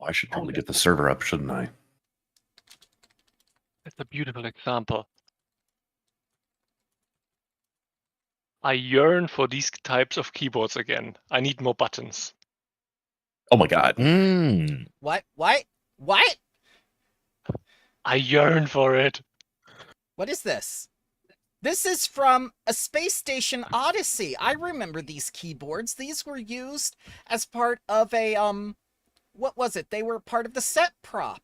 Oh, I should probably get the server up, shouldn't I? That's a beautiful example. I yearn for these types of keyboards again. I need more buttons. Oh my god. What? What? What? I yearn for it. What is this? This is from a Space Station Odyssey. I remember these keyboards. These were used as part of a, what was it? They were part of the set prop.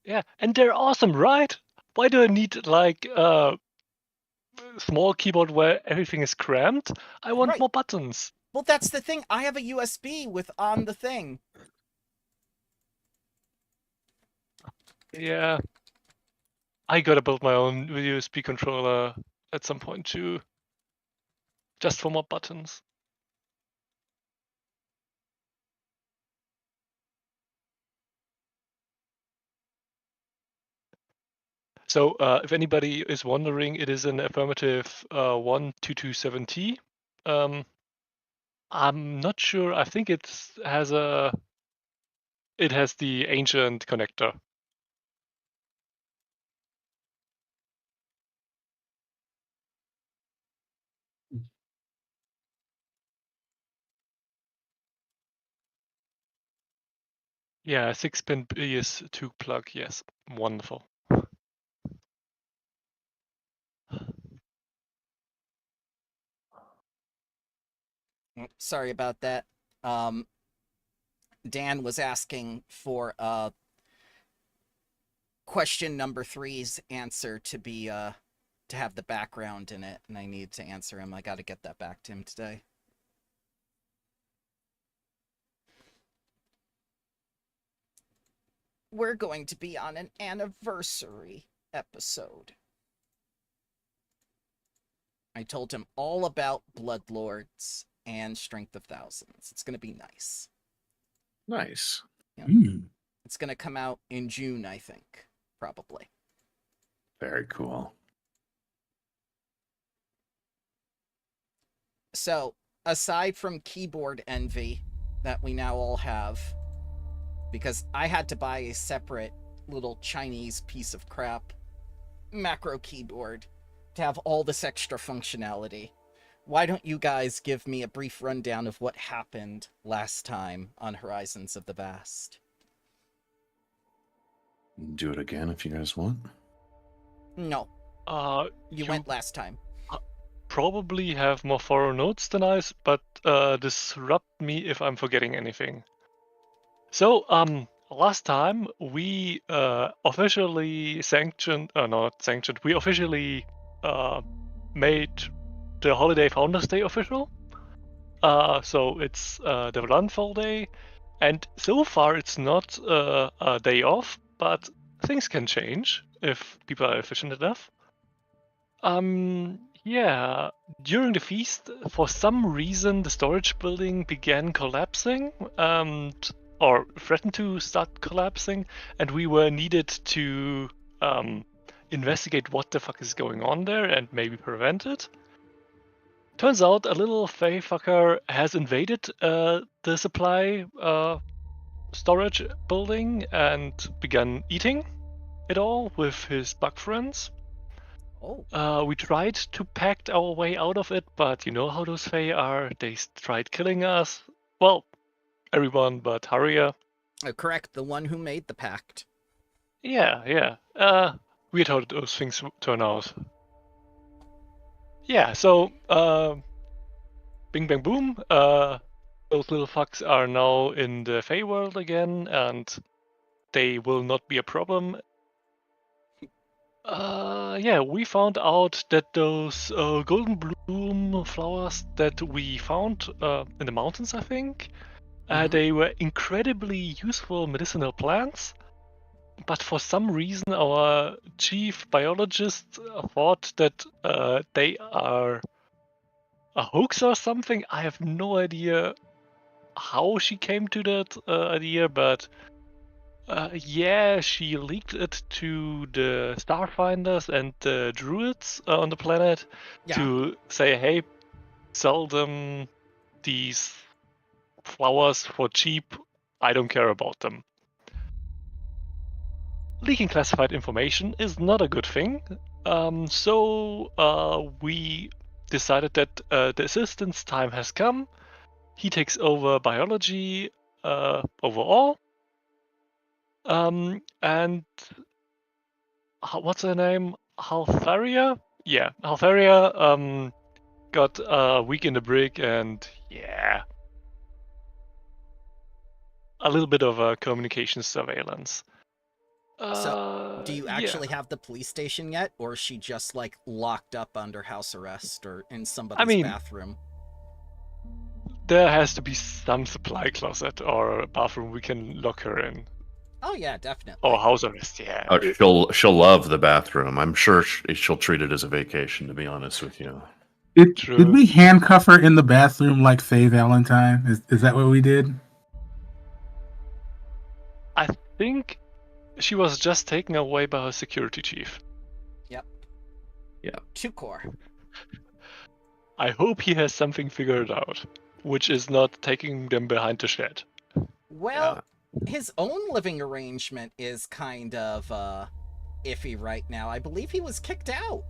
Yeah, and they're awesome, right? Why do I need, like, a small keyboard where everything is cramped? I want Right. more buttons. Well, that's the thing. I have a USB with on the thing. Yeah. I gotta build my own USB controller at some point too. Just for more buttons. So if anybody is wondering, it is an affirmative 1227T. I'm not sure. I think it has the ancient connector. Yeah, 6-pin PS2 plug. Yes, wonderful. Sorry about that. Dan was asking for question number 3's answer to be to have the background in it, and I need to answer him. I got to get that back to him today. We're going to be on an anniversary episode. I told him all about Bloodlords and Strength of Thousands. It's going to be nice. Nice. Yeah. It's going to come out in June, I think. Probably. Very cool. So, aside from keyboard envy that we now all have, because I had to buy a separate little Chinese piece of crap macro keyboard to have all this extra functionality, why don't you guys give me a brief rundown of what happened last time on Horizons of the Vast? Do it again if you guys want. No. You went last time. Probably have more thorough notes than I, but disrupt me if I'm forgetting anything. So, last time we officially sanctioned, not sanctioned, we officially made the Holiday Founders Day official. So it's the Landfall Day, and so far it's not a day off, but things can change if people are efficient enough. Yeah, during the feast, for some reason, the storage building began collapsing, or threatened to start collapsing, and we were needed to investigate what the fuck is going on there and maybe prevent it. Turns out a little fey fucker has invaded the supply storage building and begun eating it all with his bug friends. Oh. We tried to pact our way out of it, but you know how those Fae are. They tried killing us. Well, everyone but Haria. Correct, the one who made the pact. Yeah. Weird how those things turn out. Yeah, so, bing bang boom. Those little fucks are now in the Fae world again, and they will not be a problem. Yeah, we found out that those golden bloom flowers that we found in the mountains, I think, they were incredibly useful medicinal plants. But for some reason, our chief biologist thought that they are a hoax or something. I have no idea how she came to that idea, but yeah, she leaked it to the Starfinders and the Druids on the planet to say, hey, sell them these flowers for cheap. I don't care about them. leaking classified information is not a good thing. So we decided that the assistant's time has come. He takes over biology overall. And what's her name? Haltharia? Yeah, Haltharia got a week in the brick, and yeah, a little bit of a communication surveillance. Do you Yeah. actually have the police station yet, or is she just like locked up under house arrest or in I somebody's mean, bathroom? there has to be some supply closet or a bathroom we can lock her in. Oh yeah, definitely. Or house arrest, yeah. She'll love the bathroom. I'm sure she'll treat it as a vacation. To be honest with you. Did we handcuff her in the bathroom like Faye Valentine? Is that what we did? I think she was just taken away by her security chief. Yep. Yeah. 2 core. I hope he has something figured out, which is not taking them behind the shed. Well, his own living arrangement is kind of iffy right now. I believe he was kicked out.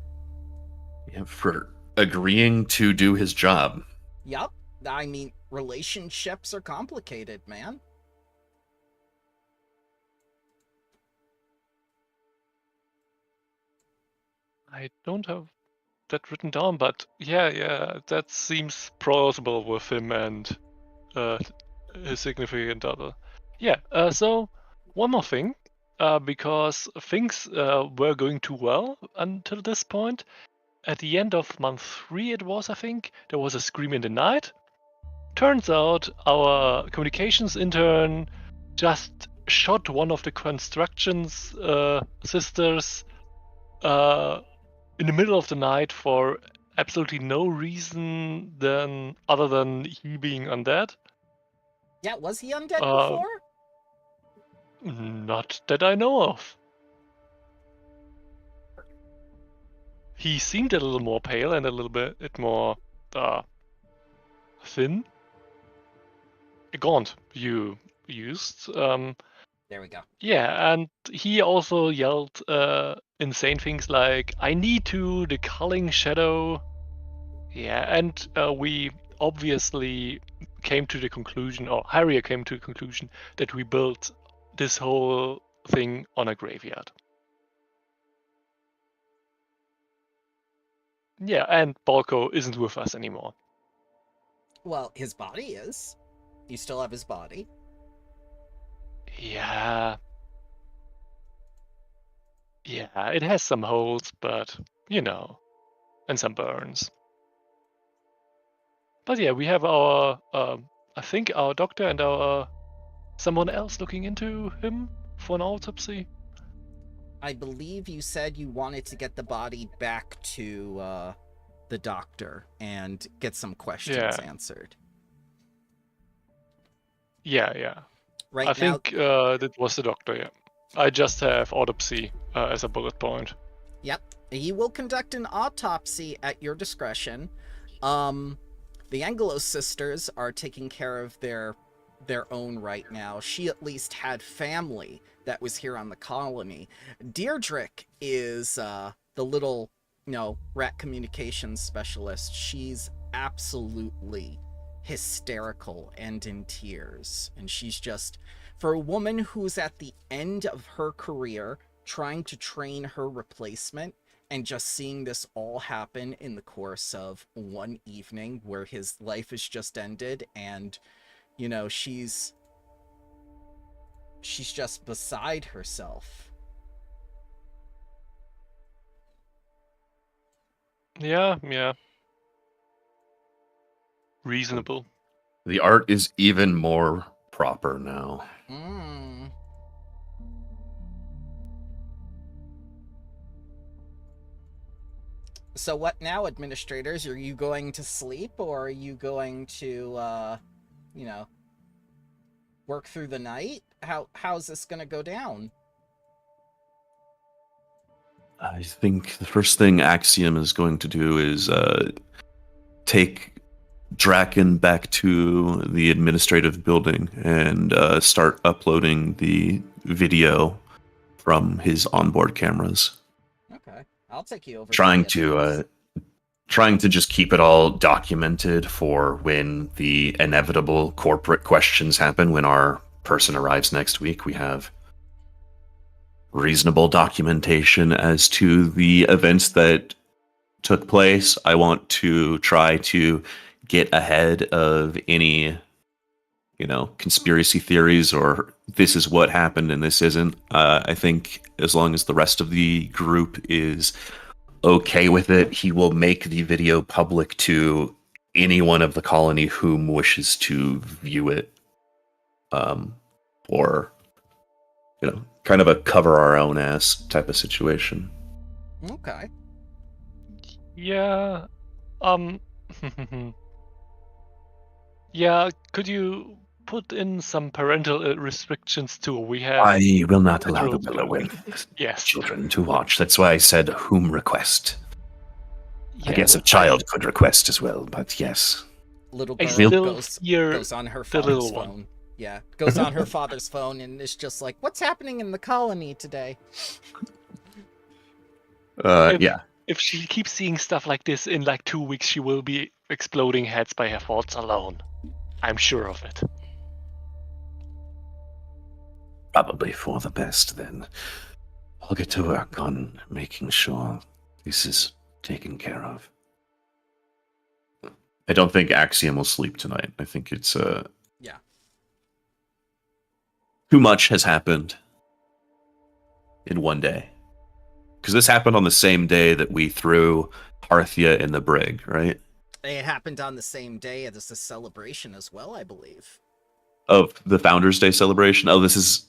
Yeah, for agreeing to do his job. Yup. I mean, relationships are complicated, man. I don't have that written down, but yeah, that seems plausible with him and his significant other. Yeah, so one more thing, because things were going too well until this point. At the end of month 3 it was, I think, there was a scream in the night. Turns out our communications intern just shot one of the construction's sisters in the middle of the night for absolutely no reason other than he being undead. Yeah, was he undead before? Not that I know of. He seemed a little more pale and a little bit more thin. Gaunt, you used. There we go. Yeah, and he also yelled insane things like, "I need to, the culling shadow." Yeah, and we obviously came to the conclusion, or Harrier came to the conclusion, that we built this whole thing on a graveyard. Yeah, and Balko isn't with us anymore. Well, his body is. You still have his body. Yeah. Yeah, it has some holes, but, you know, and some burns. But yeah, we have our, I think our doctor and our someone else looking into him for an autopsy. I believe you said you wanted to get the body back to the doctor and get some questions answered. Yeah. Right I now, think that was the doctor, yeah. I just have autopsy as a bullet point. Yep. You will conduct an autopsy at your discretion. The Engellos sisters are taking care of their own right now. She at least had family that was here on the colony. Derdrick is the little, rat communications specialist. She's absolutely hysterical and in tears. And she's just, for a woman who's at the end of her career, trying to train her replacement, and just seeing this all happen in the course of one evening where his life has just ended, and she's just beside herself. Yeah. Reasonable. The art is even more proper now. So what now, administrators? Are you going to sleep, or are you going to, work through the night? How's this going to go down? I think the first thing Axiom is going to do is take Draken back to the administrative building and start uploading the video from his onboard cameras. Okay, I'll take you over. Trying the to evidence. trying to just keep it all documented for when the inevitable corporate questions happen when our person arrives next week. We have reasonable documentation as to the events that took place. I want to try to get ahead of any, conspiracy theories or this is what happened and this isn't. I think as long as the rest of the group is okay with it, he will make the video public to anyone of the colony whom wishes to view it. Or, kind of a cover our own ass type of situation. Okay. Yeah. Yeah. Could you put in some parental restrictions too? We have. I will not allow the literal Willow children. Yes. children to watch. That's why I said whom request. I Yeah, guess a child could request as well, but yes. Little I girl still goes hear on her the father's little phone. one. Yeah, goes on her father's phone and is just like, "What's happening in the colony today?" Yeah. If she keeps seeing stuff like this in like 2 weeks, she will be exploding heads by her thoughts alone. I'm sure of it. Probably for the best then. I'll get to work on making sure this is taken care of. I don't think Axiom will sleep tonight. I think it's Yeah. too much has happened in one day. Because this happened on the same day that we threw Parthia in the brig, right? It happened on the same day as the celebration as well, I believe. Of the Founders Day celebration. Oh, this is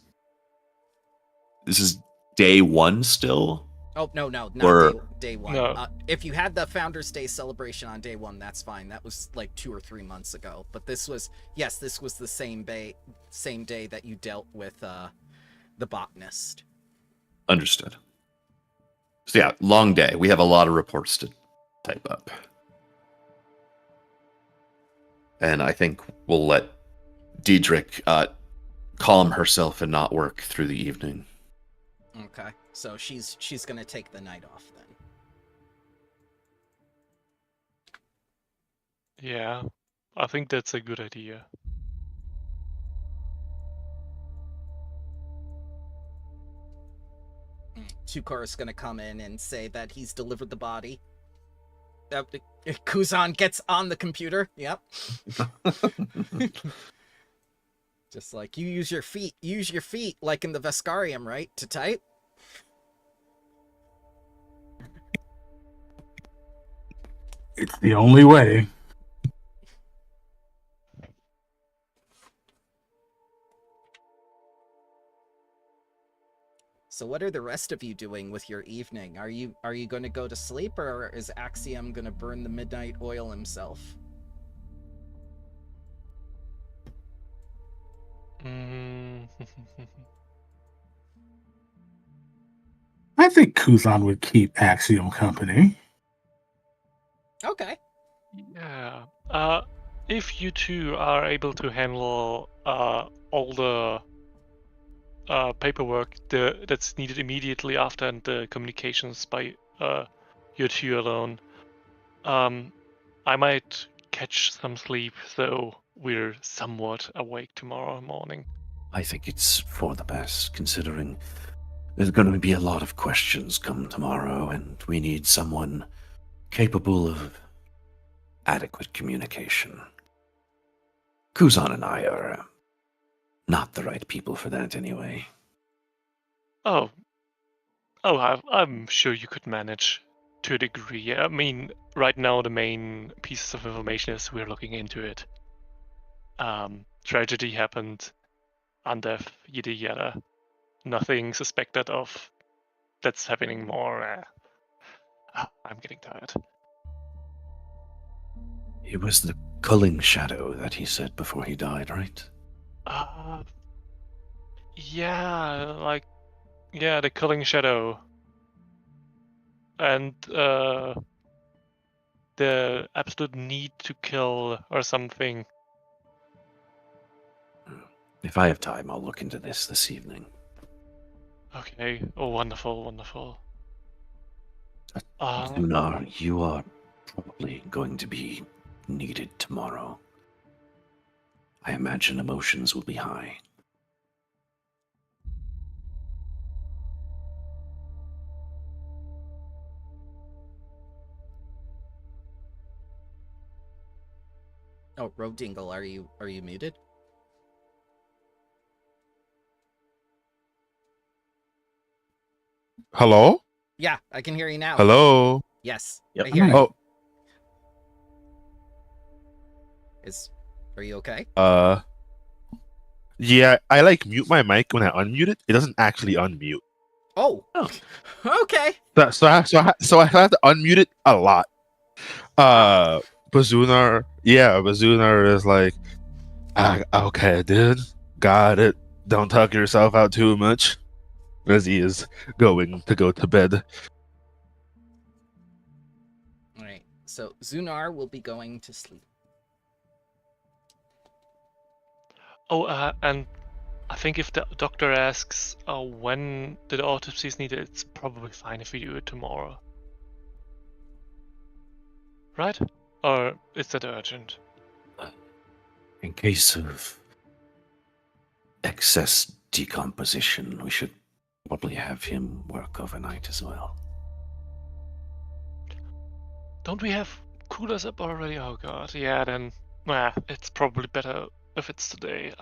day one still? Oh, no, not Or- day one. No. If you had the Founders Day celebration on day one, that's fine. That was like 2 or 3 months ago. But this was the same day that you dealt with the botanist. Understood. So yeah, long day. We have a lot of reports to type up. And I think we'll let Derdrick calm herself and not work through the evening. Okay, so she's gonna take the night off then. Yeah, I think that's a good idea. Tukar's gonna come in and say that he's delivered the body. Kuzan gets on the computer. Yep. Just like, you use your feet, like in the Vescarium, right? To type? It's the only way. So what are the rest of you doing with your evening? Are you going to go to sleep, or is Axiom going to burn the midnight oil himself? I think Kuzan would keep Axiom company. Okay. Yeah. If you two are able to handle all the paperwork that's needed immediately after and the communications by you two alone, I might catch some sleep so we're somewhat awake tomorrow morning. I think it's for the best, considering there's going to be a lot of questions come tomorrow, and we need someone capable of adequate communication. Kuzan and I are not the right people for that anyway. Oh, I'm sure you could manage to a degree. I mean, right now the main pieces of information is we're looking into it. Tragedy happened, undeath, yada yada. Nothing suspected of that's happening more. I'm getting tired. It was the culling shadow that he said before he died, right? Yeah, the culling shadow. And the absolute need to kill or something. If I have time, I'll look into this evening. Okay. Oh, wonderful, wonderful. Lunar, you are probably going to be needed tomorrow. I imagine emotions will be high. Oh, Road Dingle, are you muted? Hello? Yeah, I can hear you now. Hello? Yes, Yep. I hear you. Oh, Are you okay? yeah, I like mute my mic when I unmute it. It doesn't actually unmute. Oh, Oh. okay. So I have to unmute it a lot. Bazunar is like, okay, dude, got it. Don't tuck yourself out too much, as he is going to go to bed. All right. So Zunar will be going to sleep. Oh, and I think if the doctor asks when the autopsy is needed, it's probably fine if we do it tomorrow. Right? Or is that urgent? In case of excess decomposition, we should probably have him work overnight as well. Don't we have coolers up already? Oh god, yeah, then it's probably better if it's today.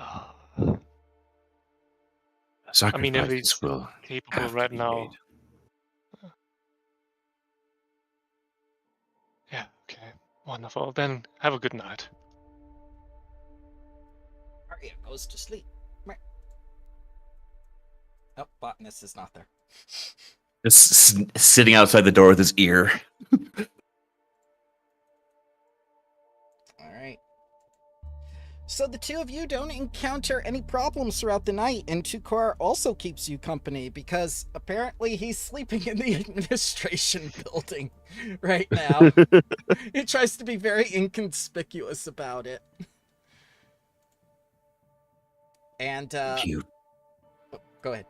I mean, if he's Sacrifices will capable have to right be now. made. Yeah, okay. Wonderful. Then have a good night. Arya goes to sleep. Oh, botanist is not there. Just sitting outside the door with his ear. All right. So the two of you don't encounter any problems throughout the night, and Tukar also keeps you company because apparently he's sleeping in the administration building right now. He tries to be very inconspicuous about it. And You, go ahead.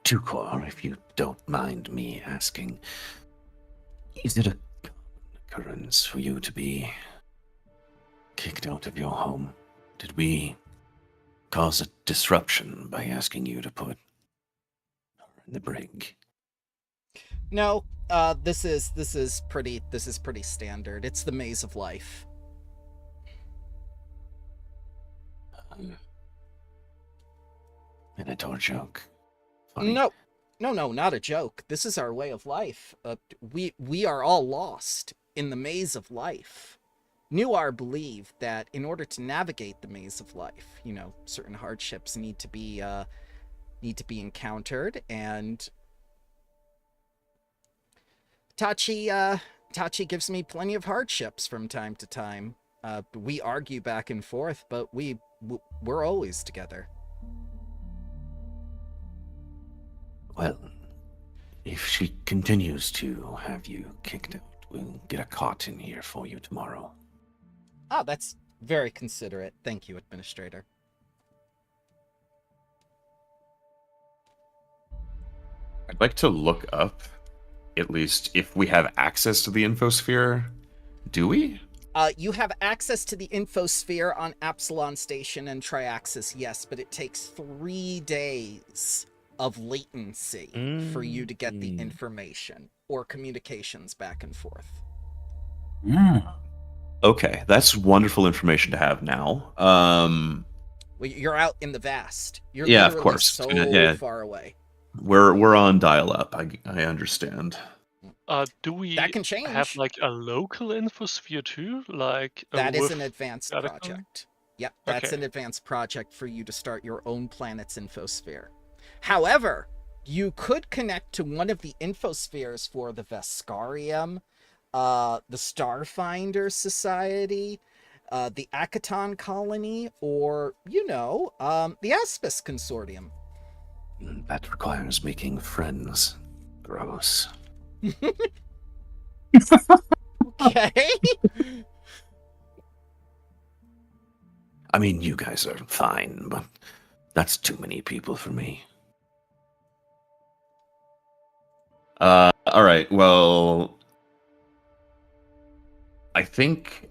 Tukor, if you don't mind me asking, is it a common occurrence for you to be kicked out of your home? Did we cause a disruption by asking you to put her in the brig? No, this is pretty standard. It's the maze of life. Minotaur joke. Funny. No, not a joke. This is our way of life. We are all lost in the maze of life. Nuar believed that in order to navigate the maze of life, certain hardships need to be encountered, and Tachi gives me plenty of hardships from time to time. We argue back and forth, but we're always together. Well, if she continues to have you kicked out, we'll get a cot in here for you tomorrow. Oh, that's very considerate. Thank you, Administrator. I'd like to look up, at least, if we have access to the infosphere. Do we? You have access to the infosphere on Absalon Station and Triaxis, yes, but it takes 3 days of latency for you to get the information or communications back and forth. Okay, that's wonderful information to have now. Well, you're out in the vast. You're Yeah, of literally course. so far away. We're on dial-up. I understand. Do we That can change. have like a local infosphere too? Like that is with an advanced Radical? project. Yep, that's Okay. an advanced project for you to start your own planet's infosphere. However, you could connect to one of the infospheres for the Vescarium, the Starfinder Society, the Akaton Colony, or, the Aspis Consortium. That requires making friends. Gross. Okay. I mean, you guys are fine, but that's too many people for me. All right. Well, I think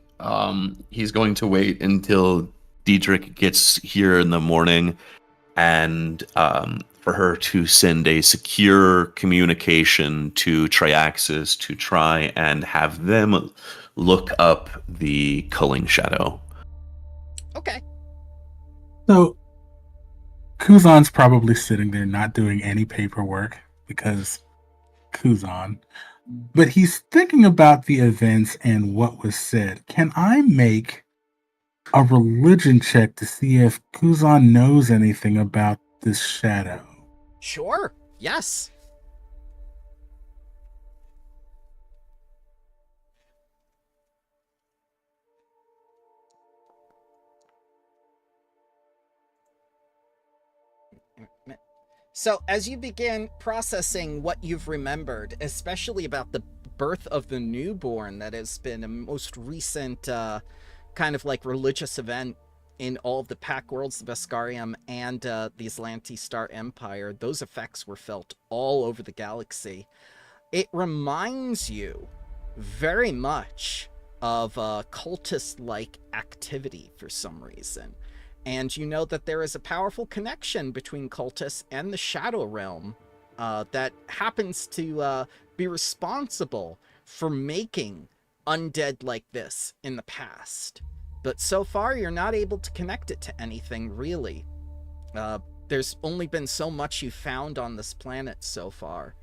he's going to wait until Derdrick gets here in the morning, and for her to send a secure communication to Triaxis to try and have them look up the culling shadow. Okay. So Kuzan's probably sitting there not doing any paperwork because Kuzan. But he's thinking about the events and what was said. Can I make a religion check to see if Kuzan knows anything about this shadow? Sure. Yes. So, as you begin processing what you've remembered, especially about the birth of the newborn that has been a most recent kind of like religious event in all of the Pack Worlds, the Beskarium, and the Aslanti Star Empire, those effects were felt all over the galaxy. It reminds you very much of cultist-like activity for some reason. And you know that there is a powerful connection between cultists and the Shadow Realm that happens to be responsible for making undead like this in the past. But so far, you're not able to connect it to anything, really. There's only been so much you've found on this planet so far.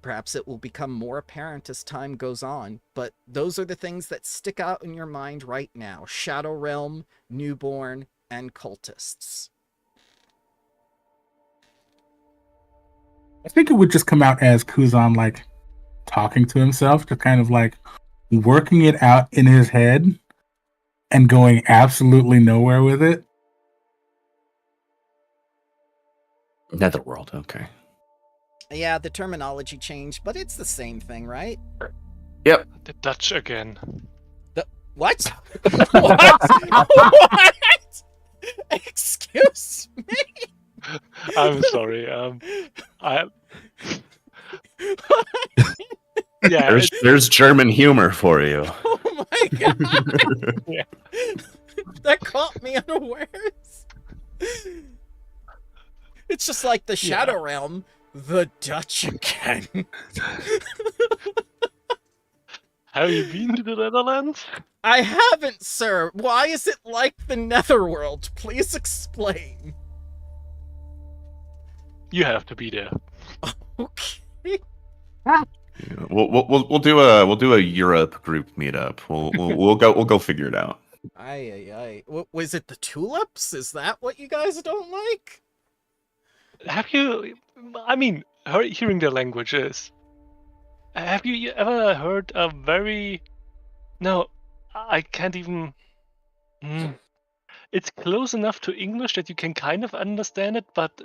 Perhaps it will become more apparent as time goes on, but those are the things that stick out in your mind right now. Shadow Realm, Newborn, and cultists. I think it would just come out as Kuzan like talking to himself, just kind of like working it out in his head and going absolutely nowhere with it. Netherworld, okay. Yeah, the terminology changed, but it's the same thing, right? Yep. The Dutch again. What? What? What? Excuse me? I'm sorry. Yeah, There's German humor for you. Oh my god! Yeah. That caught me unawares. It's just like the Shadow Realm, the Dutch again. Have you been to the Netherlands? I haven't, sir. Why is it like the Netherworld? Please explain. You have to be there. Okay. We'll do a Europe group meetup. We'll go figure it out. Aye. Was it the tulips? Is that what you guys don't like? Have you? I mean, hearing their languages. Have you ever heard a very? No, I can't even. It's close enough to English that you can kind of understand it, but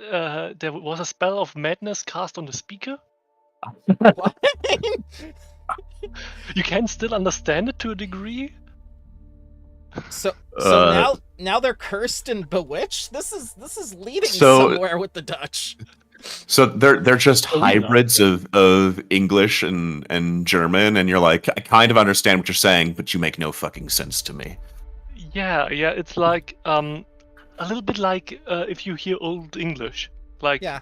there was a spell of madness cast on the speaker. What? You can still understand it to a degree. So now they're cursed and bewitched. This is leading somewhere with the Dutch. So they're just hybrids of English and German, and you're like, I kind of understand what you're saying, but you make no fucking sense to me. Yeah, it's like a little bit like if you hear Old English, like Yeah.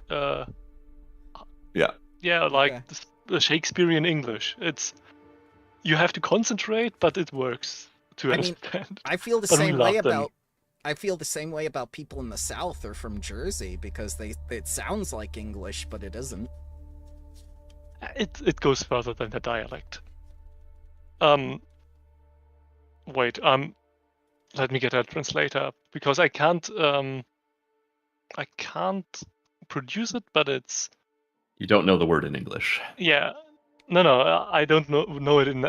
like Okay. the Shakespearean English. It's you have to concentrate, but it works to understand. I feel the But we same love way them. about. I feel the same way about people in the South or from Jersey because it sounds like English, but it isn't. It goes further than the dialect. Wait. Let me get a translator because I can't produce it, but it's. You don't know the word in English. Yeah. No, I don't know it in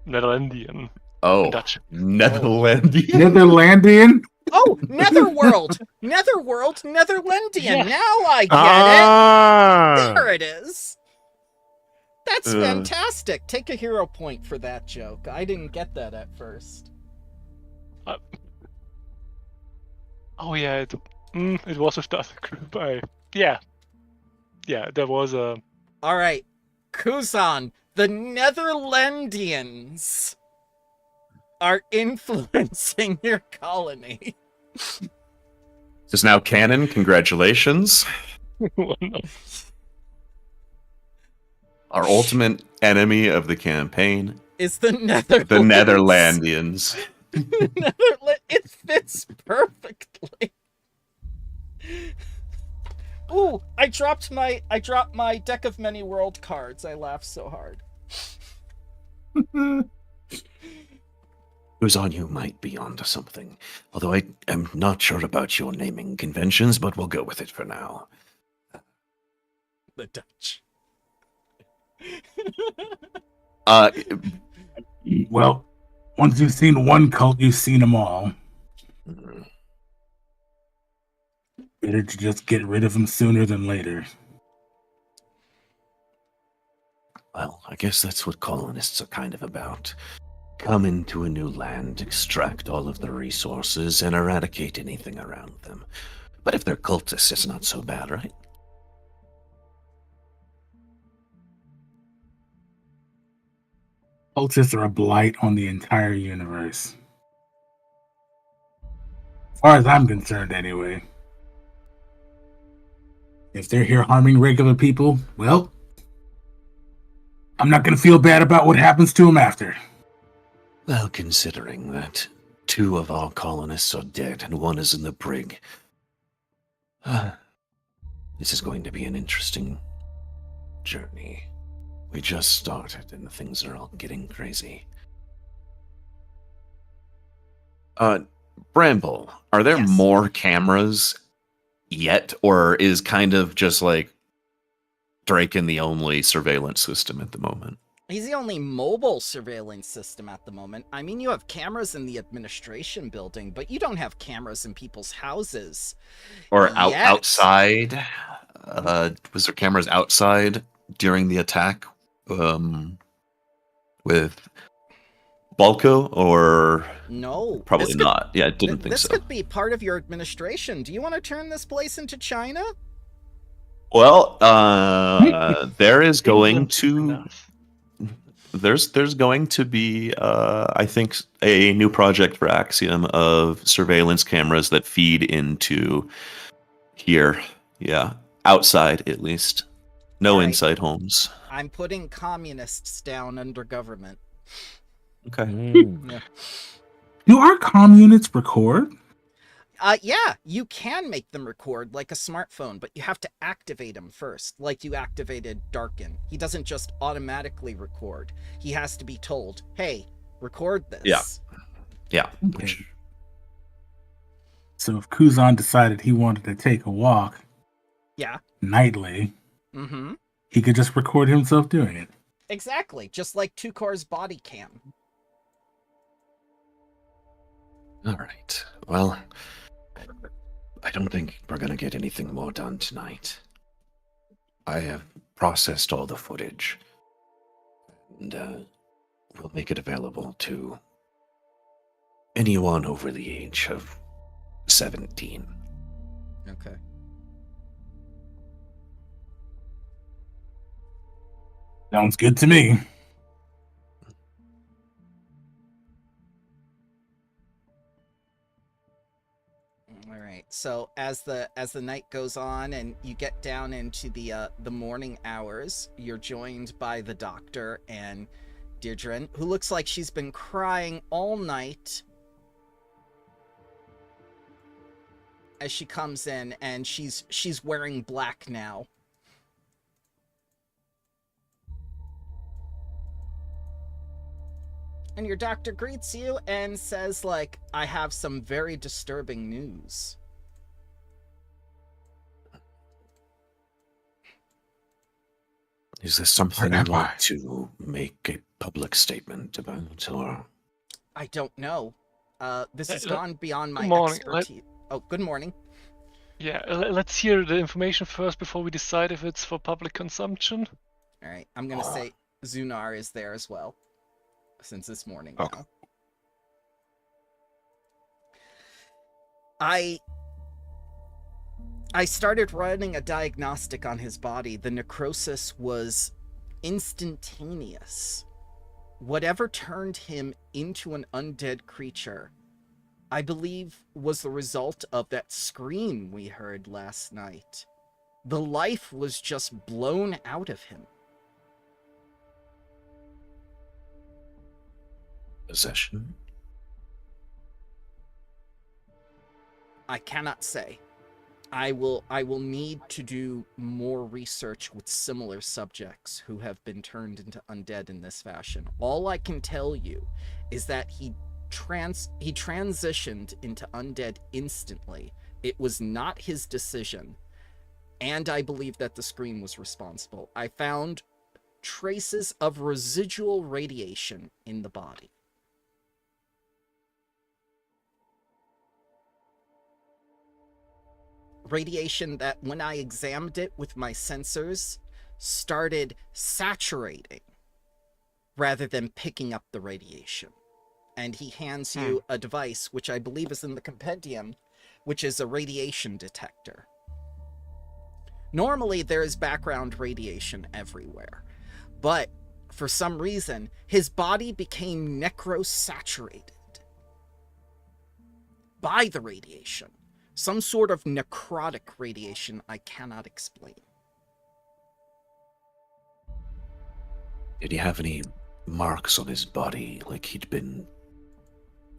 Netherlandian. Oh, In Dutch. Netherlandian. Netherlandian? Oh, Netherworld! Netherlandian! Yeah. Now I get Ah! it! There it is! That's Ugh. fantastic! Take a hero point for that joke. I didn't get that at first. Oh yeah, it was a starter group. Yeah. yeah, there was a. All right, Kuzan, the Netherlandians are influencing your colony. This is now canon. Congratulations. Well, no. Our ultimate enemy of the campaign, Is the Netherlands. the Netherlandians. It fits perfectly. Ooh, I dropped my deck of many world cards. I laughed so hard. Who's on you might be onto something. Although I am not sure about your naming conventions, but we'll go with it for now. The Dutch. Well, once you've seen one cult, you've seen them all. Better to just get rid of them sooner than later. Well, I guess that's what colonists are kind of about. Come into a new land, extract all of the resources, and eradicate anything around them. But if they're cultists, it's not so bad, right? Cultists are a blight on the entire universe. As far as I'm concerned, anyway. If they're here harming regular people, well, I'm not going to feel bad about what happens to them after. Well, considering that 2 of our colonists are dead and 1 is in the brig, this is going to be an interesting journey. We just started and things are all getting crazy. Bramble, are there Yes. more cameras yet, or is kind of just like Draken the only surveillance system at the moment? He's the only mobile surveillance system at the moment. I mean, you have cameras in the administration building, but you don't have cameras in people's houses. Or Yet. outside? Was there cameras outside during the attack with Balco, or No. probably This could- not? Yeah, I didn't think This so. could be part of your administration. Do you want to turn this place into China? Well, there is going England to enough. there's going to be I think a new project for Axiom of surveillance cameras that feed into here. Yeah, outside at least. No Right. inside homes. I'm putting communists down under government. Okay. Do our comm units record? Yeah, you can make them record like a smartphone, but you have to activate them first, like you activated Darkin. He doesn't just automatically record. He has to be told, hey, record this. Yeah. Yeah. Okay. So if Kuzan decided he wanted to take a walk Yeah. nightly, Mm-hmm. he could just record himself doing it. Exactly, just like Tukor's body cam. All right. Well, I don't think we're going to get anything more done tonight. I have processed all the footage, and we'll make it available to anyone over the age of 17. Okay. Sounds good to me. All right. So as the night goes on and you get down into the morning hours, you're joined by the doctor and Deirdre, who looks like she's been crying all night. As she comes in, and she's wearing black now. And your doctor greets you and says, like, I have some very disturbing news. Is this something Where you am want I? to make a public statement about, or? I don't know. This has Hey, gone beyond my good morning. expertise. Oh, good morning. Yeah, let's hear the information first before we decide if it's for public consumption. All right, I'm gonna say Zunar is there as well, since it's morning Okay. now. I started running a diagnostic on his body. The necrosis was instantaneous. Whatever turned him into an undead creature, I believe, was the result of that scream we heard last night. The life was just blown out of him. Possession? I cannot say. I will need to do more research with similar subjects who have been turned into undead in this fashion. All I can tell you is that he transitioned into undead instantly. It was not his decision, and I believe that the screen was responsible. I found traces of residual radiation in the body. Radiation that, when I examined it with my sensors, started saturating rather than picking up the radiation. And he hands you a device, which I believe is in the compendium, which is a radiation detector. Normally, there is background radiation everywhere, but for some reason, his body became necrosaturated by the radiation. Some sort of necrotic radiation I cannot explain. Did he have any marks on his body, like he'd been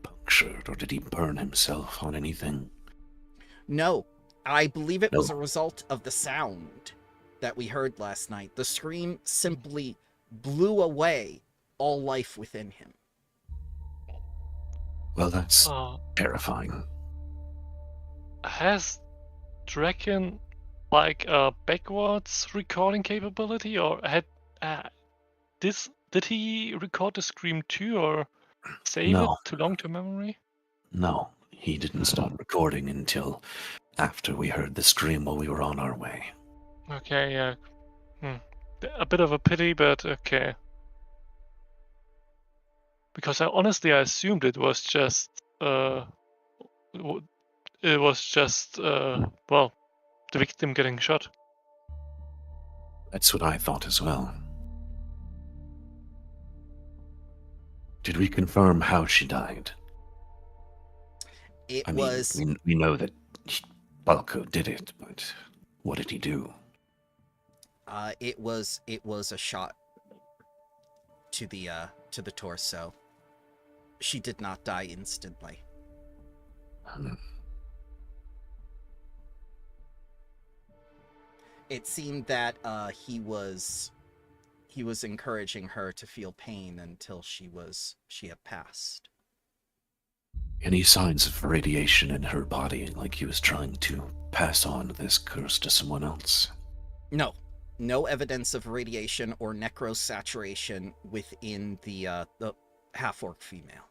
punctured, or did he burn himself on anything? No, I believe it was a result of the sound that we heard last night. The scream simply blew away all life within him. Well, that's terrifying. Has Draken like a backwards recording capability, or did he record the scream too, or save it to long-term memory? No, he didn't start recording until after we heard the scream while we were on our way. Okay, yeah. A bit of a pity, but okay. Because I assumed it was just well, the victim getting shot. That's what I thought as well. Did we confirm how she died? I mean, we know that Balko did it, but what did he do? It was a shot to the torso. She did not die instantly. It seemed that he was encouraging her to feel pain until she had passed. Any signs of radiation in her body, like he was trying to pass on this curse to someone else? No evidence of radiation or necrosaturation within the half-orc female.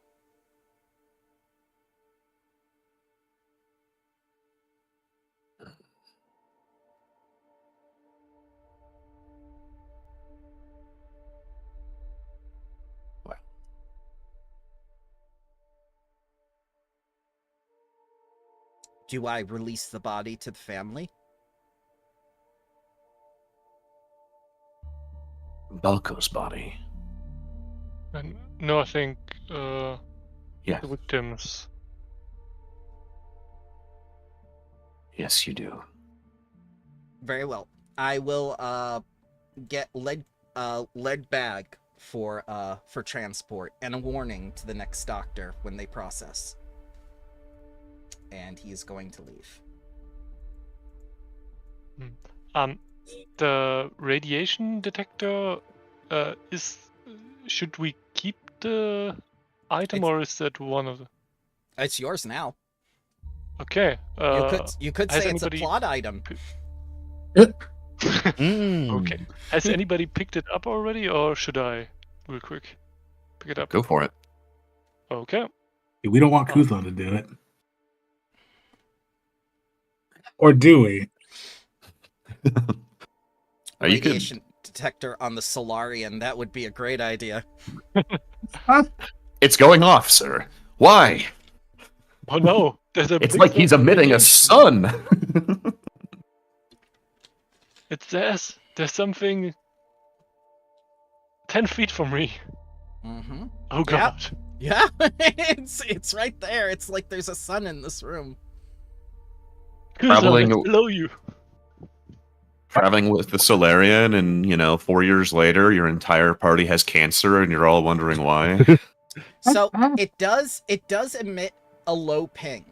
Do I release the body to the family? Balko's body. No, I think Yeah. the victims. Yes, you do. Very well. I will get lead bag for transport and a warning to the next doctor when they process. And he is going to leave. The radiation detector should we keep the item, or is that one of the... It's yours now. Okay. You could say it's a plot item. Okay. Has anybody picked it up already, or should I, real quick, pick it up? Go for it. Okay. We don't want Kuzan to do it. Or do we? Radiation detector on the Solarian. That would be a great idea. It's going off, sir. Why? Oh no! It's like he's emitting a sun. It says there's something 10 feet from me. Mm-hmm. Oh god. Yeah, it's right there. It's like there's a sun in this room. Traveling- It's below you. Traveling with the Solarian, and 4 years later, your entire party has cancer, and you're all wondering why. So it does emit a low ping,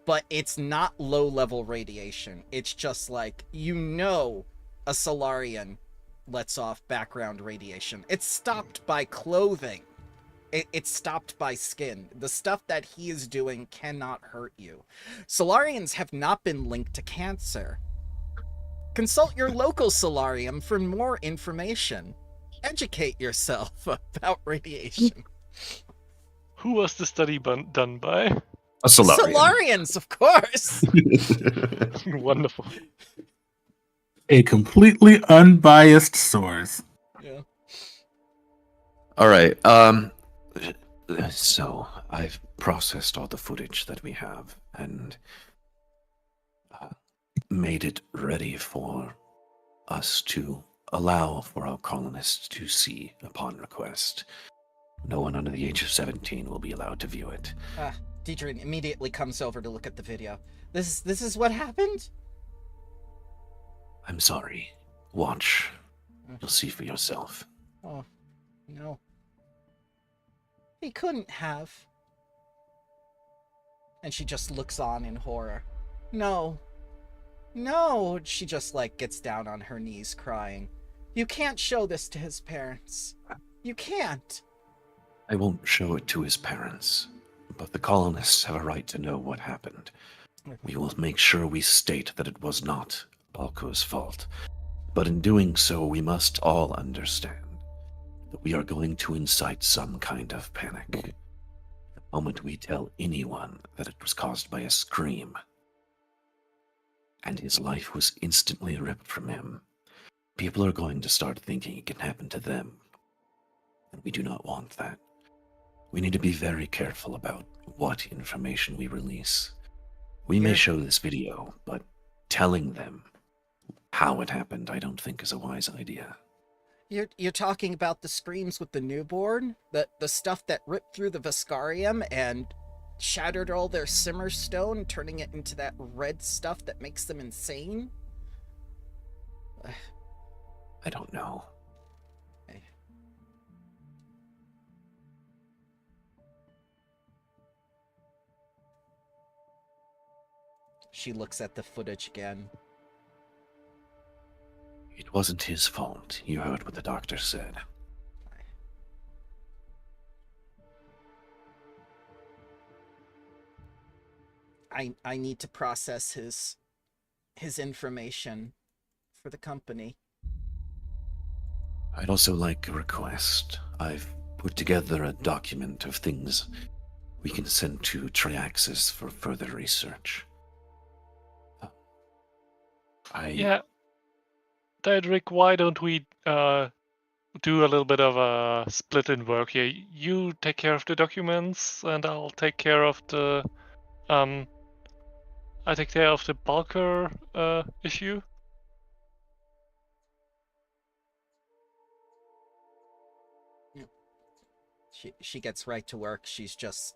but it's not low level radiation. It's just like a Solarian lets off background radiation. It's stopped by clothing. It's stopped by skin. The stuff that he is doing cannot hurt you. Solarians have not been linked to cancer. Consult your local solarium for more information. Educate yourself about radiation. Who was the study done by? A Solarian. Solarians, of course. Wonderful. A completely unbiased source. Yeah. All right. So I've processed all the footage that we have and made it ready for us to allow for our colonists to see upon request. No one under the age of 17 will be allowed to view it. Derdrick immediately comes over to look at the video. This is what happened? I'm sorry. Watch. You'll see for yourself. Oh, no. He couldn't have. And she just looks on in horror. No. No, she just gets down on her knees crying. You can't show this to his parents. You can't. I won't show it to his parents, but the colonists have a right to know what happened. We will make sure we state that it was not Balko's fault, but in doing so, we must all understand that we are going to incite some kind of panic. The moment we tell anyone that it was caused by a scream, and his life was instantly ripped from him, people are going to start thinking it can happen to them. And we do not want that. We need to be very careful about what information we release. We may show this video, but telling them how it happened, I don't think is a wise idea. You're talking about the screams with the newborn? The stuff that ripped through the Viscarium and shattered all their simmer stone, turning it into that red stuff that makes them insane? I don't know. She looks at the footage again. It wasn't his fault. You heard what the doctor said. I need to process his information for the company. I'd also like a request. I've put together a document of things we can send to Triaxis for further research. Yeah. Derdrick, why don't we do a little bit of a split in work here? You take care of the documents, and I'll take care of the Balker issue. She gets right to work. She just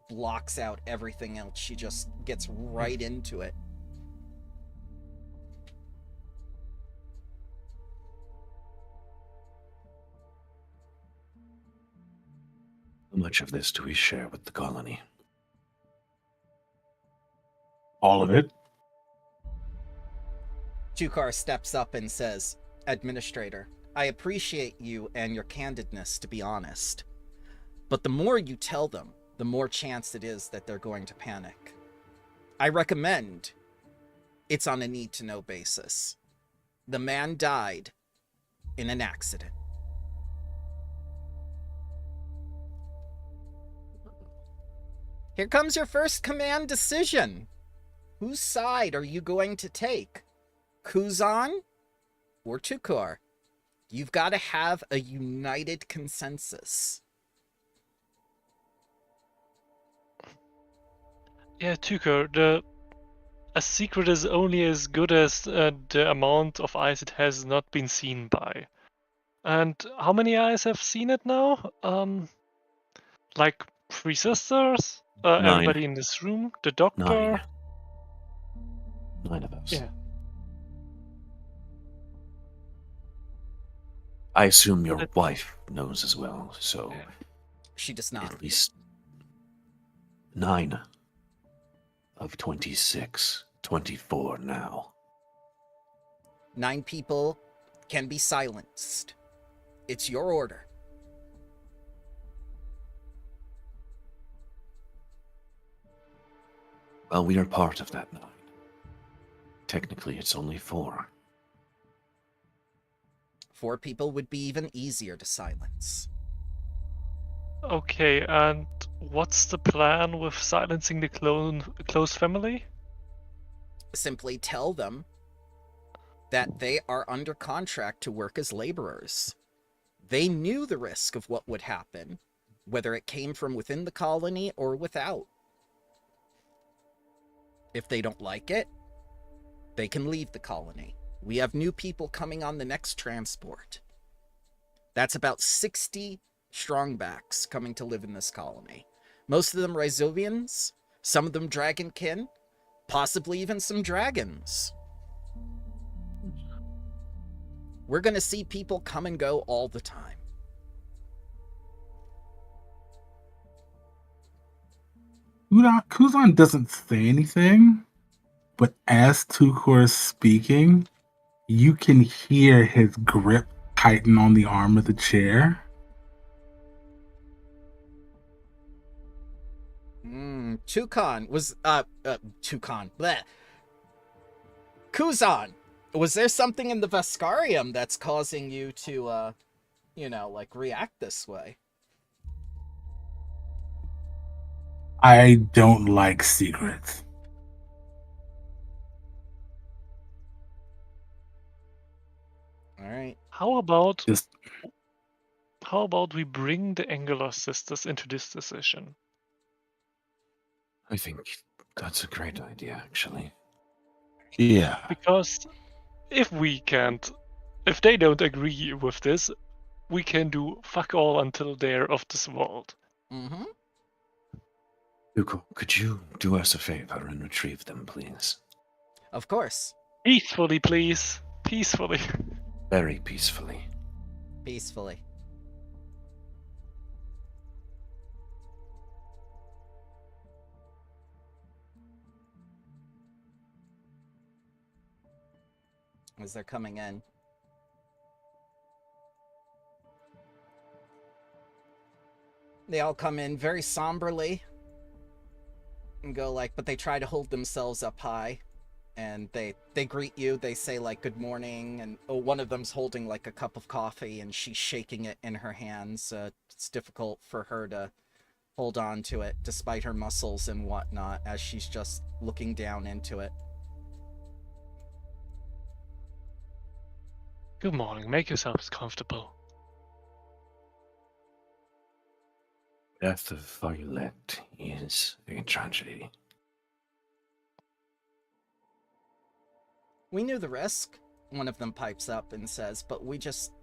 blocks out everything else. She just gets right into it. How much of this do we share with the colony? All of it. Tukar steps up and says, "Administrator, I appreciate you and your candidness, to be honest. But the more you tell them, the more chance it is that they're going to panic. I recommend it's on a need-to-know basis. The man died in an accident." Here comes your first command decision. Whose side are you going to take? Kuzan or Tukar? You've got to have a united consensus. Yeah, Tukar, a secret is only as good as the amount of eyes it has not been seen by. And how many eyes have seen it now? Like 3 sisters? 9. Everybody in this room? The doctor? 9. 9 of us. Yeah. I assume your That- wife knows as well, so Yeah. She does not. at least 9 of 26, 24 now. 9 people can be silenced. It's your order. Well, we are part of that 9. Technically, it's only 4. 4 people would be even easier to silence. Okay, and what's the plan with silencing the close family? Simply tell them that they are under contract to work as laborers. They knew the risk of what would happen, whether it came from within the colony or without. If they don't like it, they can leave the colony. We have new people coming on the next transport. That's about 60 strongbacks coming to live in this colony. Most of them Ryzovians, some of them dragonkin, possibly even some dragons. We're going to see people come and go all the time. Kuzan doesn't say anything, but as Tukor is speaking, you can hear his grip tighten on the arm of the chair. Tukon was, Tukon, bleh. Kuzan, was there something in the Veskarium that's causing you to, react this way? I don't like secrets. All right. How about Just we bring the Engellos sisters into this decision? I think that's a great idea, actually. Yeah. Because if they don't agree with this, we can do fuck all until they're of this world. Mm-hmm. Yuko, could you do us a favor and retrieve them, please? Of course. Peacefully, please. Peacefully. Very peacefully. Peacefully. As they're coming in. They all come in very somberly and go but they try to hold themselves up high, and they greet you. They say good morning, and one of them's holding a cup of coffee and she's shaking it in her hands. It's difficult for her to hold on to it despite her muscles and whatnot as she's just looking down into it. Good morning. Make yourselves comfortable. Death of Violet is a tragedy. We knew the risk, one of them pipes up and says, but we just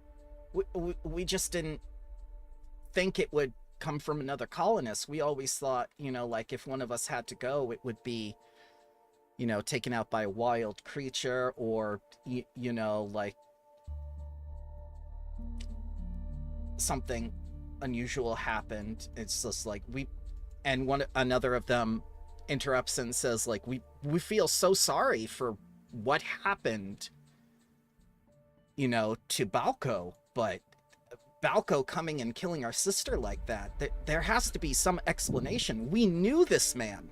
didn't think it would come from another colonist. We always thought, if one of us had to go, it would be, taken out by a wild creature, or, something unusual happened. It's just another of them interrupts and says, we feel so sorry for what happened, to Balco, but Balco coming and killing our sister like that, there has to be some explanation. We knew this man.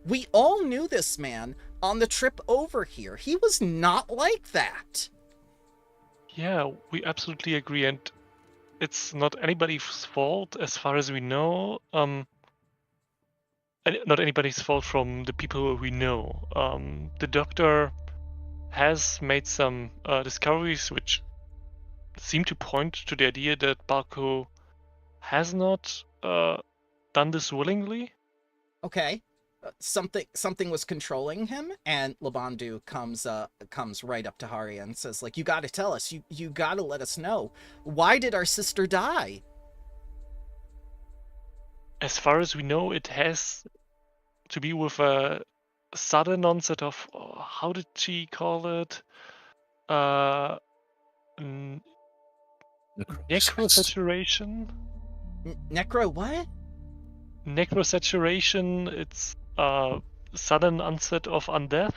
We all knew this man on the trip over here. He was not like that. Yeah, we absolutely agree, and it's not anybody's fault as far as we know. Not anybody's fault from the people we know. The doctor has made some discoveries which seem to point to the idea that Balco has not done this willingly. Okay. something was controlling him, and Labandu comes right up to Haria and says, like, you gotta tell us, you gotta let us know. Why did our sister die? As far as we know, it has to be with a sudden onset of, how did she call it? Necrosaturation? Necro what? Necrosaturation, it's sudden onset of undeath.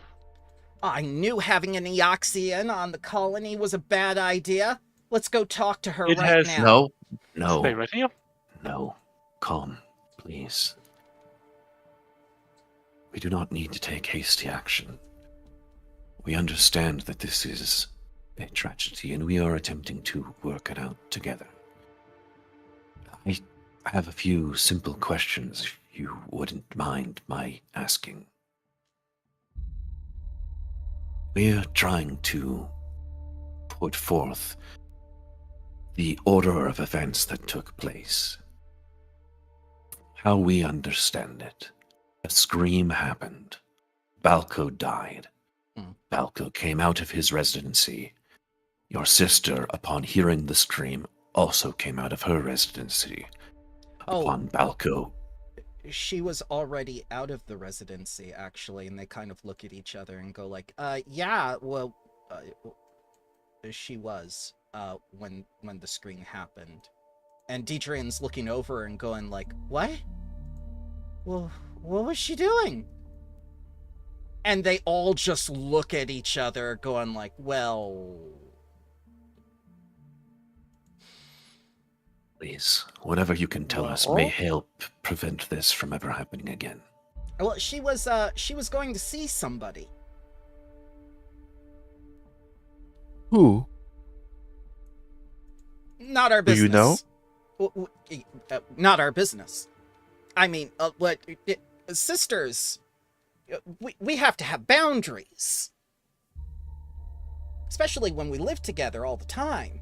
I knew having an Eoxian on the colony was a bad idea. Let's go talk to her It right has- now. Stay No, right here. no. Calm, please. We do not need to take hasty action. We understand that this is a tragedy, and we are attempting to work it out together. I have a few simple questions, if you wouldn't mind my asking. We're trying to put forth the order of events that took place. How we understand it, a scream happened. Balco died. Balco came out of his residency. Your sister, upon hearing the scream, also came out of her residency. Upon Balco. She was already out of the residency, actually, and they kind of look at each other and go like, yeah, well, she was, when the scream happened. And Deidrean's looking over and going like, what? Well, what was she doing? And they all just look at each other going like, well... Please, whatever you can tell us may help prevent this from ever happening again. Well, she was going to see somebody. Who? Not our Do you business. know? Not our business. I mean, sisters, we have to have boundaries. Especially when we live together all the time.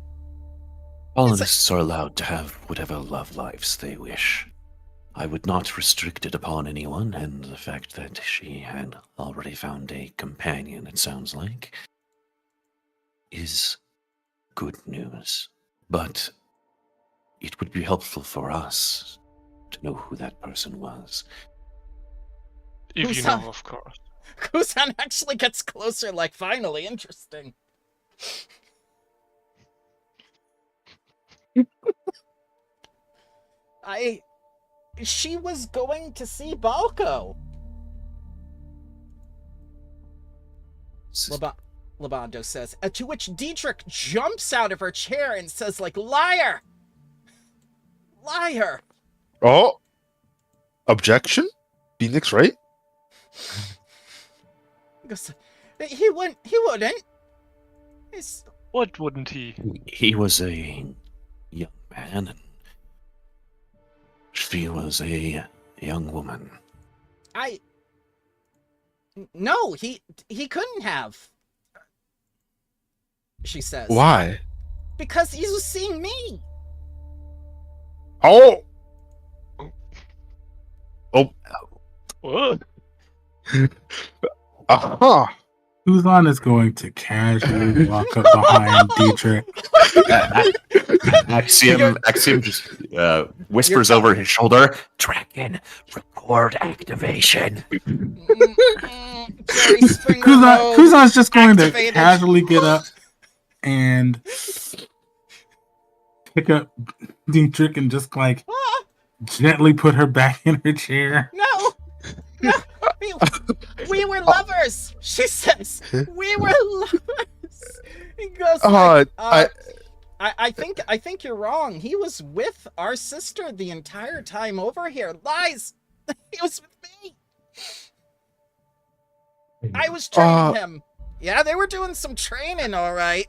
Colonists are allowed to have whatever love lives they wish. I would not restrict it upon anyone, and the fact that she had already found a companion, it sounds like, is good news. But it would be helpful for us to know who that person was. If you know, of course. Kuzan actually gets closer, like, finally, interesting. She was going to see Balco. Labando says, to which Derdrick jumps out of her chair and says, like, liar! Liar! Oh! Objection? Phoenix, right? He goes, he wouldn't. What wouldn't he? He was a young man, and she was a young woman. No, he couldn't have. She says. Why? Because he was seeing me. Oh! What? Uh-huh. Kuzan is going to casually walk up behind Derdrick. Axiom just whispers over his shoulder, Dragon, record activation. Jerry Springer mode Kuzan's just going activated. to casually get up and pick up Derdrick and just, like, gently put her back in her chair. No! We were lovers, she says. We were lovers. He goes, like, I think you're wrong. He was with our sister the entire time over here. Lies! He was with me. I was training him. Yeah, they were doing some training, all right.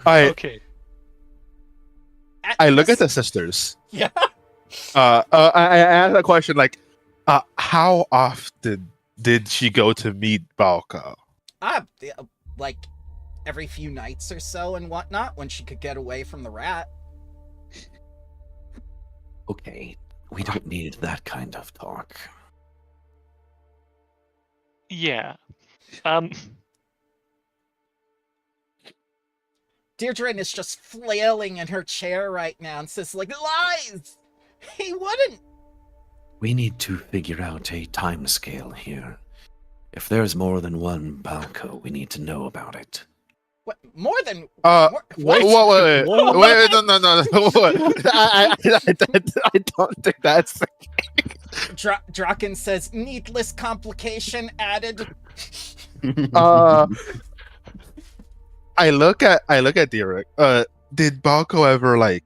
Okay. I look at the sisters. Yeah. I asked a question like, how often did she go to meet Balco? Like every few nights or so and whatnot, when she could get away from the rat. Okay, We don't need that kind of talk. Yeah. Deirdre is just flailing in her chair right now and says, like, lies! He wouldn't! We need to figure out a time scale here. If there's more than one Balco, we need to know about it. What, more than... Wait, what? wait, no. I don't think that's. Draken says, needless complication added. I look at Derdrick. Did Balco ever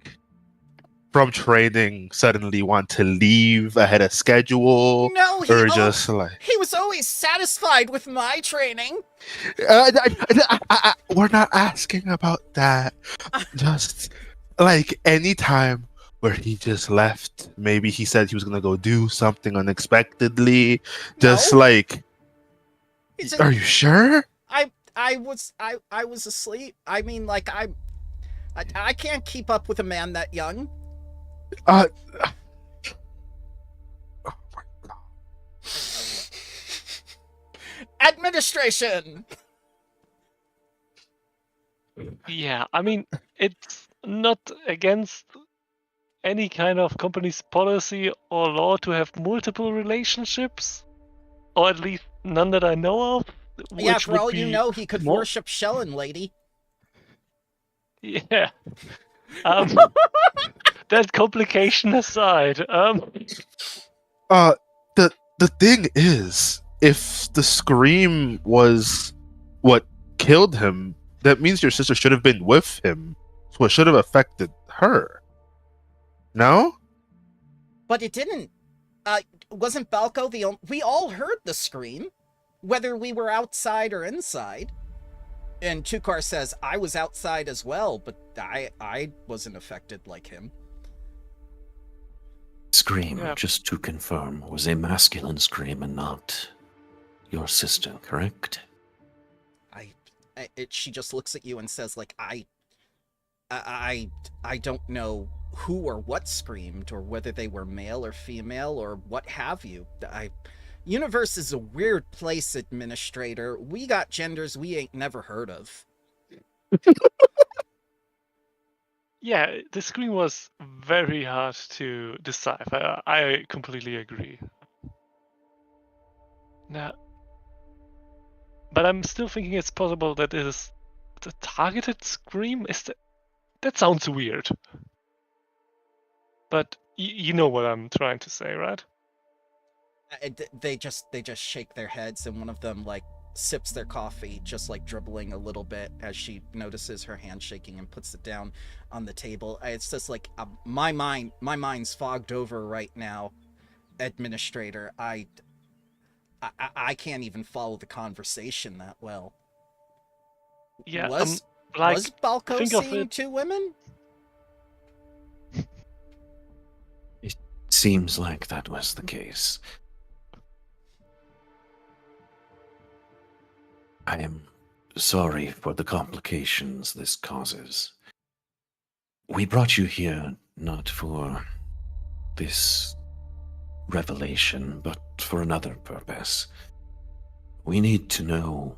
from training suddenly want to leave ahead of schedule? No, Or just he was always satisfied with my training. we're not asking about that. Just any time where he just left. Maybe he said he was gonna go do something unexpectedly. Just No. Are you sure? I was asleep. I mean, I can't keep up with a man that young. Oh my god. Administration. Yeah, I mean, it's not against any kind of company's policy or law to have multiple relationships, or at least none that I know of. Yeah, which for would all you be know, he could more- worship Shellen, lady. Yeah. That complication aside, The thing is, if the scream was what killed him, that means your sister should have been with him. So it should have affected her. No? But it didn't. Wasn't Balco the only... We all heard the scream, whether we were outside or inside. And Tukar says, I was outside as well, but I wasn't affected like him. Scream, Yeah. just to confirm, was a masculine scream and not your sister, correct? She just looks at you and says, like, I don't know who or what screamed, or whether they were male or female, or what have you. Universe is a weird place, Administrator. We got genders we ain't never heard of. yeah, the screen was very hard to decipher. I completely agree. Now, but I'm still thinking it's possible that it is the targeted scream. That sounds weird. But you know what I'm trying to say, right? They just shake their heads, and one of them sips their coffee, just dribbling a little bit as she notices her hand shaking and puts it down on the table. It's just my mind's fogged over right now, Administrator. I can't even follow the conversation that well. Yeah, was Balco think of seeing it- two women? Seems like that was the case. I am sorry for the complications this causes. We brought you here not for this revelation, but for another purpose. We need to know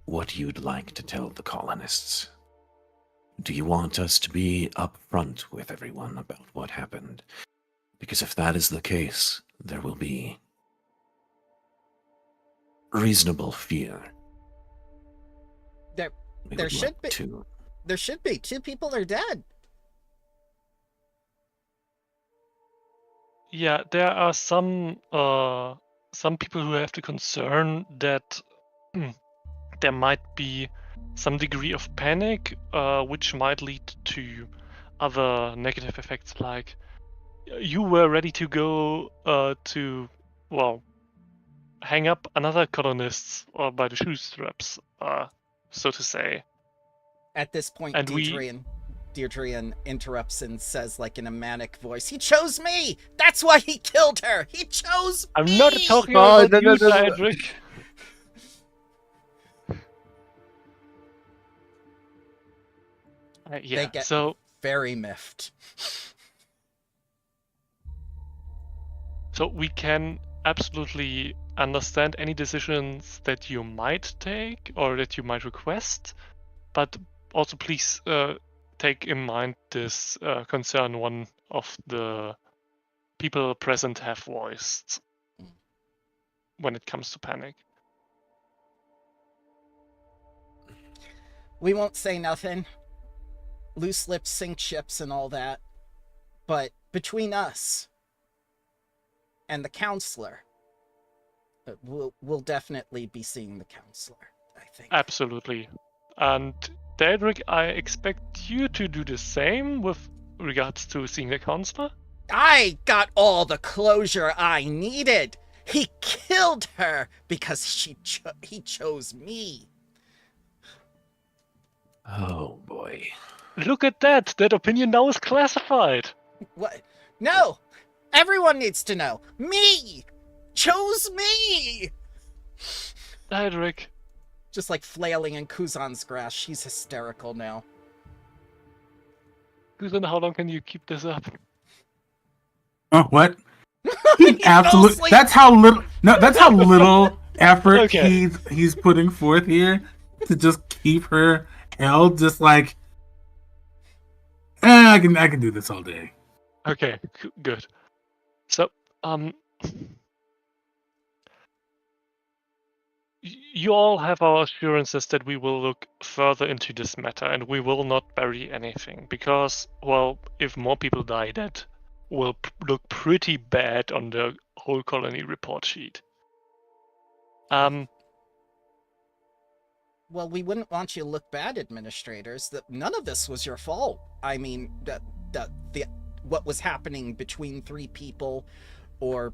what you'd like to tell the colonists. Do you want us to be upfront with everyone about what happened? Because if that is the case, there will be reasonable fear. We There would should like be. to. There should be. Two people are dead. Yeah, there are some people who have the concern that there might be some degree of panic, which might lead to other negative effects, like you were ready to go to, well, hang up another colonists by the shoestraps, so to say. At this point, And Deirdre interrupts and says, in a manic voice, "He chose me! That's why he killed her! He chose I'm me!" not talking Oh, about no, you, no, no. Derdrick. Yeah, They get so very miffed. So we can absolutely understand any decisions that you might take or that you might request, but also please take in mind this concern one of the people present have voiced when it comes to panic. We won't say nothing. Loose lips sink ships and all that. But between us and the counselor, we'll definitely be seeing the counselor, I think. Absolutely. And Derdrick, I expect you to do the same with regards to seeing the counselor. I got all the closure I needed. He killed her because he chose me. Oh boy. Look at that! That opinion now is classified! What? No! Everyone needs to know. Me! Chose me! Derdrick. Just like flailing in Kuzan's grass. She's hysterical now. Susan, how long can you keep this up? Oh, what? He fell Absolutely. asleep. That's how little. No, that's how little effort Okay. he's putting forth here to just keep her held. Just like, I can do this all day. Okay, good. So, you all have our assurances that we will look further into this matter and we will not bury anything because, well, if more people die, that will look pretty bad on the whole colony report sheet. Well, we wouldn't want you to look bad, administrators. That none of this was your fault. I mean, what was happening between 3 people, or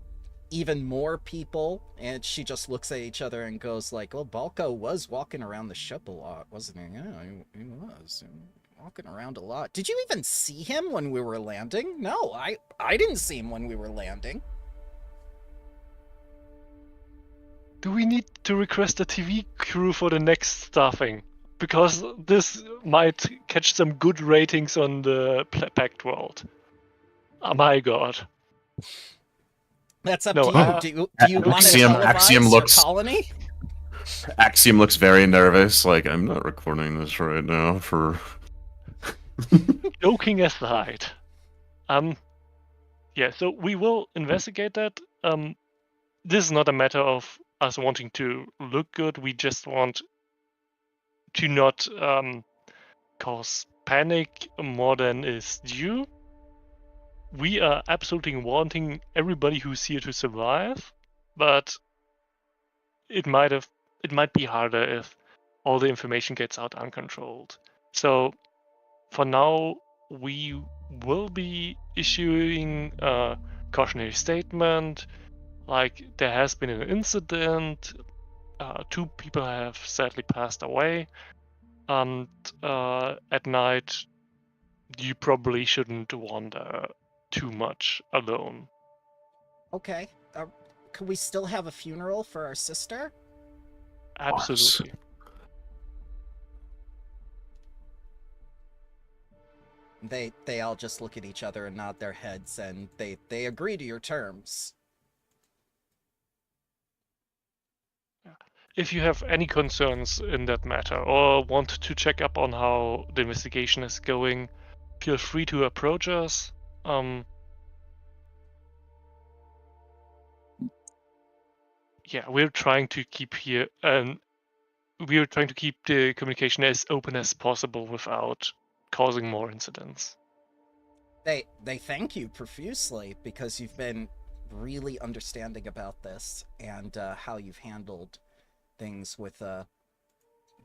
even more people, and she just looks at each other and goes like, "Well, Balko was walking around the ship a lot, wasn't he? Yeah, he was walking around a lot. Did you even see him when we were landing? No, I didn't see him when we were landing." Do we need to request a TV crew for the next staffing? Because this might catch some good ratings on the Pact World. Oh my god. That's up No, to you. Do you want to Axiom- televise Axiom your looks- colony? Axiom looks very nervous. Like, I'm not recording this right now for. Joking aside, yeah, so we will investigate that. This is not a matter of us wanting to look good. We just want to not cause panic more than is due. We are absolutely wanting everybody who's here to survive, but it might be harder if all the information gets out uncontrolled. So for now, we will be issuing a cautionary statement, like there has been an incident, 2 people have sadly passed away, and at night you probably shouldn't wander too much alone. Okay. Could we still have a funeral for our sister? Absolutely. They all just look at each other and nod their heads, and they agree to your terms. If you have any concerns in that matter or want to check up on how the investigation is going, feel free to approach us. Yeah, we're trying to keep here, we're trying to keep the communication as open as possible without causing more incidents. They thank you profusely because you've been really understanding about this and how you've handled things with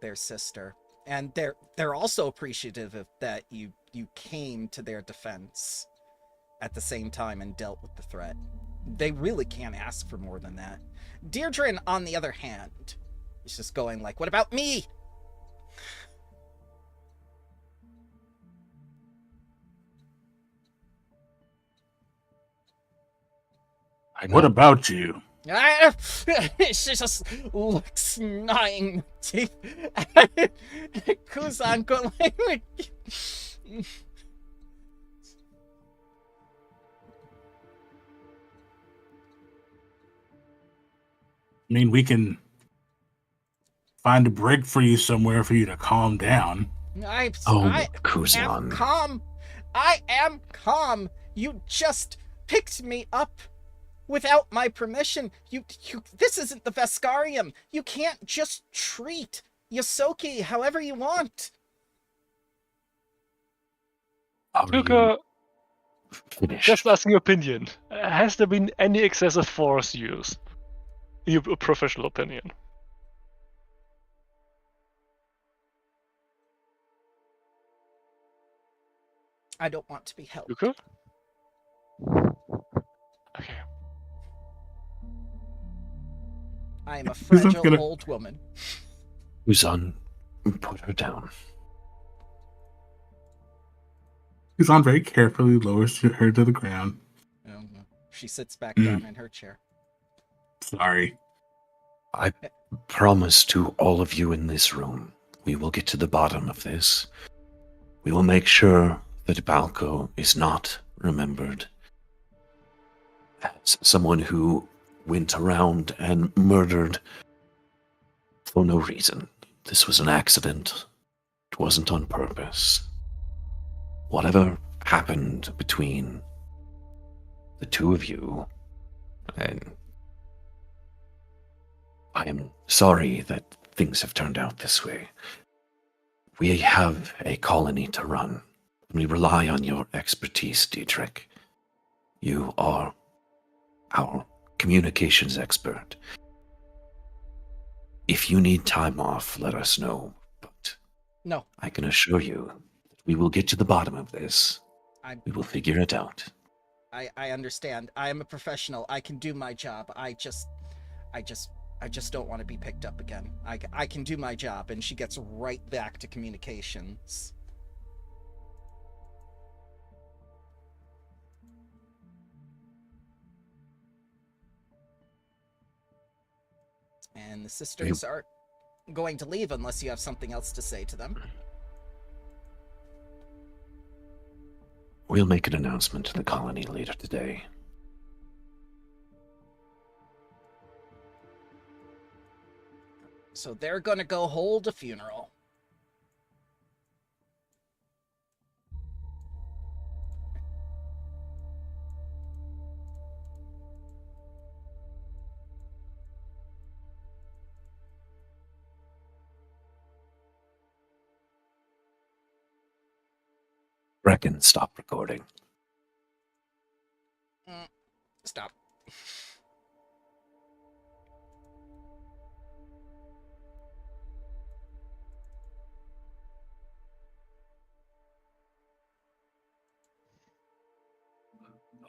their sister, and they're also appreciative of that you came to their defense at the same time and dealt with the threat. They really can't ask for more than that. Deirdre, on the other hand, is just going like, "What about me?" What about you? She just looks gnawing teeth. Kuzan going like, I mean, we can find a break for you somewhere for you to calm down. I Oh, am Kuzan. calm. I am calm. You just picked me up without my permission. You. This isn't the Veskarium. You can't just treat Yosoki however you want. Are you Tuka, finished? just asking your opinion. Has there been any excessive force used? In your professional opinion. I don't want to be held. Tuka? Okay. I am a Who's not fragile gonna- old woman. Kuzan, put her down. Kuzan very carefully lowers her to the ground. She sits back down in her chair. Sorry. I promise to all of you in this room, we will get to the bottom of this. We will make sure that Balco is not remembered as someone who went around and murdered for no reason. This was an accident. It wasn't on purpose. Whatever happened between the two of you, and I am sorry that things have turned out this way. We have a colony to run. We rely on your expertise, Derdrick. You are our communications expert. If you need time off, let us know. But No, I can assure you that we will get to the bottom of this. We will figure it out. I understand. I am a professional. I can do my job. I just don't want to be picked up again. I can do my job. And she gets right back to communications. And the sisters are going to leave unless you have something else to say to them. We'll make an announcement to the colony later today. So they're gonna go hold a funeral. Reckon, stop recording. Stop.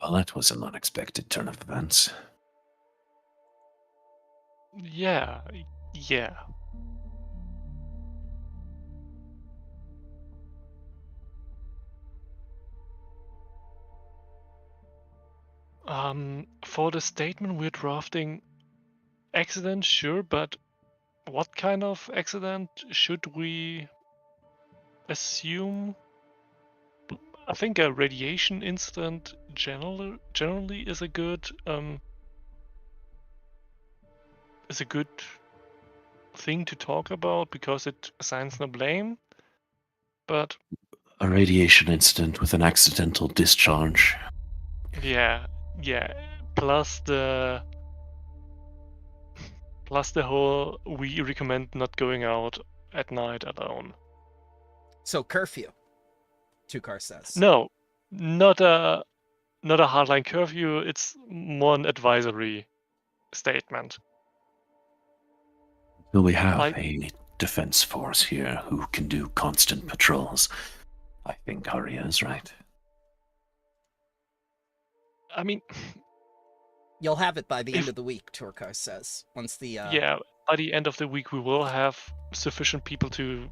Well, that was an unexpected turn of events. Yeah. For the statement we're drafting, accident, sure, but what kind of accident should we assume? I think a radiation incident generally is a good thing to talk about because it assigns no blame. But A radiation incident with an accidental discharge. yeah. Plus the whole we recommend not going out at night alone. So curfew. Tukar says. No, not a hardline curfew. It's more an advisory statement. Will we have Like- a defense force here who can do constant patrols? I think Arya is right. I mean, You'll have it by the end of the week, Turkar says. Once the yeah, by the end of the week we will have sufficient people to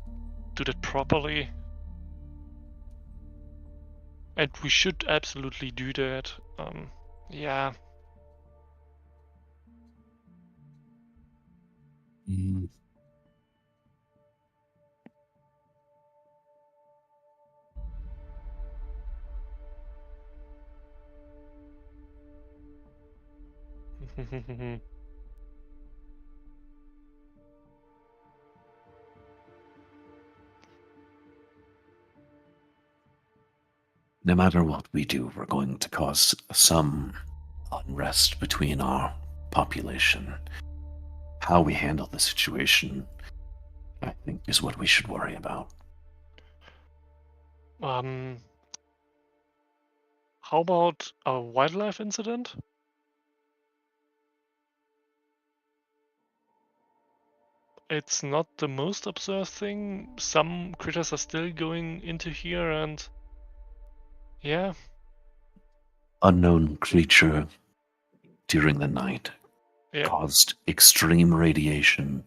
do that properly. And we should absolutely do that. Yeah. No matter what we do, we're going to cause some unrest between our population. How we handle the situation, I think, is what we should worry about. How about a wildlife incident? It's not the most absurd thing. Some critters are still going into here, and yeah, Unknown creature during the night yeah. caused extreme radiation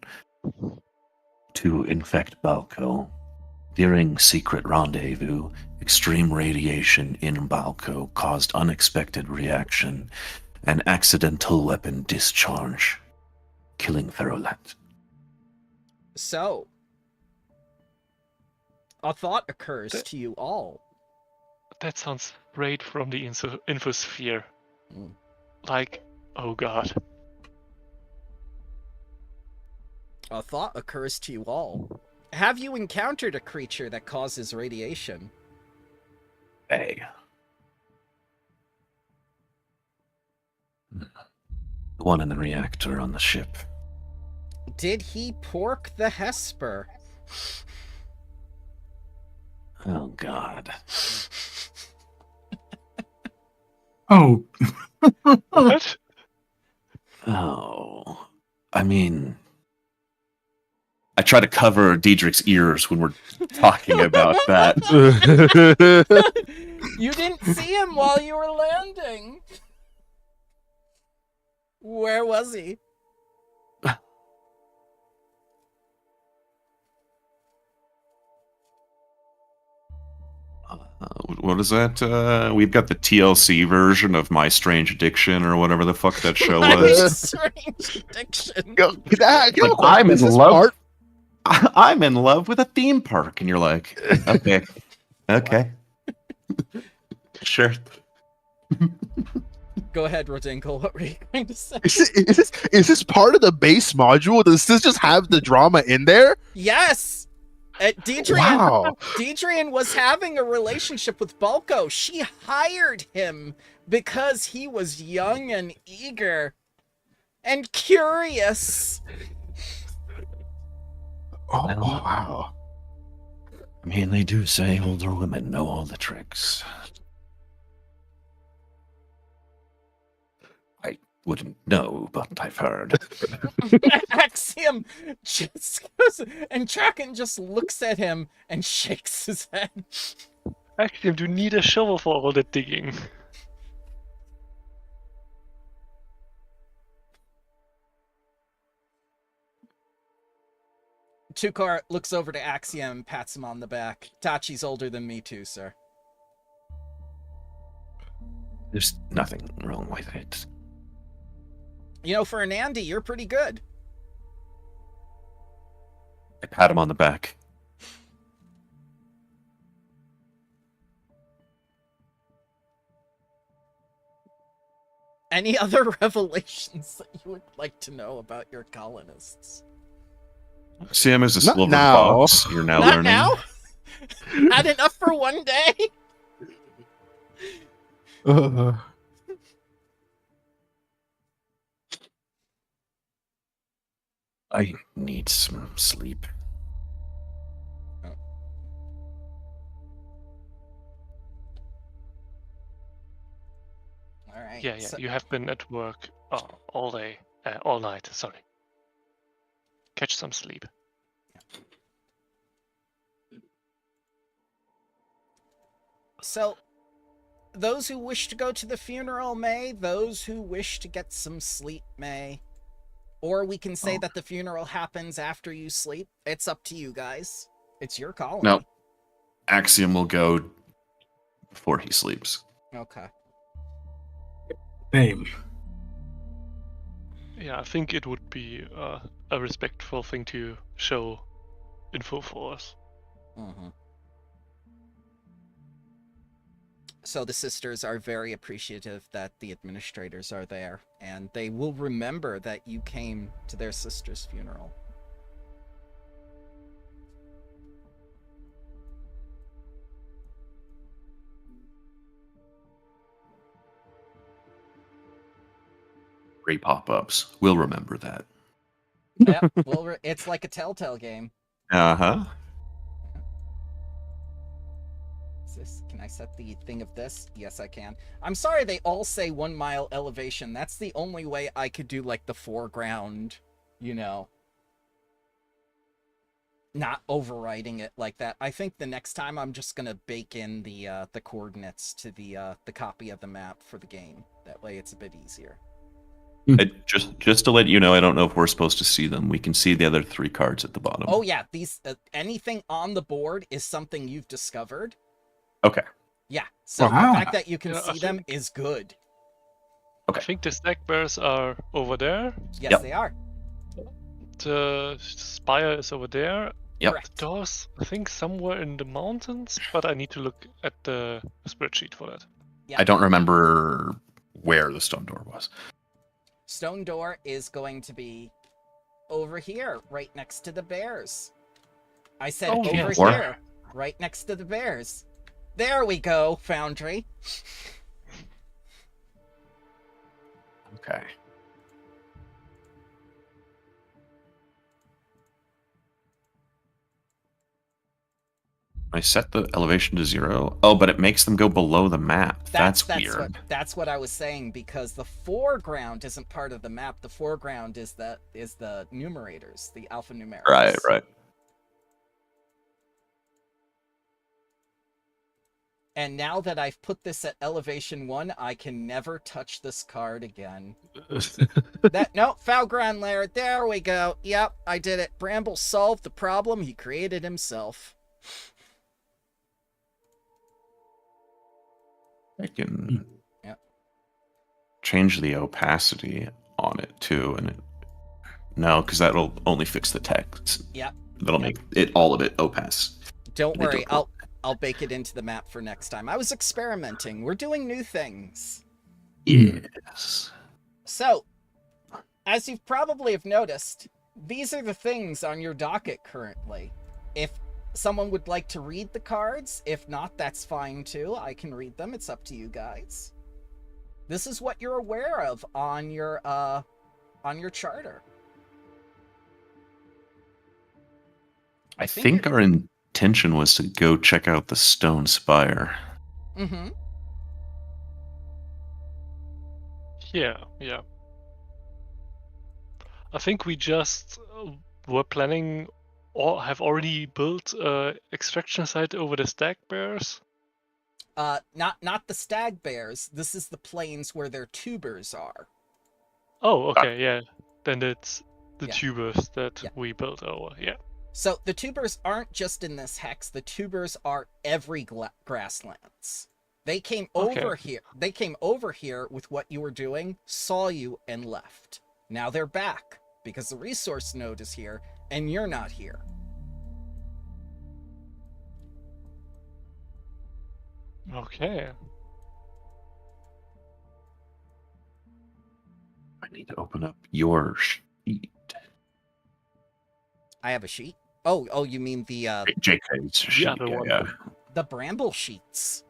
to infect Balco. During secret rendezvous, extreme radiation in Balco caused unexpected reaction and accidental weapon discharge, killing Ferolet. So, a thought occurs Th- to you all. That sounds straight from the infosphere. Mm. Like, oh god. A thought occurs to you all. Have you encountered a creature that causes radiation? Hey. The one in the reactor on the ship. Did he pork the Hesper? Oh, God. Oh, What? Oh. I mean, I try to cover Derdrick's ears when we're talking about that. You didn't see him while you were landing. Where was he? What is that? We've got the TLC version of My Strange Addiction or whatever the fuck that show My was. strange addiction. I'm in love. I'm in love with a theme park, and you're like, okay, okay, sure. Go ahead, Rodinkle. What were you going to say? Is this part of the base module? Does this just have the drama in there? Yes! Wow. Deidrian was having a relationship with Balco. She hired him because he was young and eager and curious. Oh, wow. I mean, they do say older women know all the tricks. I wouldn't know, but I've heard. Axiom just goes, and Traken just looks at him and shakes his head. Actually, do you need a shovel for all that digging? Tukar looks over to Axiom and pats him on the back. Tachi's older than me too, sir. There's nothing wrong with it. You know, for an Andy, you're pretty good. I pat him on the back. Any other revelations that you would like to know about your colonists? Sam is a Not silver now. fox. You're now Not learning. now? Had enough for one day? I need some sleep. All right. Yeah, you have been at work all day, all night, sorry. Catch some sleep. So, those who wish to go to the funeral may, those who wish to get some sleep may. Or we can say that the funeral happens after you sleep. It's up to you guys. It's your colony. No. Axiom will go before he sleeps. Okay. same. Yeah, I think it would be a respectful thing to show info for us. Mm-hmm. So the sisters are very appreciative that the administrators are there, and they will remember that you came to their sister's funeral. Three pop-ups. We'll remember that. Yep. Well, it's like a Telltale game. Uh-huh. Can I set the thing of this? Yes, I can. I'm sorry they all say 1 mile elevation. That's the only way I could do, like, the foreground, not overwriting it like that. I think the next time I'm just gonna bake in the coordinates to the copy of the map for the game. That way it's a bit easier. Just to let you know, I don't know if we're supposed to see them. We can see the other 3 cards at the bottom. Oh yeah, these anything on the board is something you've discovered. Okay. Yeah, so the fact that you can Yeah, I see them is good. Okay. I think the stack bears are over there. Yes, Yep. they are. The spire is over there. Yep. Correct. The doors, I think, somewhere in the mountains, but I need to look at the spreadsheet for that. Yeah. I don't remember where the stone door was. Stone door is going to be over here, right next to the bears. I said Oh, over yes. here, right next to the bears. There we go, Foundry. Okay. I set the elevation to 0. Oh, but it makes them go below the map. That's weird. That's what I was saying, because the foreground isn't part of the map. The foreground is the numerators, the alphanumerics. Right. And now that I've put this at elevation 1, I can never touch this card again. No, Falgran Lair. There we go. Yep, I did it. Bramble solved the problem he created himself. I can change the opacity on it too, and no, because that'll only fix the text. Yep. That'll make it all of it opaque. Don't worry, I'll bake it into the map for next time. I was experimenting. We're doing new things. Yes. So, as you probably have noticed, these are the things on your docket currently. If someone would like to read the cards, if not, that's fine too. I can read them. It's up to you guys. This is what you're aware of on your charter. I think our intention was to go check out the stone spire. Mm-hmm. Yeah. I think we just were planning or have already built extraction site over the stag bears. Not the stag bears. This is the plains where their tubers are. Oh, okay, yeah. Then it's the Yeah. tubers that Yeah. we built over, yeah. So the tubers aren't just in this hex. The tubers are every grasslands. They came over here. They came over here with what you were doing, saw you, and left. Now they're back because the resource node is here and you're not here. Okay. I need to open up your sheet. I have a sheet. Oh, you mean the JK's sheet. other one. Yeah. the bramble sheets?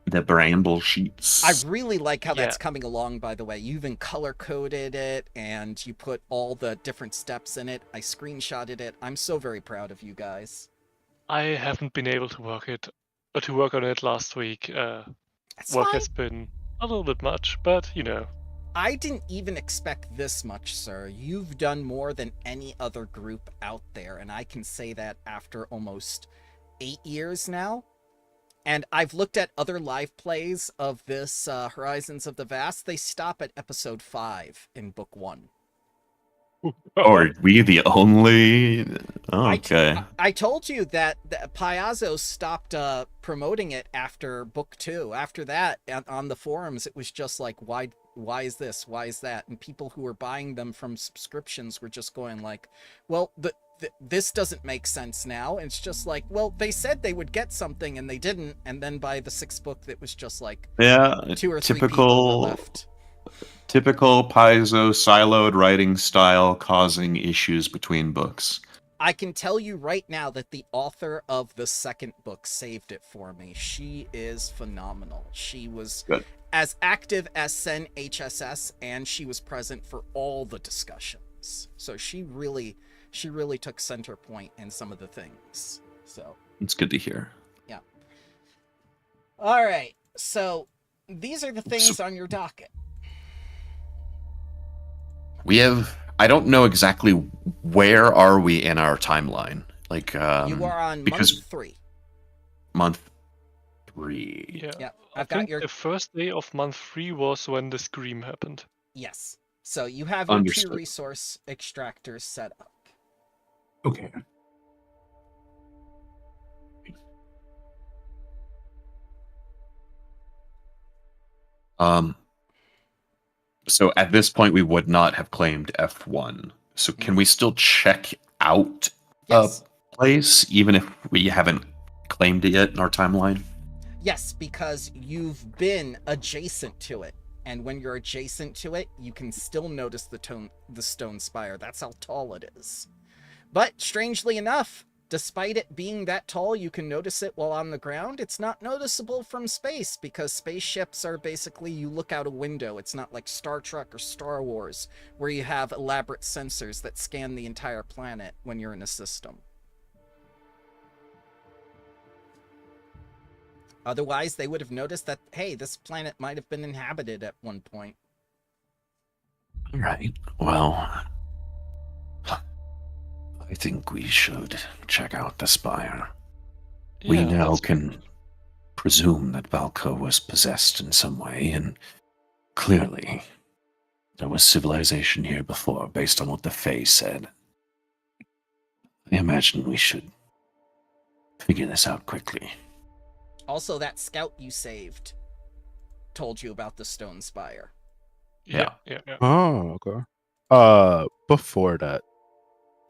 The bramble sheets. I really like how that's Yeah. coming along, by the way. You even color-coded it, and you put all the different steps in it. I screenshotted it. I'm so very proud of you guys. I haven't been able to work on it last week. That's Work fine. has been a little bit much, but I didn't even expect this much, sir. You've done more than any other group out there, and I can say that after almost 8 years now. And I've looked at other live plays of this Horizons of the Vast. They stop at episode 5 in book 1. Oh, are we the only? Oh, okay. I told you that Piazzo stopped promoting it after book 2. After that, on the forums, it was just like, why is this? Why is that? And people who were buying them from subscriptions were just going like, well, this doesn't make sense now. And it's just like, well, they said they would get something and they didn't. And then by the 6th book, it was just like 2 or 3 people were left. Typical Paizo siloed writing style causing issues between books. I can tell you right now that the author of the second book saved it for me. She is phenomenal. She was Good. as active as Sen HSS, and she was present for all the discussions. So she really took center point in some of the things. So It's good to hear. all right. So these are the things on your docket. We have. I don't know exactly where are we in our timeline. Like, You are on because month 3. month 3. Yeah. Yeah, I I've got think your the first day of month 3 was when the scream happened. yes. So you have your 2 Understood. resource extractors set up. Okay. So at this point, we would not have claimed F1. So can we still check out Yes. a place even if we haven't claimed it yet in our timeline? Yes, because you've been adjacent to it. And when you're adjacent to it, you can still notice the stone spire. That's how tall it is. But strangely enough, despite it being that tall, you can notice it while on the ground. It's not noticeable from space because spaceships are basically, you look out a window. It's not like Star Trek or Star Wars where you have elaborate sensors that scan the entire planet when you're in a system. Otherwise, they would have noticed that, hey, this planet might have been inhabited at one point. All right. Well, I think we should check out the spire. We Yeah, now let's- can presume that Valko was possessed in some way, and clearly there was civilization here before, based on what the Fae said. I imagine we should figure this out quickly. Also, that scout you saved told you about the stone spire. yeah. Oh, okay. Before that,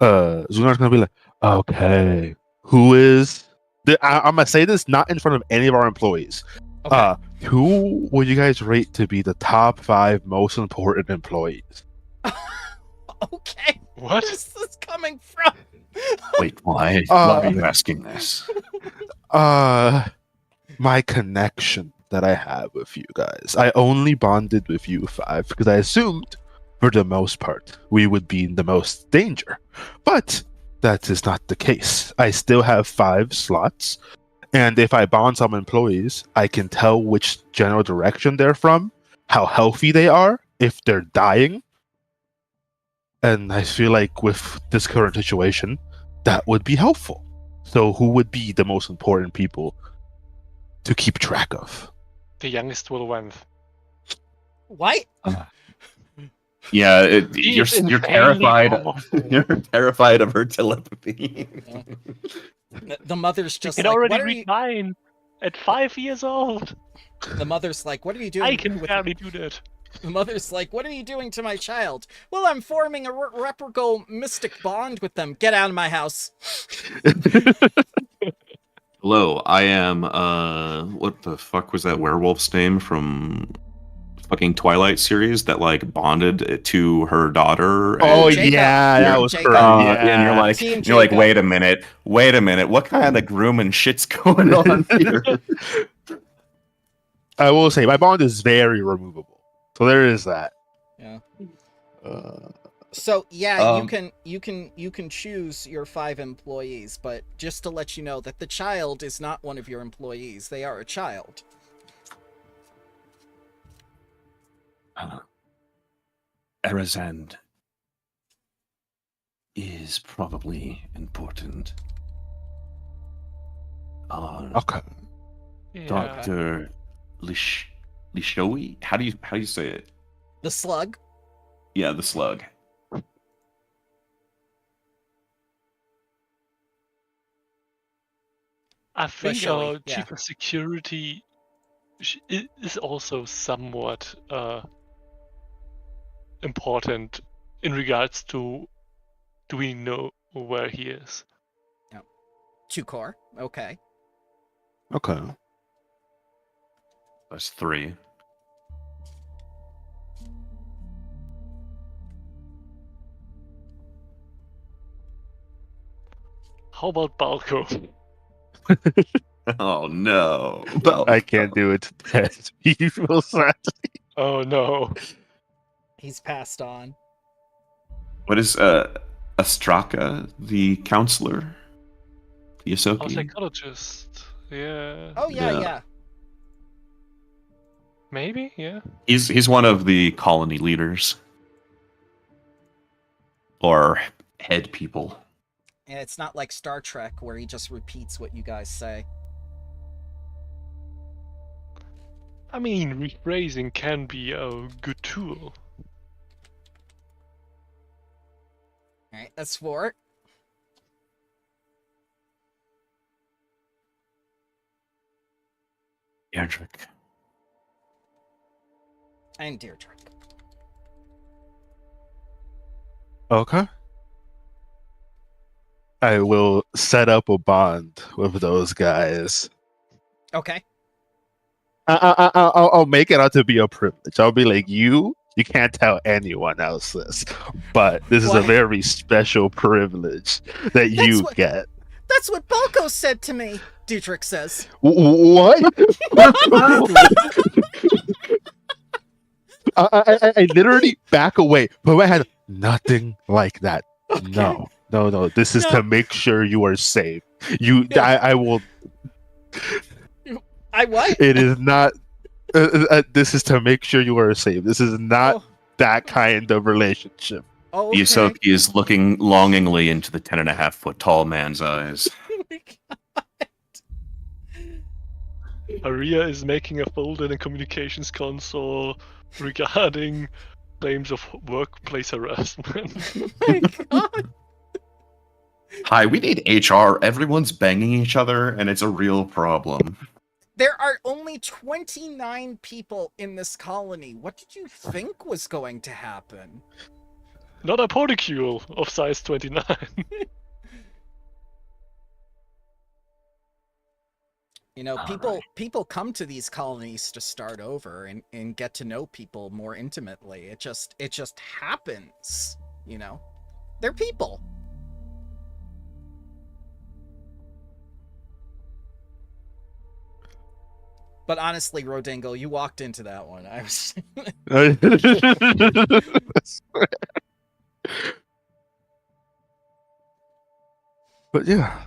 Zunar's gonna be like, okay, who is? I'm gonna say this not in front of any of our employees. Okay. Who would you guys rate to be the top 5 most important employees? Okay. What? Where's this coming from? Wait, why? Uh, Why are you asking this? My connection that I have with you guys. I only bonded with you 5 because I assumed, for the most part, we would be in the most danger. But that is not the case. I still have 5 slots, and if I bond some employees, I can tell which general direction they're from, how healthy they are, if they're dying. And I feel like with this current situation, that would be helpful. So who would be the most important people to keep track of? The youngest will win. What? Yeah, He is you're insanely terrified. powerful. You're terrified of her telepathy. The mother's She just can like, already what are read you... mine at 5 years old. The mother's like, what are you doing? I can with... barely do that. The mother's like, what are you doing to my child? Well, I'm forming a reciprocal mystic bond with them. Get out of my house. Hello, I am what the fuck was that werewolf's name from fucking Twilight series that like bonded to her daughter? Oh Jacob. yeah, that was Jacob. correct. And you're like, Team you're like, Jacob. wait a minute, what kind of grooming shit's going on here? I will say my bond is very removable, so there is that. Yeah. Uh, So yeah, Um, you can choose your 5 employees, but just to let you know that the child is not one of your employees. They are a child. Erazand is probably important. Okay. Yeah. Dr. Lishowi? How do you say it? The slug. Yeah, the slug. I think Showy, our chief of security is also somewhat important in regards to, do we know where he is? 2 core. Okay. Okay. That's 3. How about Balco? Oh no. I can't do it to dead people. Oh no. He's passed on. What is Astraka, the counselor? The Oh, Yosoki? psychologist. Yeah. Oh yeah, Yeah. yeah. Maybe, yeah. He's one of the colony leaders. Or head people. And it's not like Star Trek where he just repeats what you guys say. I mean, rephrasing can be a good tool. Alright, that's 4. Derdrick. And Deirdre. Okay. I will set up a bond with those guys. Okay. I'll make it out to be a privilege. I'll be like, you can't tell anyone else this, but this is a What? very special privilege that you what- get. That's what Balco said to me, Dietrich says. What? I literally back away, but I had nothing like that. Okay. No. This is No. to make sure you are safe. You, No. I will. I what? It is not. This is to make sure you are safe. This is not that kind of relationship. Oh, The okay. Yosoki is looking longingly into the 10.5-foot tall man's eyes. Aria is making a folder in a communications console regarding claims of workplace harassment. My God. Hi, we need HR. Everyone's banging each other, and it's a real problem. There are only 29 people in this colony. What did you think was going to happen? Not a porticule of size 29. You know, All people come to these colonies to start over and get to know people more intimately. It just happens, you know. They're people. But honestly, Rodingle, you walked into that one. I was But yeah.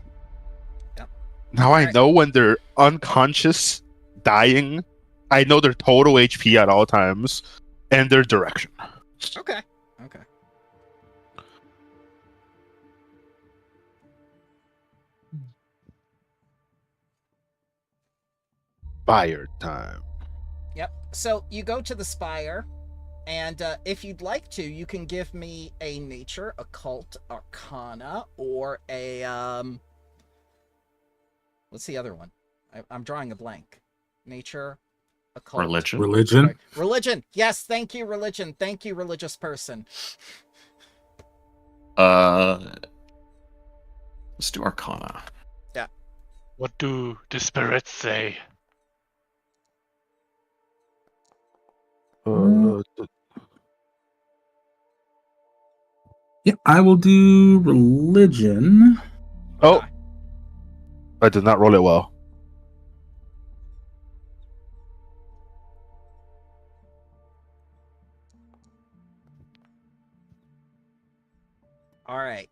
Yep. Now I Alright. know when they're unconscious, dying. I know their total HP at all times, and their direction. Okay. Okay. Fire time. Yep. So you go to the spire, and if you'd like to, you can give me a nature, occult, arcana, or a what's the other one? I'm drawing a blank. Nature, occult, Religion. Religion. Sorry. Religion. Yes, thank you, religion. Thank you, religious person. Let's do Arcana. What do the spirits say? Yeah, I will do religion. Oh, I did not roll it well. All right.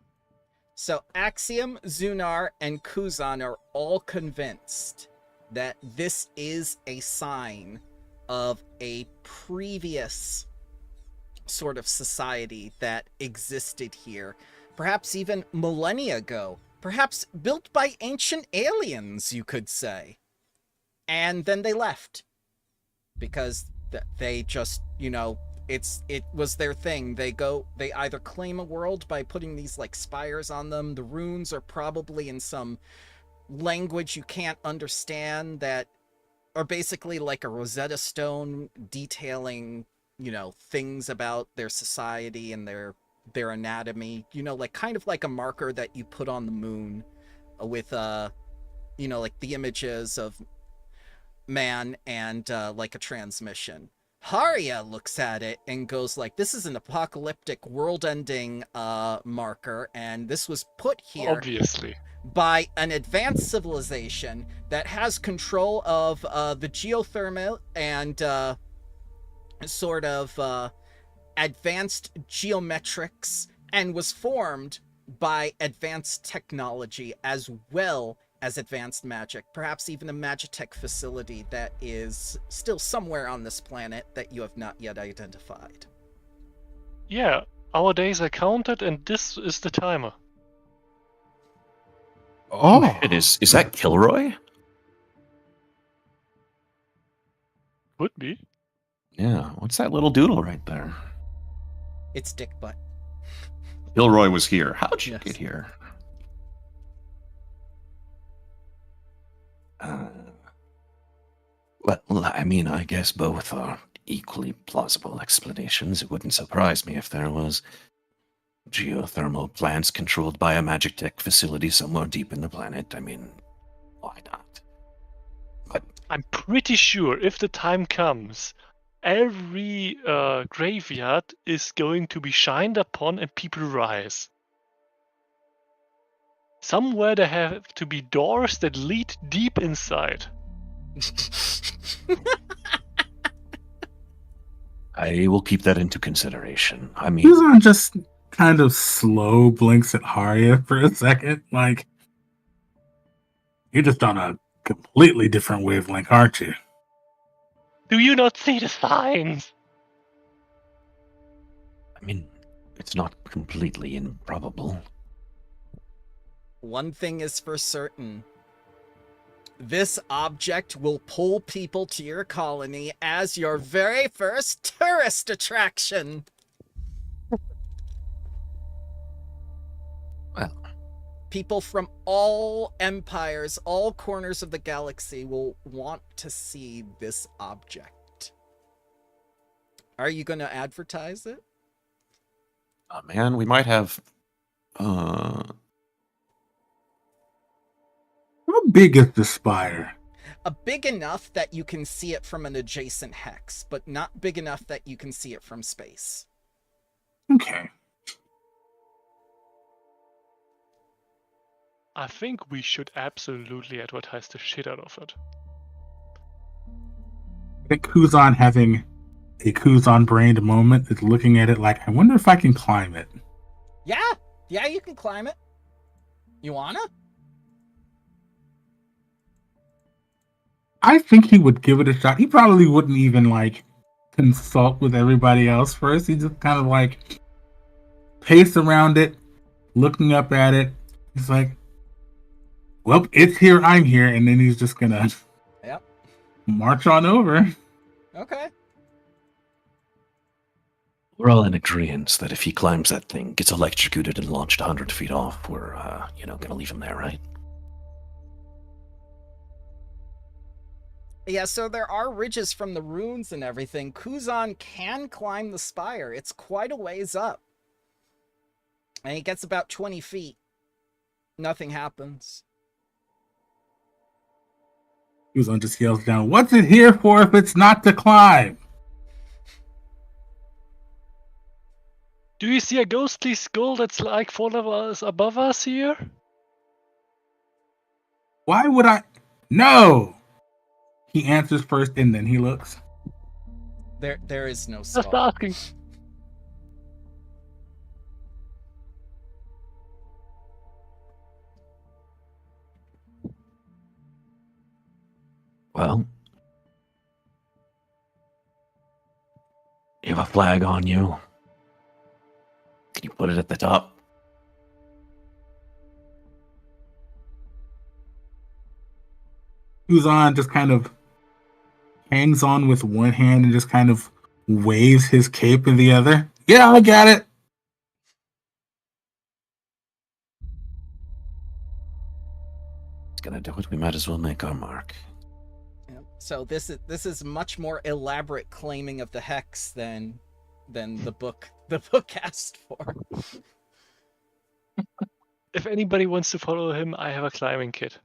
So Axiom, Zunar, and Kuzan are all convinced that this is a sign of a previous sort of society that existed here. Perhaps even millennia ago. Perhaps built by ancient aliens, you could say. And then they left. Because they just, you know, it was their thing. They either claim a world by putting these like spires on them. The runes are probably in some language you can't understand that are basically like a Rosetta Stone detailing, you know, things about their society and their anatomy, you know, like kind of like a marker that you put on the moon with you know, like the images of man and like a transmission. Haria looks at it and goes like, this is an apocalyptic world-ending marker, and this was put here Obviously. by an advanced civilization that has control of the geothermal and sort of advanced geometrics, and was formed by advanced technology as well as advanced magic, perhaps even a magitech facility that is still somewhere on this planet that you have not yet identified. Yeah, our days are counted, and this is the timer. Oh, Is that Kilroy? Could be. Yeah. What's that little doodle right there? It's Dick Butt. Kilroy was here. How'd you Yes. get here? Well, I mean, I guess both are equally plausible explanations. It wouldn't surprise me if there was geothermal plants controlled by a magic tech facility somewhere deep in the planet. I mean, why not? But I'm pretty sure if the time comes, every graveyard is going to be shined upon and people rise. Somewhere there have to be doors that lead deep inside. I will keep that into consideration. I mean, Kuzan just kind of slow blinks at Haria for a second, like, you're just on a completely different wavelength, aren't you? Do you not see the signs? it's not completely improbable. One thing is for certain. This object will pull people to your colony as your very first tourist attraction. Well, People from all empires, all corners of the galaxy will want to see this object. Are you going to advertise it? man, we might have. Uh, How big is the spire? Big enough that you can see it from an adjacent hex, but not big enough that you can see it from space. Okay. I think we should absolutely advertise the shit out of it. I think Kuzan, having a Kuzan brained moment, is looking at it like, I wonder if I can climb it. Yeah, you can climb it. You wanna? I think he would give it a shot. He probably wouldn't even like consult with everybody else first. He just kind of like pace around it, looking up at it. He's like, well, it's here, I'm here, and then he's just gonna Yep. march on over. Okay. we're all in agreement that if he climbs that thing, gets electrocuted, and launched 100 feet off, we're, gonna leave him there, right? Yeah, so there are ridges from the runes and everything. Kuzan can climb the spire. It's quite a ways up. And he gets about 20 feet. Nothing happens. Kuzan just yells down, what's it here for if it's not to climb? Do you see a ghostly skull that's like 4 levels above us here? Why would I? No! He answers first and then he looks. There is no Just skull. asking. Well, you have a flag on you. Can you put it at the top? Kuzan just kind of hangs on with one hand and just kind of waves his cape in the other. Yeah, I got it. It's gonna do it. We might as well make our mark. Yep. So this is much more elaborate claiming of the hex than the book asked for. If anybody wants to follow him, I have a climbing kit.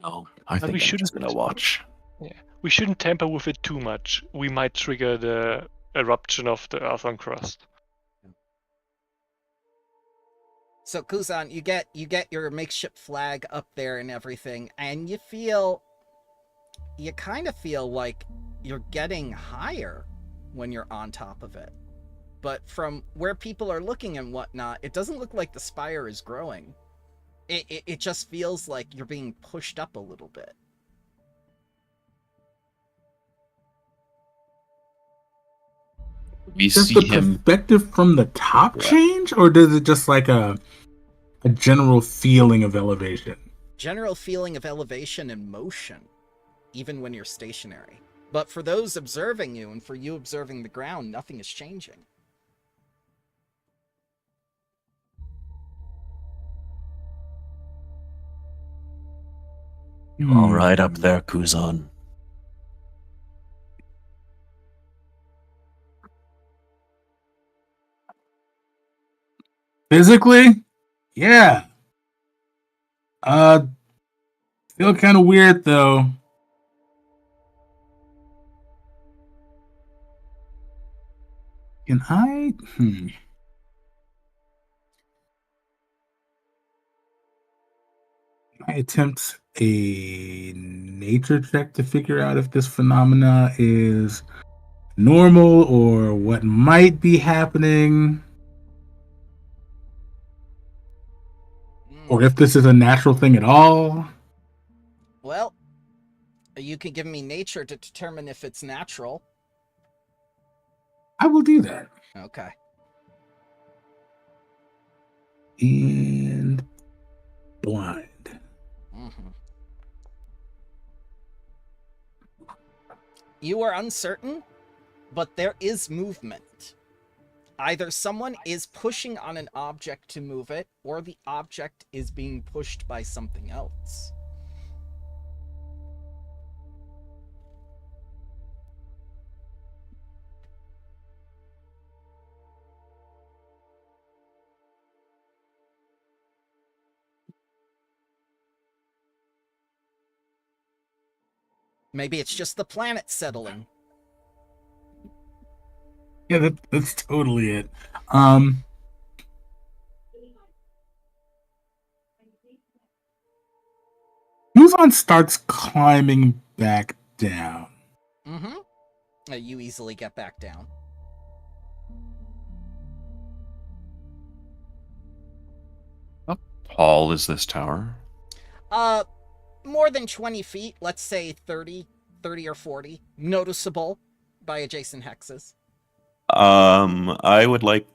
No, I think we I'm just shouldn't- gonna watch. We shouldn't tamper with it too much. We might trigger the eruption of the Earthon crust. So Kuzan, you get your makeshift flag up there and everything, and you kind of feel like you're getting higher when you're on top of it. But from where people are looking and whatnot, it doesn't look like the spire is growing. It just feels like you're being pushed up a little bit. We Does see the him. perspective from the top Yeah. change, or does it just like a general feeling of elevation? General feeling of elevation and motion, even when you're stationary. But for those observing you and for you observing the ground, nothing is changing. All right, up there, Kuzan. Physically, yeah. Feel kind of weird though. Can I? I attempt a nature check to figure out if this phenomena is normal or what might be happening, or if this is a natural thing at all. Well, you can give me nature to determine if it's natural. I will do that. Okay. And blind. Mm-hmm. You are uncertain, but there is movement. Either someone is pushing on an object to move it, or the object is being pushed by something else. Maybe it's just the planet settling. Yeah, that's totally it. Muzan starts climbing back down. Mm-hmm. You easily get back down. How tall is this tower? More than 20 feet, let's say 30 or 40. Noticeable by adjacent hexes. I would like.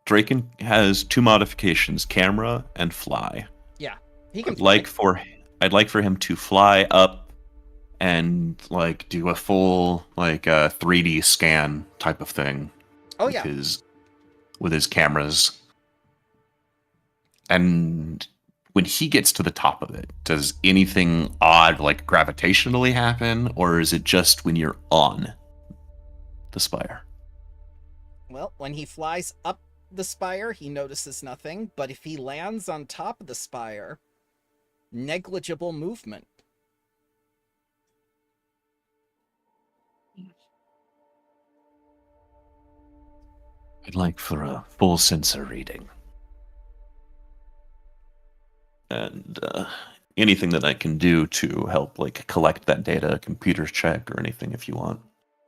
Draken has 2 modifications: camera and fly. Yeah, he can I'd fly. like for him to fly up and like do a full like 3D scan type of thing. Oh yeah. With his cameras. And when he gets to the top of it, does anything odd like gravitationally happen, or is it just when you're on the spire? Well, when he flies up the spire, he notices nothing, but if he lands on top of the spire, negligible movement. I'd like for a full sensor reading. And anything that I can do to help like collect that data, a computer check or anything if you want.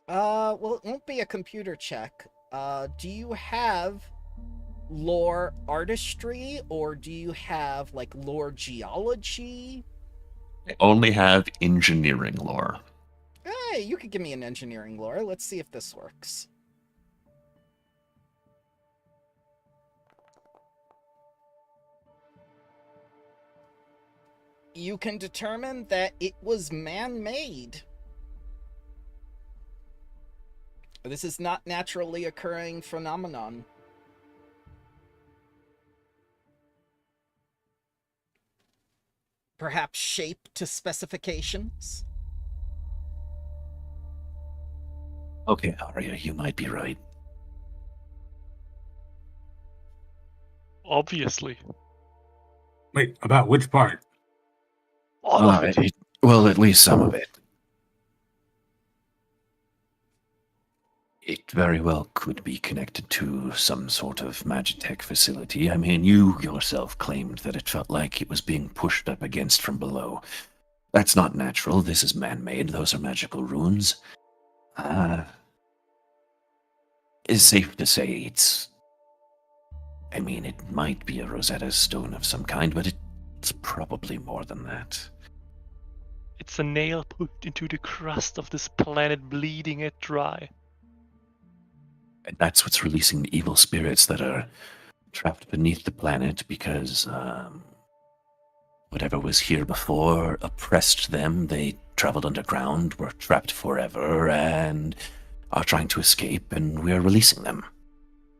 Well, it won't be a computer check. Do you have lore artistry, or do you have like lore geology? I only have engineering lore. Hey, you could give me an engineering lore. Let's see if this works. You can determine that it was man-made. This is not naturally occurring phenomenon. Perhaps shape to specifications? Okay, Arya, you might be right. Obviously. Wait, about which part? All of it. Well, at least some of it. It very well could be connected to some sort of magitech facility. I mean, you yourself claimed that it felt like it was being pushed up against from below. That's not natural. This is man-made. Those are magical runes. It's safe to say it might be a Rosetta Stone of some kind, but it's probably more than that. It's a nail put into the crust of this planet, bleeding it dry. And that's what's releasing the evil spirits that are trapped beneath the planet because whatever was here before oppressed them. They traveled underground, were trapped forever, and are trying to escape, and we're releasing them.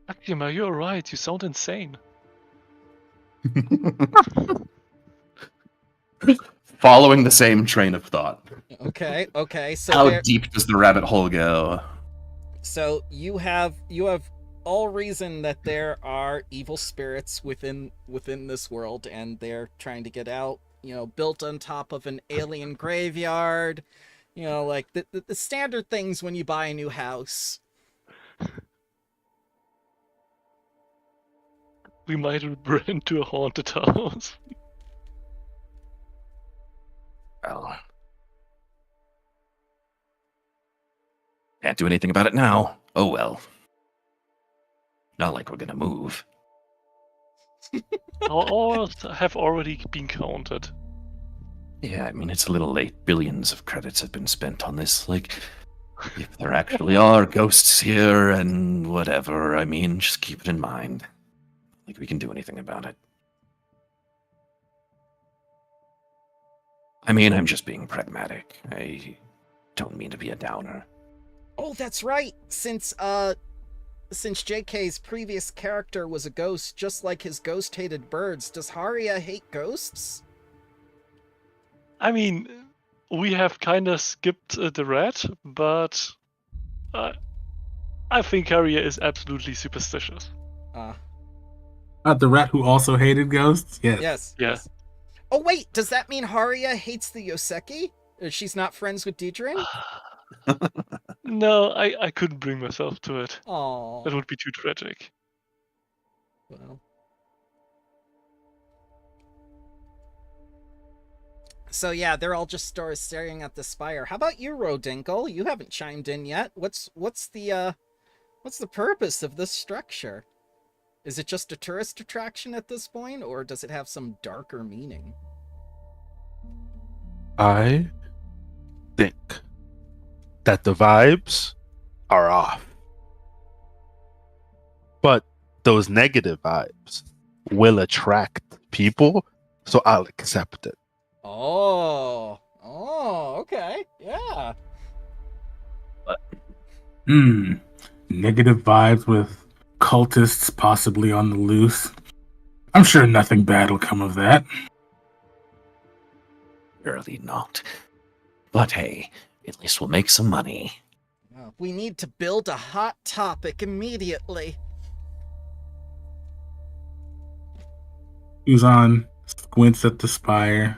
Akima, you're right. You sound insane. Following the same train of thought. Okay. So How deep does the rabbit hole go? So you have all reason that there are evil spirits within this world, and they're trying to get out. Built on top of an alien graveyard. Like the standard things when you buy a new house. We might run into a haunted house. Well, can't do anything about it now. Oh well. Not like we're gonna move. Our ores have already been counted. Yeah, it's a little late. Billions of credits have been spent on this. Like, if there actually are ghosts here and whatever, just keep it in mind. Like we can do anything about it. I'm just being pragmatic. I don't mean to be a downer. Oh, that's right. Since JK's previous character was a ghost, just like his ghost hated birds, does Haria hate ghosts? We have kind of skipped the rat, but I think Haria is absolutely superstitious. The rat who also hated ghosts? Yes. Yes. Oh, wait, does that mean Haria hates the Yoseki? She's not friends with Derdrick? No, I couldn't bring myself to it. Oh. That would be too tragic. Well. So yeah, they're all just staring at the spire. How about you, Rodinkle? You haven't chimed in yet. What's the purpose of this structure? Is it just a tourist attraction at this point, or does it have some darker meaning? I think that the vibes are off. But those negative vibes will attract people, so I'll accept it. Oh, okay. Yeah. Negative vibes with cultists possibly on the loose. I'm sure nothing bad will come of that. Surely not. But hey, at least we'll make some money. We need to build a hot topic immediately. Uzan squints at the spire.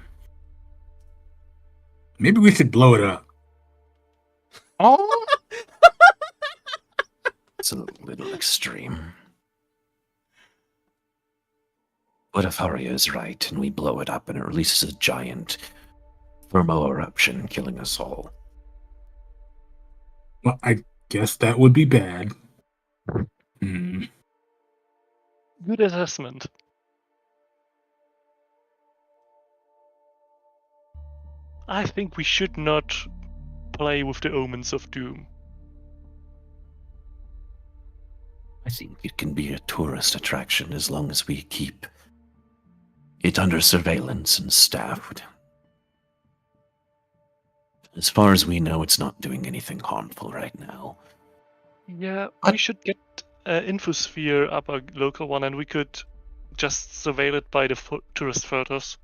Maybe we should blow it up. Oh, It's a little extreme. What if Haria is right and we blow it up and it releases a giant thermo eruption, killing us all? Well, I guess that would be bad. Good assessment. I think we should not play with the omens of doom. I think it can be a tourist attraction as long as we keep it under surveillance and staffed. As far as we know, it's not doing anything harmful right now. Yeah, we should get an infosphere up, a local one, and we could just surveil it by the tourist photos.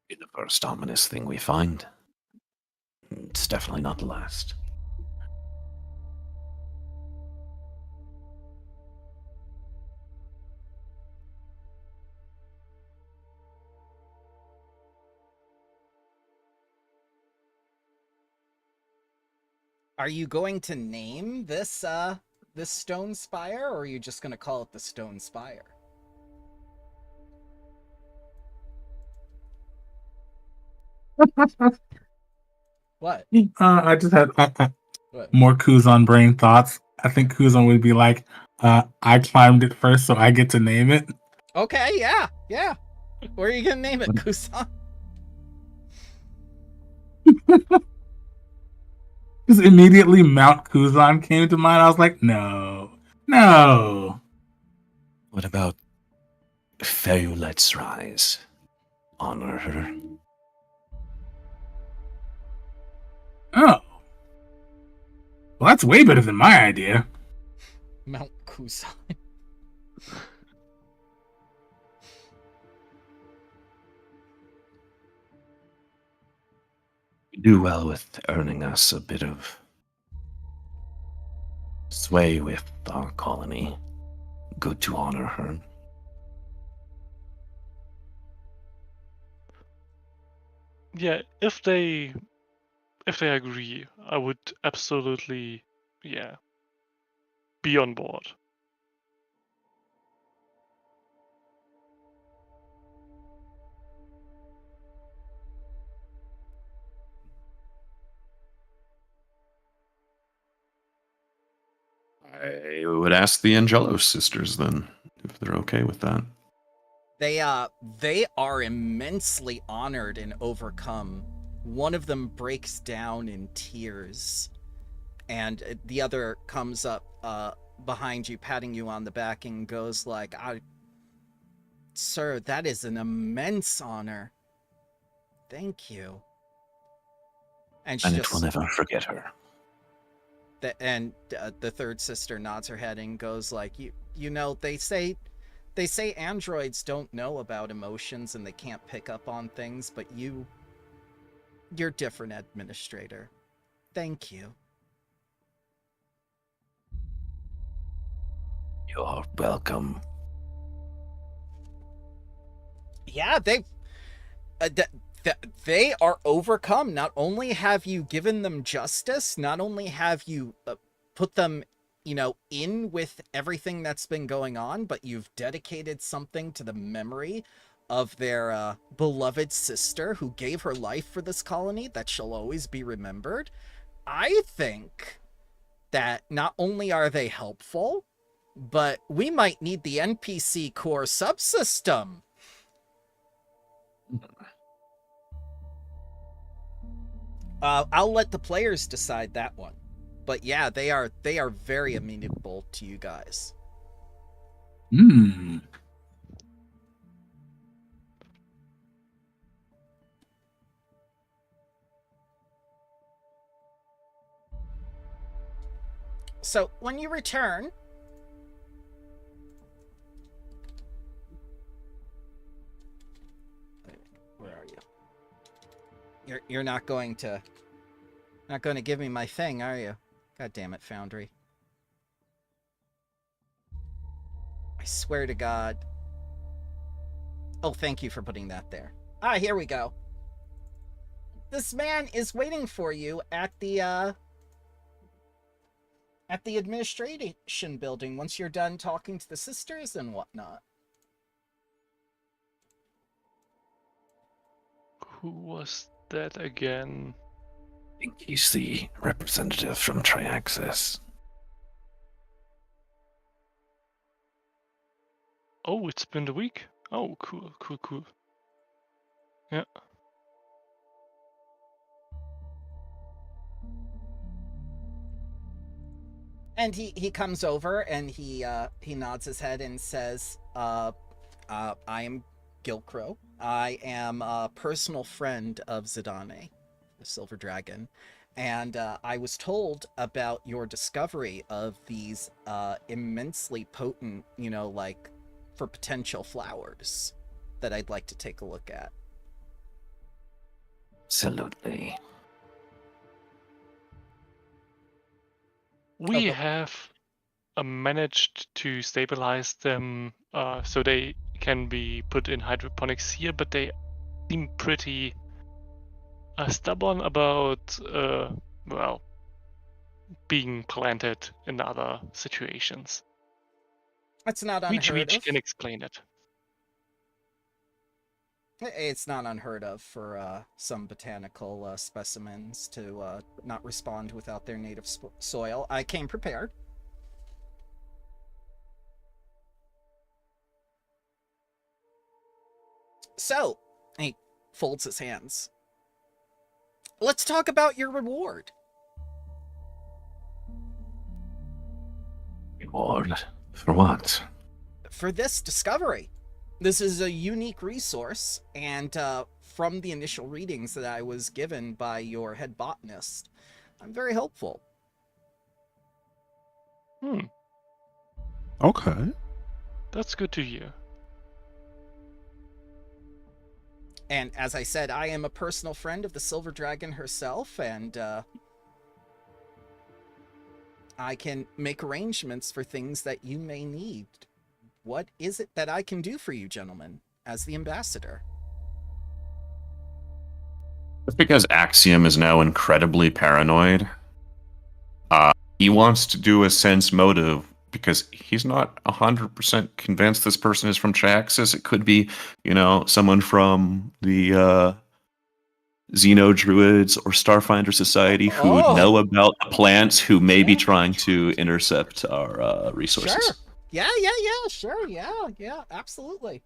Be the first ominous thing we find. It's definitely not the last. Are you going to name this this stone spire, or are you just going to call it the stone spire? What? I just had What? more Kuzan brain thoughts. I think Kuzan would be like, I climbed it first, so I get to name it. Okay, yeah, yeah. What are you gonna name it, Kusan? Just immediately Mount Kuzan came to mind. I was like, no. What about Feulet's Rise? Honor her. Oh. Well, that's way better than my idea. Mount Kusan. You do well with earning us a bit of sway with our colony. Good to honor her. Yeah, if they agree, I would absolutely, yeah, be on board. I would ask the Engellos sisters then, if they're okay with that. They are immensely honored and overcome. One of them breaks down in tears, and the other comes up behind you, patting you on the back, and goes like, "Sir, that is an immense honor. Thank you." And she And just, it will never forget her. the third sister nods her head and goes like, you know, they say androids don't know about emotions and they can't pick up on things, but you're different, Administrator. Thank you. You're welcome. Yeah, they are overcome. Not only have you given them justice, not only have you put them, you know, in with everything that's been going on, but you've dedicated something to the memory of their beloved sister who gave her life for this colony that shall always be remembered. I think that not only are they helpful, but we might need the NPC core subsystem. I'll let the players decide that one. But yeah, they are very amenable to you guys. Hmm. So when you return, where are you? You're not going to give me my thing, are you? God damn it, Foundry. I swear to God. Oh, thank you for putting that there. Ah, here we go. This man is waiting for you at the administration building once you're done talking to the sisters and whatnot. Who was that again? I think he's the representative from Triaxis. Oh, it's been a week. Oh, cool. Yeah. And he comes over and he nods his head and says, I am Gilcrow. I am a personal friend of Zidane, the Silver Dragon. And I was told about your discovery of these immensely potent, you know, like, for potential flowers that I'd like to take a look at. Absolutely. We have managed to stabilize them so they can be put in hydroponics here, but they seem pretty stubborn about, well, being planted in other situations. It's not Which unheard of. can explain it. It's not unheard of for some botanical specimens to not respond without their native soil. I came prepared. So, he folds his hands. Let's talk about your reward. Reward? For what? For this discovery. This is a unique resource, and from the initial readings that I was given by your head botanist, I'm very hopeful. Okay. That's good to hear. And as I said, I am a personal friend of the Silver Dragon herself, and I can make arrangements for things that you may need. What is it that I can do for you, gentlemen, as the ambassador? It's because Axiom is now incredibly paranoid. He wants to do a sense motive because he's not 100% convinced this person is from Triaxis. It could be, someone from the Xeno-Druids or Starfinder Society who know about the plants, who may be trying to intercept our resources. Sure. Yeah, sure, yeah, absolutely.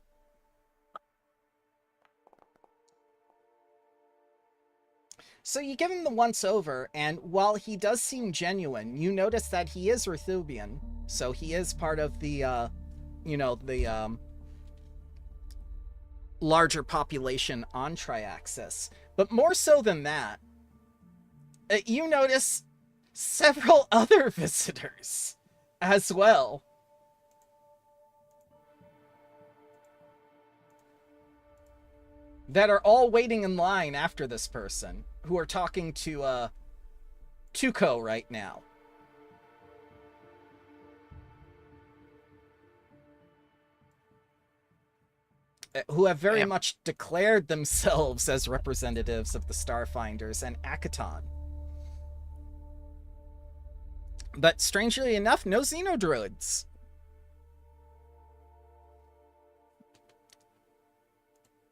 So you give him the once over, and while he does seem genuine, you notice that he is Ruthubian, so he is part of the, larger population on Triaxis. But more so than that, you notice several other visitors as well. That are all waiting in line after this person, who are talking to Tuco right now. Who have very much declared themselves as representatives of the Starfinders and Akaton. But strangely enough, no Xenodruids.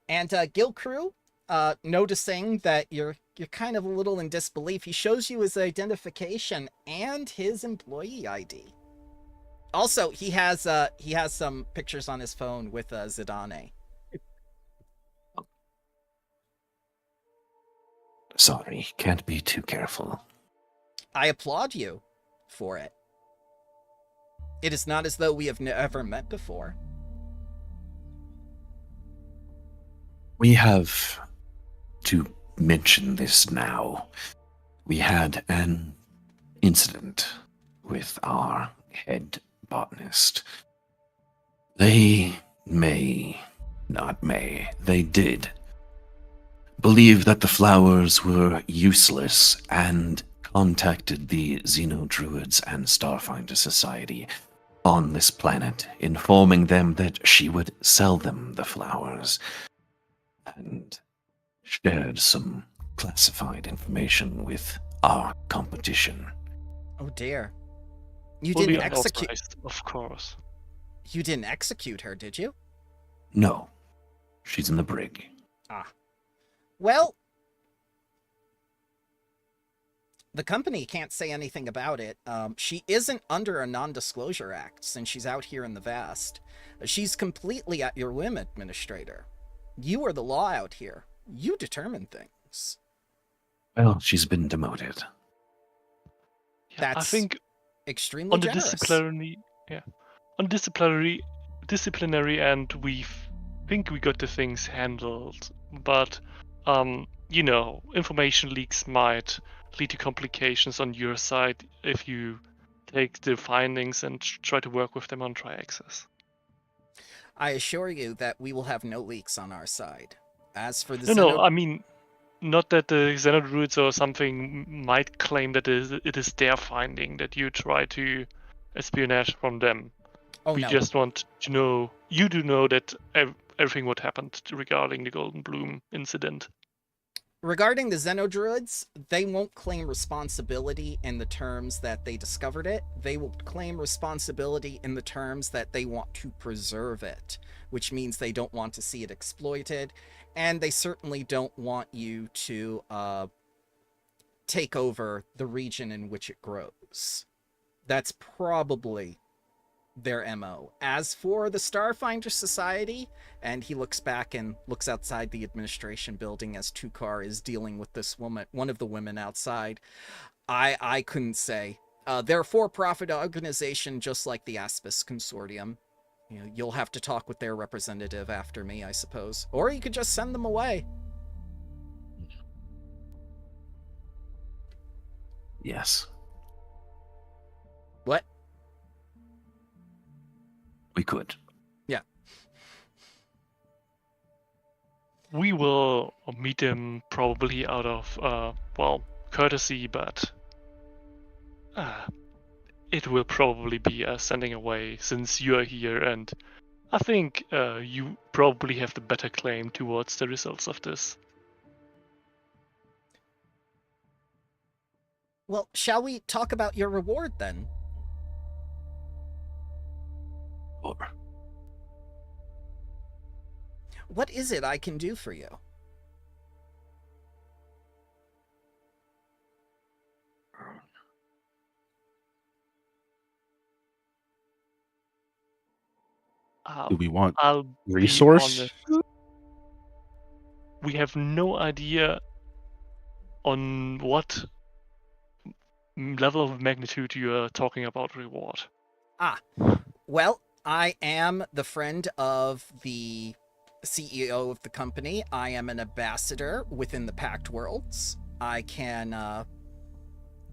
And Gil Crew, noticing that you're kind of a little in disbelief, he shows you his identification and his employee ID. Also, he has some pictures on his phone with Zidane. Sorry, can't be too careful. I applaud you for it. It is not as though we have never met before. We have to mention this now. We had an incident with our head botanist. They did believe that the flowers were useless and contacted the Xeno-Druids and Starfinder Society on this planet, informing them that she would sell them the flowers, and shared some classified information with our competition. Oh dear. You didn't execute... Of course. You didn't execute her, did you? No. She's in the brig. Ah. Well, the company can't say anything about it. She isn't under a non-disclosure act since she's out here in the vast. She's completely at your whim, Administrator. You are the law out here. You determine things. Well, she's been demoted. That's I think extremely on generous. The disciplinary end, we think we got the things handled, but information leaks might lead to complications on your side if you take the findings and try to work with them on Triaxis. I assure you that we will have no leaks on our side. As for the No, I mean, not that the Xenodruids or something might claim that it is their finding that you try to espionage from them. We just want to know, you do know that everything what happened regarding the Golden Bloom incident. Regarding the Xenodruids, they won't claim responsibility in the terms that they discovered it. They will claim responsibility in the terms that they want to preserve it, which means they don't want to see it exploited, and they certainly don't want you to take over the region in which it grows. That's probably their MO. As for the Starfinder Society, and he looks back and looks outside the administration building as Tukar is dealing with this woman, one of the women outside, I couldn't say. They're a for-profit organization just like the Aspis Consortium. You know, you'll have to talk with their representative after me, I suppose. Or you could just send them away. Yes. What? We could. Yeah. We will meet him probably out of, courtesy, but it will probably be sending away since you are here, and I think you probably have the better claim towards the results of this. Well, shall we talk about your reward then? Or What is it I can do for you? Do we want I'll be resource? honest. We have no idea on what level of magnitude you are talking about reward. Well, I am the friend of the CEO of the company. I am an ambassador within the Pact Worlds. I can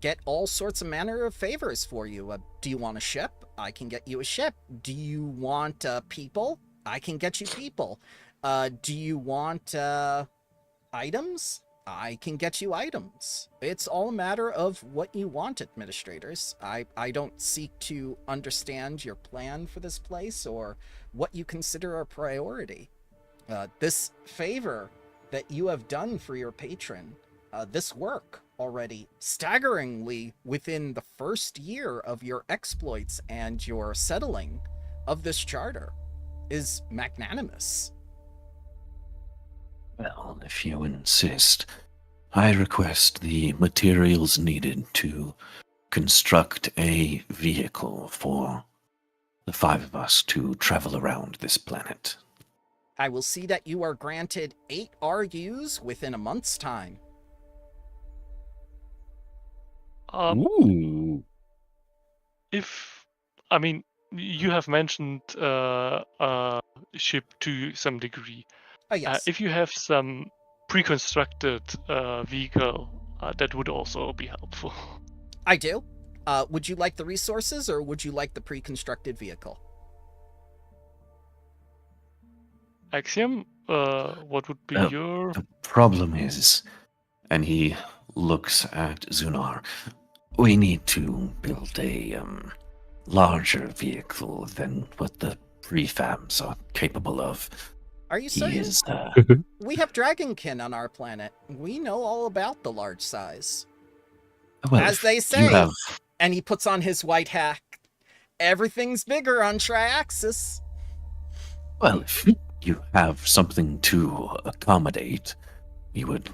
get all sorts of manner of favors for you. Do you want a ship? I can get you a ship. Do you want people? I can get you people. Do you want items? I can get you items. It's all a matter of what you want, administrators. I don't seek to understand your plan for this place or what you consider a priority. This favor that you have done for your patron, this work already, staggeringly within the first year of your exploits and your settling of this charter, is magnanimous. Well, if you insist, I request the materials needed to construct a vehicle for the 5 of us to travel around this planet. I will see that you are granted 8 RUs within a month's time. Ooh. You have mentioned ship to some degree. Oh, yes. If you have some pre-constructed vehicle, that would also be helpful. I do. Would you like the resources or would you like the pre-constructed vehicle? Axiom, what would be your... The problem is, and he looks at Zunar, we need to build a larger vehicle than what the prefabs are capable of. Are you He certain? is, We have Dragonkin on our planet. We know all about the large size. well, As if they you say, have, and he puts on his white hat, everything's bigger on Triaxis. well, if you have something to accommodate, we would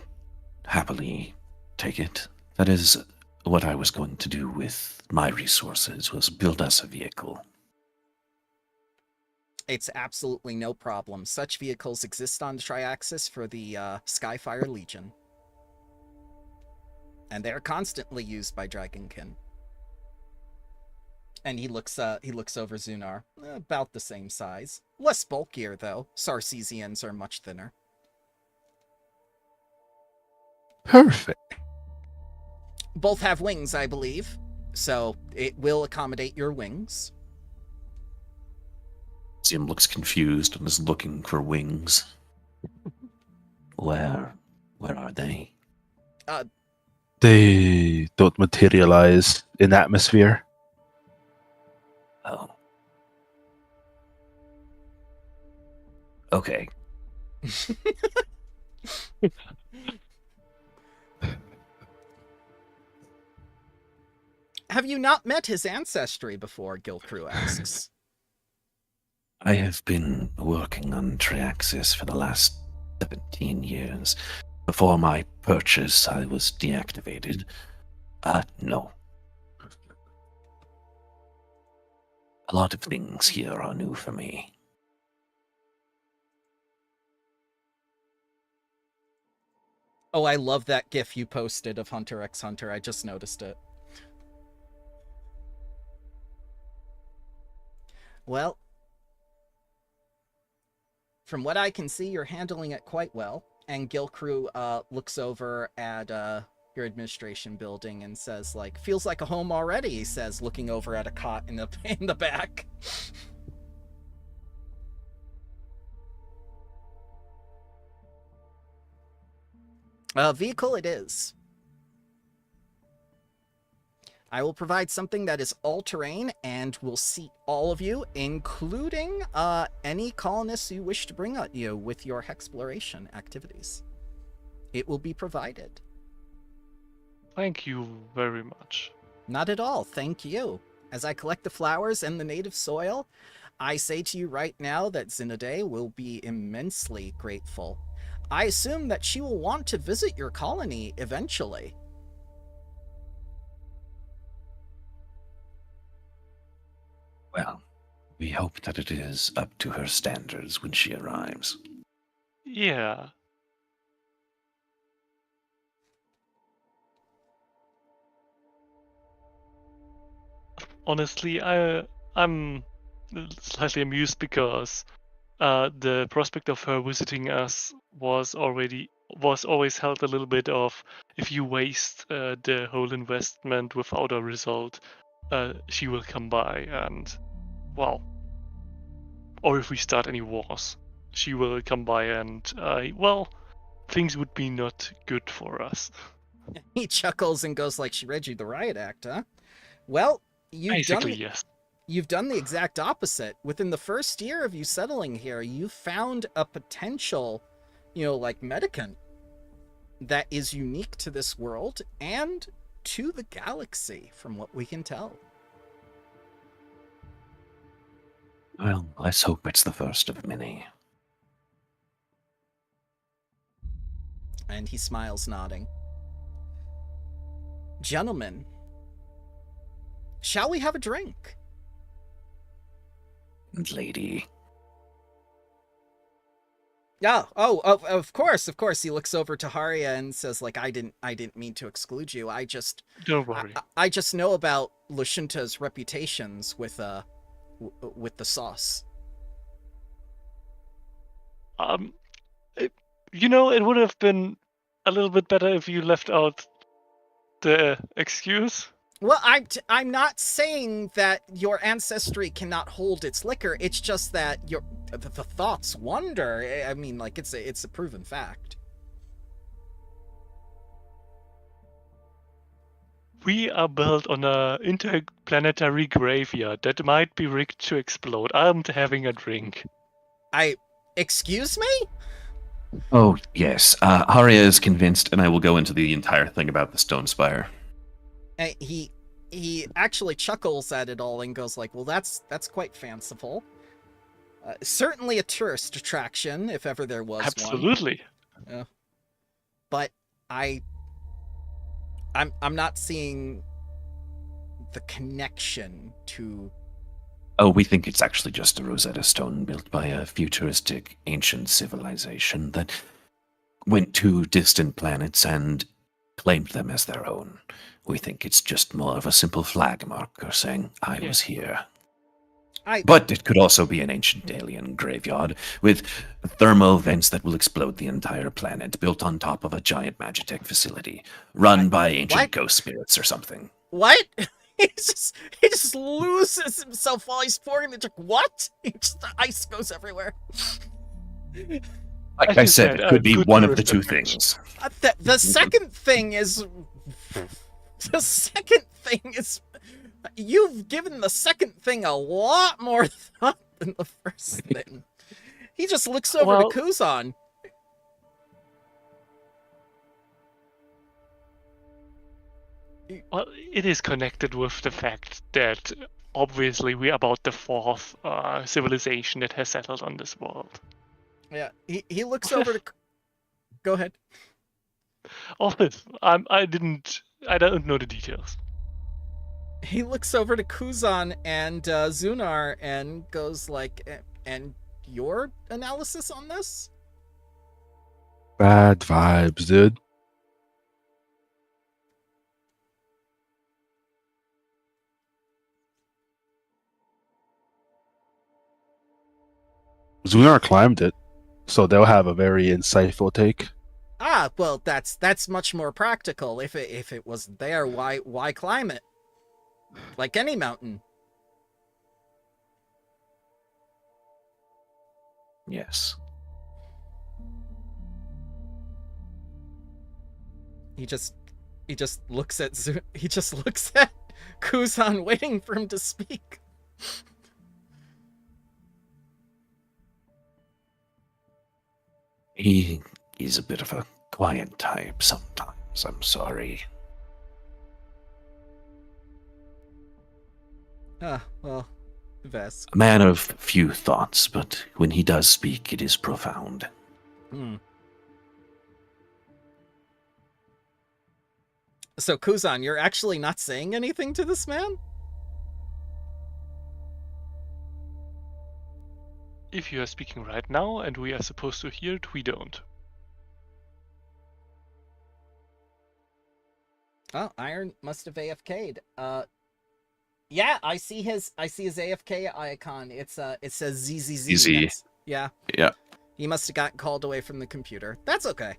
happily take it. That is what I was going to do with my resources, was build us a vehicle. It's absolutely no problem. Such vehicles exist on the Triaxis for the Skyfire Legion. And they're constantly used by Dragonkin. And he looks over Zunar. About the same size. Less bulkier, though. Sarcesians are much thinner. Perfect. Both have wings, I believe. So it will accommodate your wings. Zim looks confused and is looking for wings. Where are they? They don't materialize in atmosphere. Oh. Okay. have you not met his ancestry before? Gilcrew asks. I have been working on Triaxis for the last 17 years. Before my purchase, I was deactivated. No. A lot of things here are new for me. Oh, I love that GIF you posted of Hunter x Hunter. I just noticed it. Well, from what I can see, you're handling it quite well. And Gilcrew looks over at your administration building and says, like, feels like a home already, he says, looking over at a cot in the back. Vehicle it is. I will provide something that is all-terrain and will seat all of you, including any colonists you wish to bring at you with your exploration activities. It will be provided. Thank you very much. Not at all, thank you. As I collect the flowers and the native soil, I say to you right now that Zinade will be immensely grateful. I assume that she will want to visit your colony eventually. Well, we hope that it is up to her standards when she arrives. Yeah. Honestly, I'm slightly amused because the prospect of her visiting us was always held a little bit of, if you waste the whole investment without a result, she will come by and, well, or if we start any wars, she will come by and, well, things would be not good for us. He chuckles and goes like, she read you the riot act, huh? Well, Basically, yes. You've done the exact opposite. Within the first year of you settling here, you found a potential, like medicant that is unique to this world and to the galaxy, from what we can tell. Well, let's hope it's the first of many. And he smiles, nodding. Gentlemen, shall we have a drink? Lady. Yeah. Oh, of course. He looks over to Haria and says, like, I didn't mean to exclude you. Don't worry. I just know about Lucinta's reputations with the sauce. It would have been a little bit better if you left out the excuse. Well, I'm not saying that your ancestry cannot hold its liquor. It's just that the thoughts wander. I mean, like, it's a proven fact. We are built on a interplanetary graveyard that might be rigged to explode. I'm having a drink. Excuse me? Oh, yes. Haria is convinced, and I will go into the entire thing about the Stone Spire. He actually chuckles at it all and goes like, well, that's quite fanciful. Certainly a tourist attraction, if ever there was Absolutely. one. But I'm not seeing the connection to... Oh, we think it's actually just a Rosetta Stone built by a futuristic ancient civilization that went to distant planets and claimed them as their own. We think it's just more of a simple flag marker saying, I was here. But it could also be an ancient alien graveyard with thermal vents that will explode the entire planet, built on top of a giant Magitech facility, run by ancient ghost spirits or something. What? He just loses himself while he's pouring the drink. What? The ice goes everywhere. Like I said, it could be one of the two things. The second thing is... You've given the second thing a lot more thought than the first thing. He just looks over to Kuzan. Well, it is connected with the fact that obviously we are about the fourth civilization that has settled on this world. Yeah, he looks over to. Go ahead. All this, I don't know the details. He looks over to Kuzan and Zunar and goes like, "And your analysis on this?" Bad vibes, dude. Zunar climbed it, so they'll have a very insightful take. Ah, well, that's much more practical. If it was there, why climb it? Like any mountain. Yes. He just looks at he just looks at Kuzan, waiting for him to speak. He's a bit of a quiet type sometimes. I'm sorry. Ah, well, Ves. A man of few thoughts, but when he does speak, it is profound. So, Kuzan, you're actually not saying anything to this man? If you are speaking right now and we are supposed to hear it, we don't. Oh, Iron must have AFK'd. Yeah, I see his AFK icon. It says ZZZ. ZZ. Yeah. Yeah. He must have gotten called away from the computer. That's okay.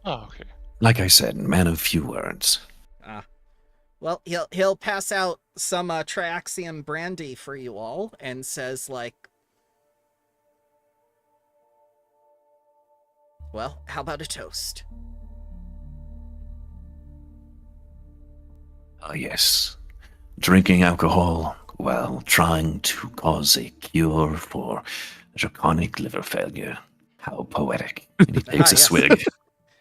Oh, okay. Like I said, man of few words. Well, he'll pass out some Triaxium brandy for you all and says like, well, how about a toast? Oh, yes. Drinking alcohol while trying to cause a cure for draconic liver failure. How poetic. And he takes a yes. swig.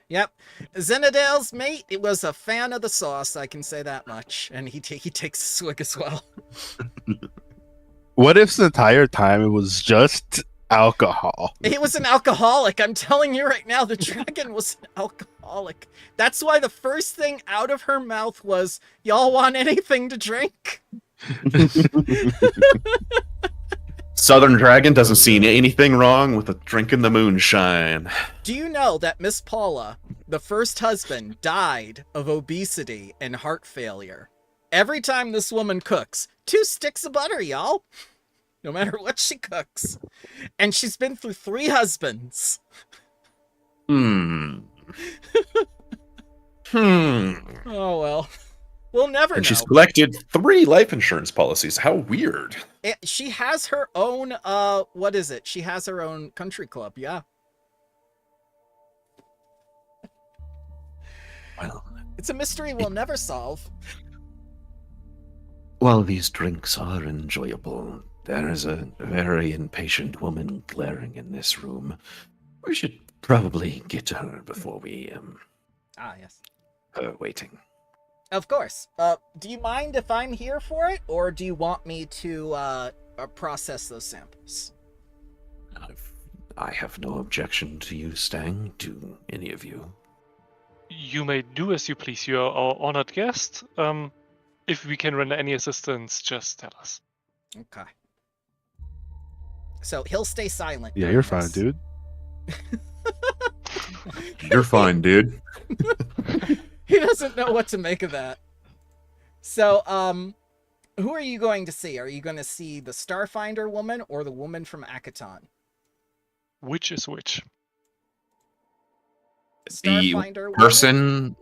Yep. Zenadale's mate, it was a fan of the sauce, I can say that much. And he takes a swig as well. What if the entire time it was just alcohol? He was an alcoholic. I'm telling you right now, the dragon was an alcoholic. That's why the first thing out of her mouth was, y'all want anything to drink? Southern Dragon doesn't see anything wrong with a drinking the moonshine. Do you know that Miss Paula, the first husband, died of obesity and heart failure? Every time this woman cooks, 2 sticks of butter, y'all. No matter what she cooks. And she's been through 3 husbands. Hmm. Oh, well. We'll never And know. she's collected 3 life insurance policies. How weird. She has her own, what is it? She has her own country club, yeah. Well, It's a mystery we'll never solve. while these drinks are enjoyable, there is a very impatient woman glaring in this room. We should probably get to her before we, Ah, yes. her waiting. Of course. Do you mind if I'm here for it, or do you want me to process those samples? I have no objection to you staying, to any of you. You may do as you please. You are our honored guest. If we can render any assistance, just tell us. Okay. So he'll stay silent. Yeah, during you're fine, this. dude. You're fine, dude. He doesn't know what to make of that. So, who are you going to see? Are you going to see the Starfinder woman or the woman from Akaton? Which is which? Starfinder The person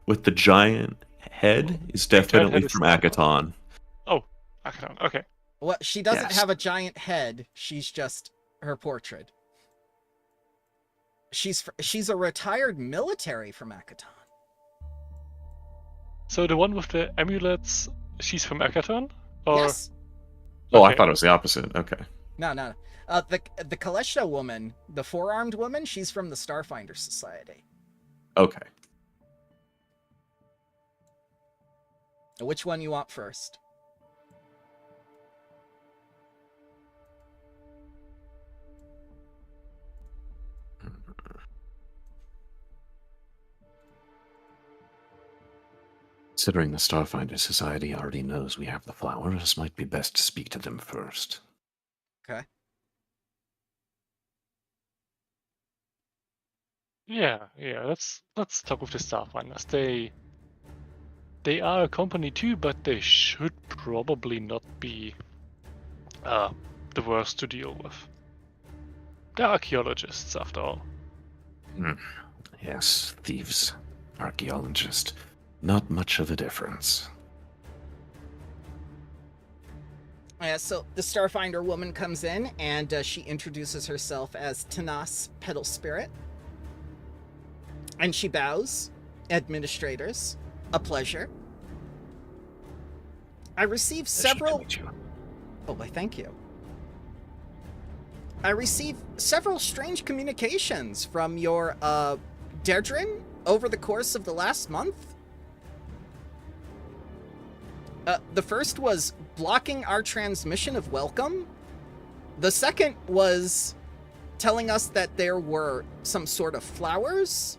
with the giant head is definitely head is from Starfinder. Akaton. Oh, Akaton. Okay. Well, she doesn't Yes. have a giant head. She's just her portrait. She's a retired military from Akaton. So the one with the amulets, she's from Akaton? Or... Yes. Oh, I Okay. thought it was the opposite. Okay. No. The Kaleshta woman, the 4-armed woman, she's from the Starfinder Society. Okay. Which one you want first? Considering the Starfinder Society already knows we have the flowers, might be best to speak to them first. Okay. Yeah. Let's talk with the Starfinders. They are a company too, but they should probably not be the worst to deal with. They're archaeologists, after all. Yes, thieves, archaeologist. Not much of a difference. So the Starfinder woman comes in, and she introduces herself as Tanas Petal Spirit. And she bows. Administrators, a pleasure. I received several... Oh, why, thank you. I received several strange communications from your, Derdrick over the course of the last month. The first was blocking our transmission of welcome. The second was telling us that there were some sort of flowers.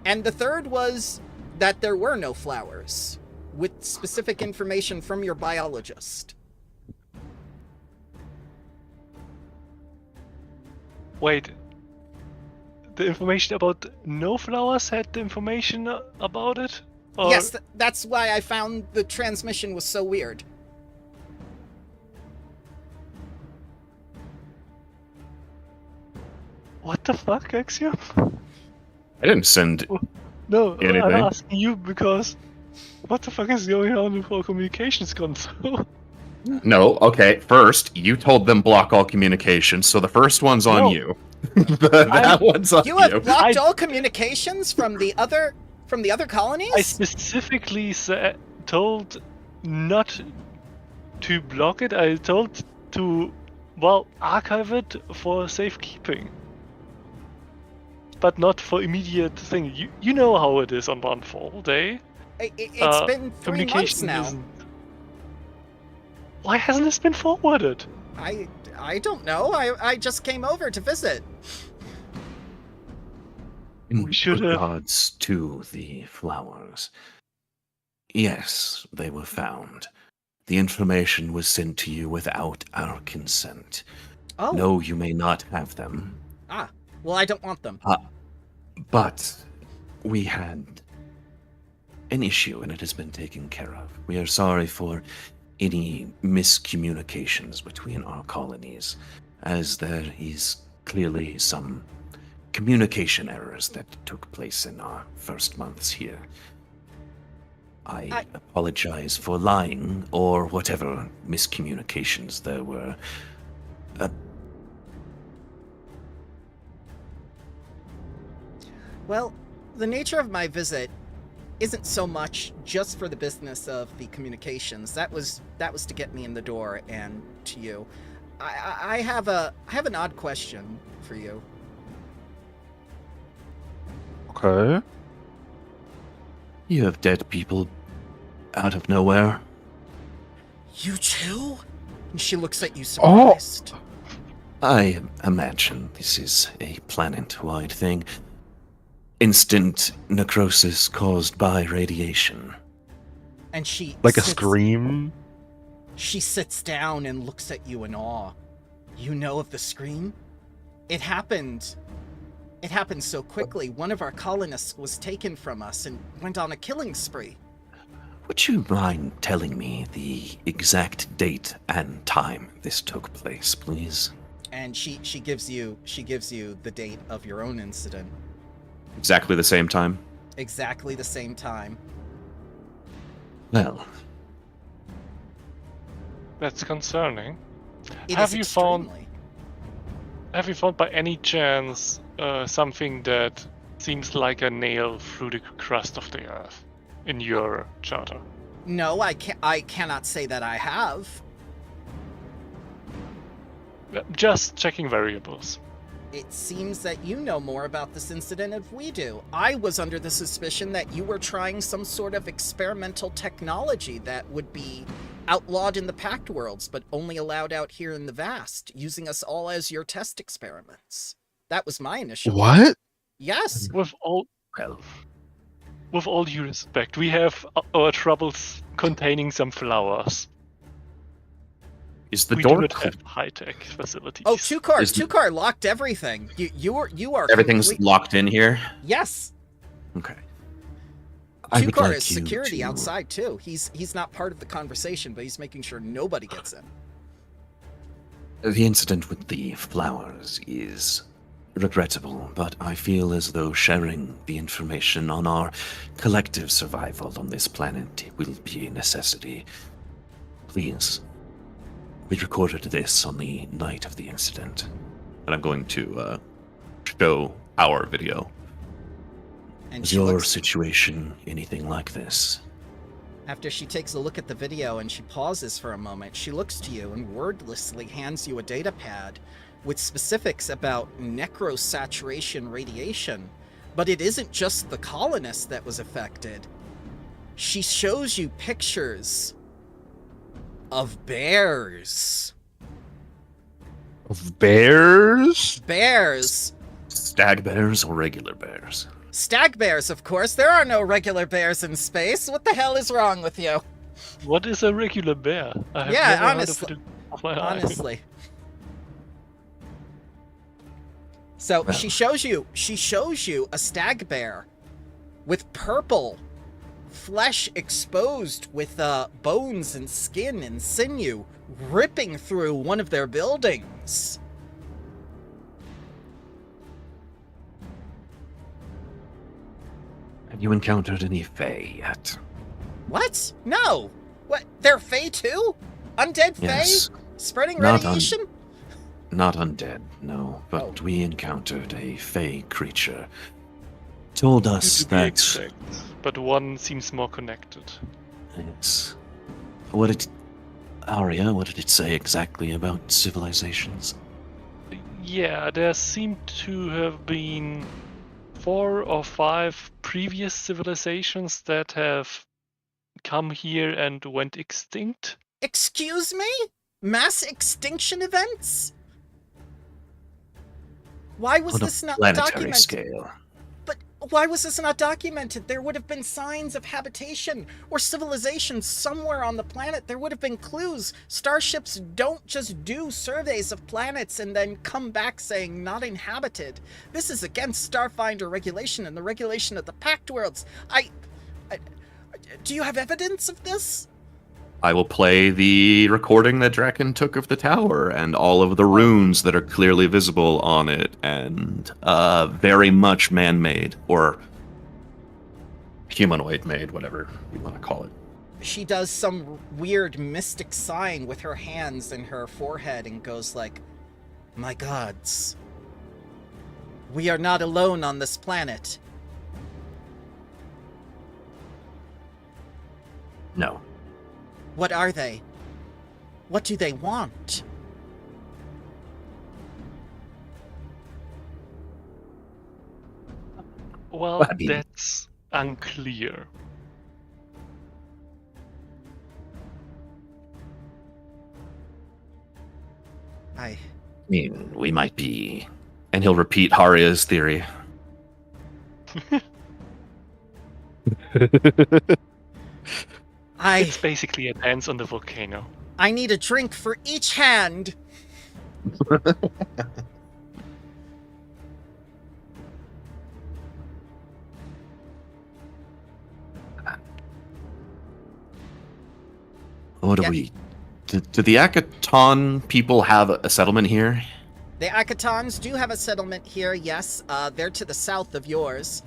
And the third was that there were no flowers, with specific information from your biologist. Wait. The information about no flowers had the information about it? Or... Yes, that's why I found the transmission was so weird. What the fuck, Axiom? I didn't send No, anything. I'm asking you because what the fuck is going on with our communications console? No, okay. First, you told them block all communications, so the first one's on No. you. That one's on You have you. blocked all communications from the other colonies? I specifically told not to block it. I told to, well, archive it for safekeeping. But not for immediate thing. You know how it is on one full day. It's been 3 months now. Isn't... Why hasn't this been forwarded? I don't know. I just came over to visit. In We should have- regards to the flowers, yes, they were found. The information was sent to you without our consent. Oh. No, you may not have them. Ah. Well, I don't want them. But we had an issue and it has been taken care of. We are sorry for any miscommunications between our colonies, as there is clearly some communication errors that took place in our first months here. I apologize for lying or whatever miscommunications there were. Well, the nature of my visit isn't so much just for the business of the communications. That was to get me in the door and to you. I have an odd question for you. Okay. You have dead people out of nowhere. You too? And she looks at you surprised. I imagine this is a planet-wide thing. Instant necrosis caused by radiation. And she Like a sits- scream? She sits down and looks at you in awe. You know of the scream? It happened so quickly. One of our colonists was taken from us and went on a killing spree. Would you mind telling me the exact date and time this took place, please? And she gives you the date of your own incident. Exactly the same time? Exactly the same time. Well, That's concerning. It Have is you found- extremely. Have you found by any chance something that seems like a nail through the crust of the earth in your charter? No, I cannot say that I have. Just checking variables. it seems that you know more about this incident than we do. I was under the suspicion that you were trying some sort of experimental technology that would be outlawed in the Pact Worlds, but only allowed out here in the Vast, using us all as your test experiments. That was my initial... What? Yes! With all Well, due respect, we have our troubles containing some flowers. is the We door do not cl- have high-tech facilities. Oh, Tukar! Is- Tukar locked everything! You are everything's complete- locked in here? Yes! Okay. I would Tukar like is you security to- outside, too. He's not part of the conversation, but he's making sure nobody gets in. The incident with the flowers is regrettable, but I feel as though sharing the information on our collective survival on this planet will be a necessity. Please. We recorded this on the night of the incident. And I'm going to show our video. And Is she your looks, situation anything like this? after she takes a look at the video and she pauses for a moment, she looks to you and wordlessly hands you a data pad with specifics about necrosaturation radiation. But it isn't just the colonist that was affected. She shows you pictures of bears. Of bears? Bears. Stag bears or regular bears? Stag bears, of course. There are no regular bears in space. What the hell is wrong with you? What is a regular bear? I have Yeah, never honestly- heard of it in my life. Honestly. So Well. she shows you a stag bear with purple flesh exposed with bones and skin and sinew ripping through one of their buildings. Have you encountered any Fae yet? What? No. What? They're Fae too? Undead Fae? Yes. Spreading Not radiation? Not undead, no, but Oh. we encountered a Fae creature. Told us To be that... exact, but one seems more connected. Yes. What did... Aria, what did it say exactly about civilizations? Yeah, there seem to have been 4 or 5 previous civilizations that have come here and went extinct. Excuse me? Mass extinction events? Why was On a this not planetary documented? scale. But why was this not documented? There would have been signs of habitation or civilization somewhere on the planet. There would have been clues. Starships don't just do surveys of planets and then come back saying not inhabited. This is against Starfinder regulation and the regulation of the Pact Worlds. Do you have evidence of this? I will play the recording that Draken took of the tower and all of the runes that are clearly visible on it and very much man-made or humanoid-made, whatever you want to call it. She does some weird mystic sign with her hands and her forehead and goes like, "My gods, we are not alone on this planet." No. What are they? What do they want? Well, I mean- that's unclear. I mean, we might be... And he'll repeat Haria's theory. It's basically a dance on the volcano. I need a drink for each hand. What do Yeah. we... Do the Akaton people have a settlement here? The Akatons do have a settlement here, yes. They're to the south of yours.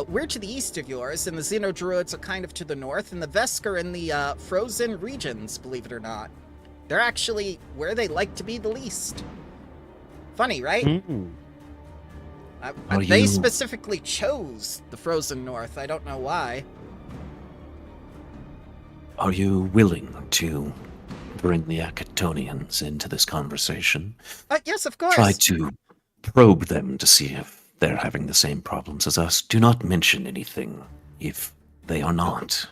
We're to the east of yours, and the Xenodruids are kind of to the north, and the Vesk are in the frozen regions, believe it or not. They're actually where they like to be the least. Funny, right? Mm. Are They you- specifically chose the frozen north. I don't know why. Are you willing to bring the Akatonians into this conversation? Yes, of course. Try to probe them to see if they're having the same problems as us. Do not mention anything if they are not.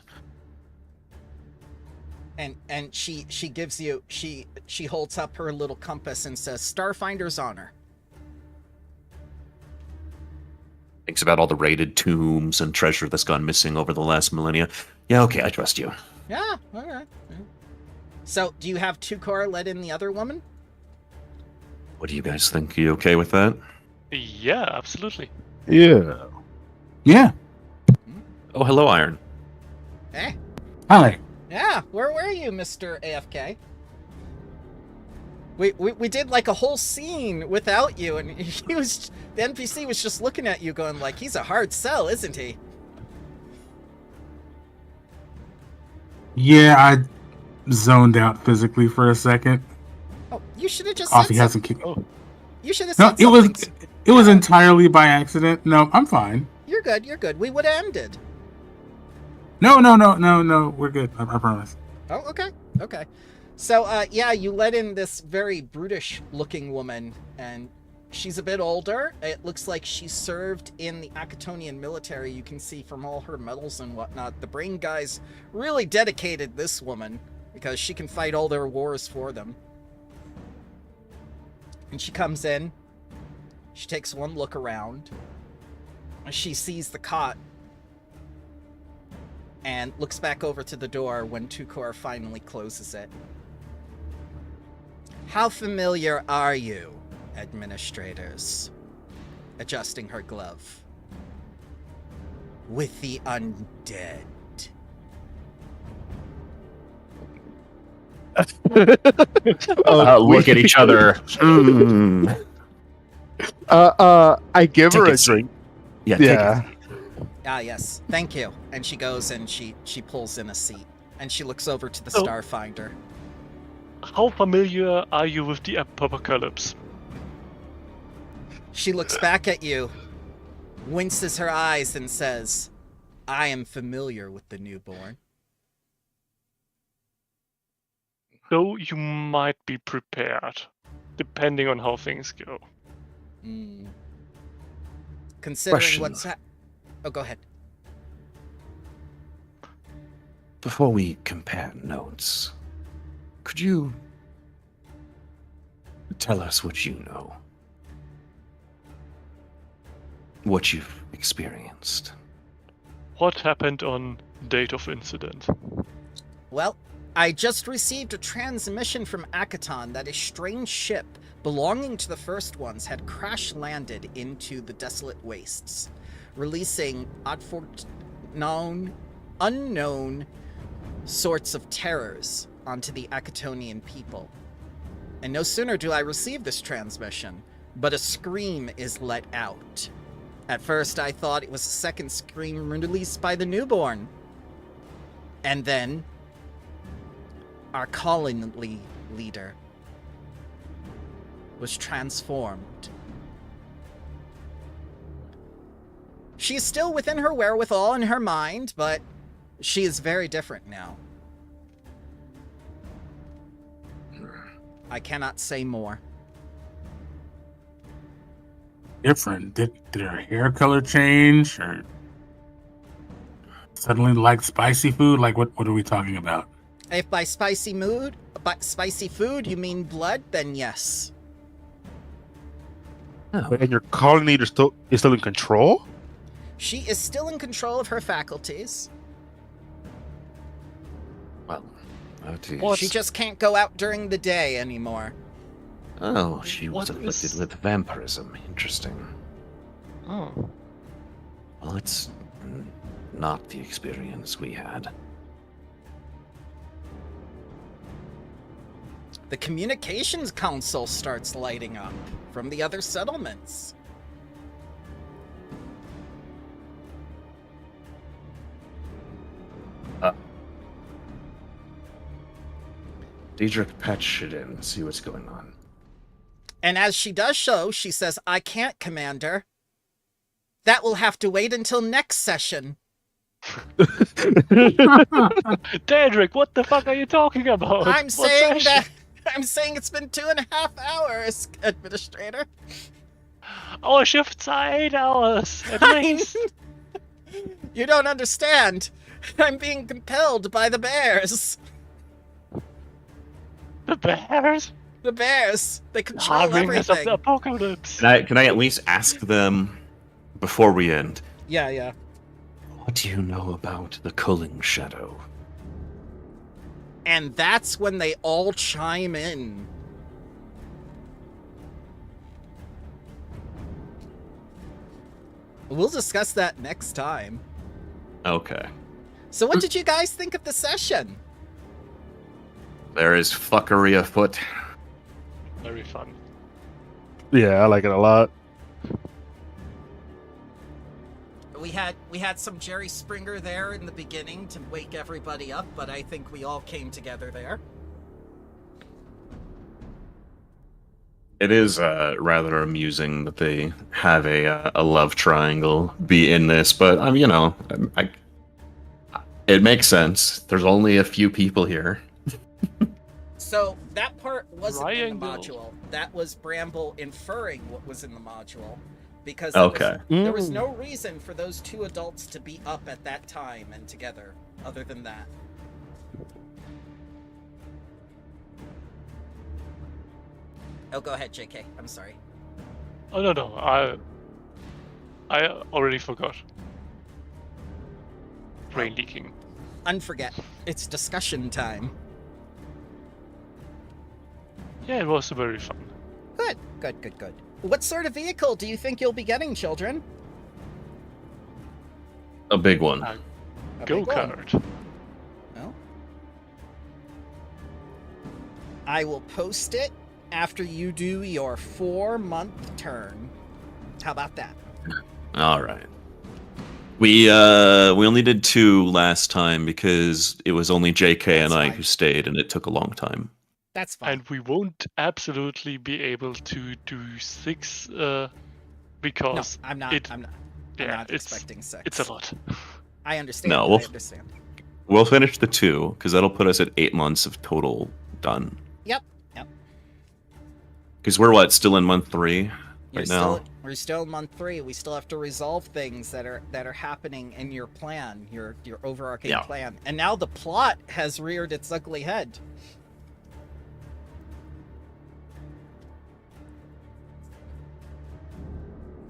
And she gives you she holds up her little compass and says, Starfinder's honor. Thinks about all the raided tombs and treasure that's gone missing over the last millennia. Yeah, okay, I trust you. Yeah, all right. So, do you have Tukor let in the other woman? What do you guys think? You okay with that? Yeah, absolutely. Yeah. Yeah. Oh, hello, Iron. Eh? Hi. Yeah, where were you, Mr. AFK? We did like a whole scene without you, and the NPC was just looking at you going like, he's a hard sell, isn't he? Yeah, I zoned out physically for a second. Oh, you should have just Coffee said hasn't something. kicked. You should have No, said it something. was entirely by accident. No, I'm fine. You're good. We would have ended. No. We're good. I promise. Oh, okay. So, yeah, you let in this very brutish-looking woman, and she's a bit older. It looks like she served in the Akatonian military. You can see from all her medals and whatnot. The Brain guys really dedicated this woman, because she can fight all their wars for them. And she comes in. She takes one look around. She sees the cot. And looks back over to the door when Tukor finally closes it. How familiar are you, administrators? Adjusting her glove. With the undead. Look at each other. Mm. I give Take her a a seat. drink. Yeah, take Yeah. Ah, yes. Thank you. And she goes and she pulls in a seat. And she looks over to the Oh. Starfinder. How familiar are you with the apocalypse? She looks back at you, winces her eyes, and says, I am familiar with the newborn. Though you might be prepared, depending on how things go. Considering Question. what's Oh, go ahead. Before we compare notes, could you tell us what you know? What you've experienced? What happened on date of incident? Well, I just received a transmission from Akaton that a strange ship belonging to the first ones had crash-landed into the desolate wastes, releasing unknown sorts of terrors onto the Akatonian people. And no sooner do I receive this transmission, but a scream is let out. At first I thought it was a second scream released by the newborn. And then our colony leader was transformed. She is still within her wherewithal and her mind, but she is very different now. I cannot say more. Different. Did her hair color change, or suddenly like spicy food? Like what are we talking about? If by spicy food you mean blood, then yes. And your colony is still in control? She is still in control of her faculties. Well, She just can't go out during the day anymore. Oh, she was What afflicted is- with vampirism. Interesting. Oh. Well, it's not the experience we had. The communications council starts lighting up from the other settlements. Derdrick, patch it in, see what's going on. And as she does so, she says, I can't, Commander. That will have to wait until next session. Derdrick, what the fuck are you talking about? I'm What saying session? I'm saying it's been 2.5 hours, Administrator. Our shifts are 8 hours at least. You don't understand. I'm being compelled by the bears. The bears? The bears. They control Harbingers of everything. the apocalypse. Can I at least ask them before we end? Yeah. What do you know about the culling shadow? And that's when they all chime in. We'll discuss that next time. Okay. So what did you guys think of the session? There is fuckery afoot. Very fun. Yeah, I like it a lot. We had some Jerry Springer there in the beginning to wake everybody up, but I think we all came together there. It is rather amusing that they have a love triangle be in this, but it makes sense. There's only a few people here. So that part wasn't in the Triangle. module. That was Bramble inferring what was in the module. Because Okay. there was no reason for those two adults to be up at that time and together, other than that. Oh, go ahead, JK. I'm sorry. Oh no, I already forgot. Brain leaking. Unforget. It's discussion time. Yeah, it was very fun. Good. What sort of vehicle do you think you'll be getting, children? A big one. A Go big one. kart. Well, I will post it after you do your 4-month turn. How about that? All right. We only did 2 last time because it was only JK and That's I fine. who stayed, and it took a long time. That's fine. And we won't absolutely be able to do 6 because No, I'm not. it- I'm yeah, not it's expecting 6. it's a lot. I understand. No, I we'll- understand. We'll finish the 2 because that'll put us at 8 months of total done. Yep. Because we're still in month 3 You're right now. We're still in month 3. We still have to resolve things that are happening in your plan, your overarching Yeah. plan. And now the plot has reared its ugly head.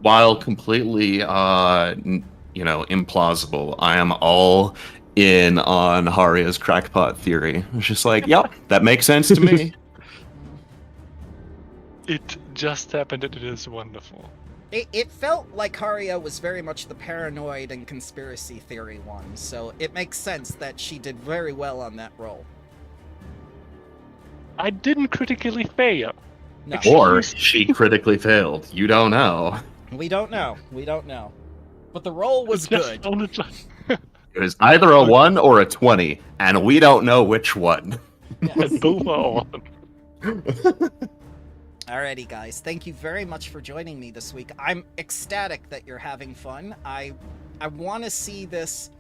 While completely, implausible, I am all in on Haria's crackpot theory. It's just like, yep, that makes sense to me. It just happened and it is wonderful. It felt like Haria was very much the paranoid and conspiracy theory one, so it makes sense that she did very well on that role. I didn't critically fail. No, Or she critically failed. You don't know. we don't know. But the role was It just good. sounded like- It was either a 1 or a 20, and we don't know which one. and both are on. Alrighty, guys. Thank you very much for joining me this week. I'm ecstatic that you're having fun. I want to see this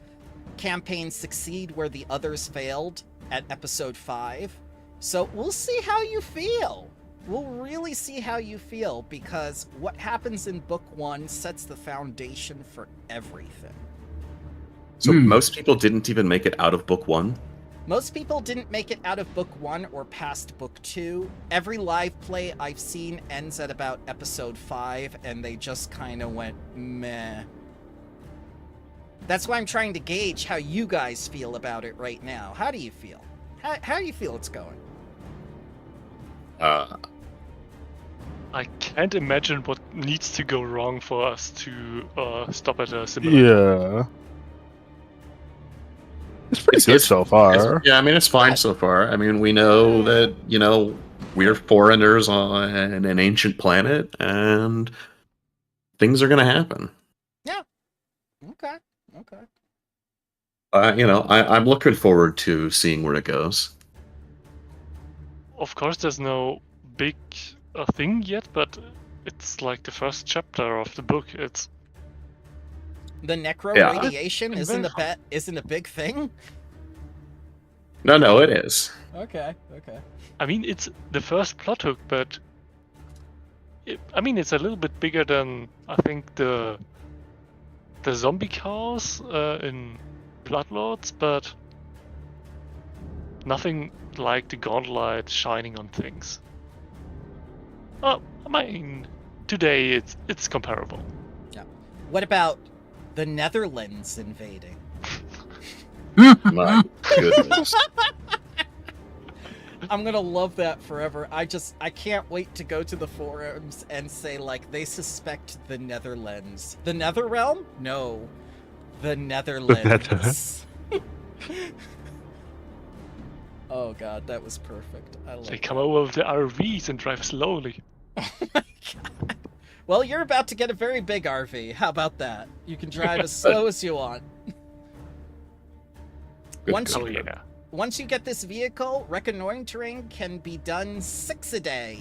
campaign succeed where the others failed at episode 5. So we'll see how you feel. We'll really see how you feel, because what happens in book 1 sets the foundation for everything. So most people didn't even make it out of book 1? Most people didn't make it out of book 1 or past book 2. Every live play I've seen ends at about episode 5, and they just kind of went meh. That's why I'm trying to gauge how you guys feel about it right now. How do you feel? How do you feel it's going? I can't imagine what needs to go wrong for us to stop at a similar. Yeah. It's pretty good so far. Yeah, I mean, it's fine so far. I mean, we know that, we're foreigners on an ancient planet, and things are going to happen. Okay. I'm looking forward to seeing where it goes. Of course, there's no big thing yet, but it's like the first chapter of the book. It's The necro Yeah. radiation I'm isn't very isn't a big thing? No, it is. Okay. I mean, it's the first plot hook, but I mean, it's a little bit bigger than I think the zombie cars in Bloodlords, but nothing like the gauntlet shining on things. Oh, I mean, today it's comparable. What about the Netherlands invading? My goodness. I'm gonna love that forever. I can't wait to go to the forums and say, like, they suspect the Netherlands. The Netherrealm? No. The Netherlands. Oh god, that was perfect. I love They it. come over with the RVs and drive slowly. Oh my god. Well, you're about to get a very big RV. How about that? You can drive as slow as you want. Good, Once good, you- good. Once you get this vehicle, reconnoitering terrain can be done 6 a day.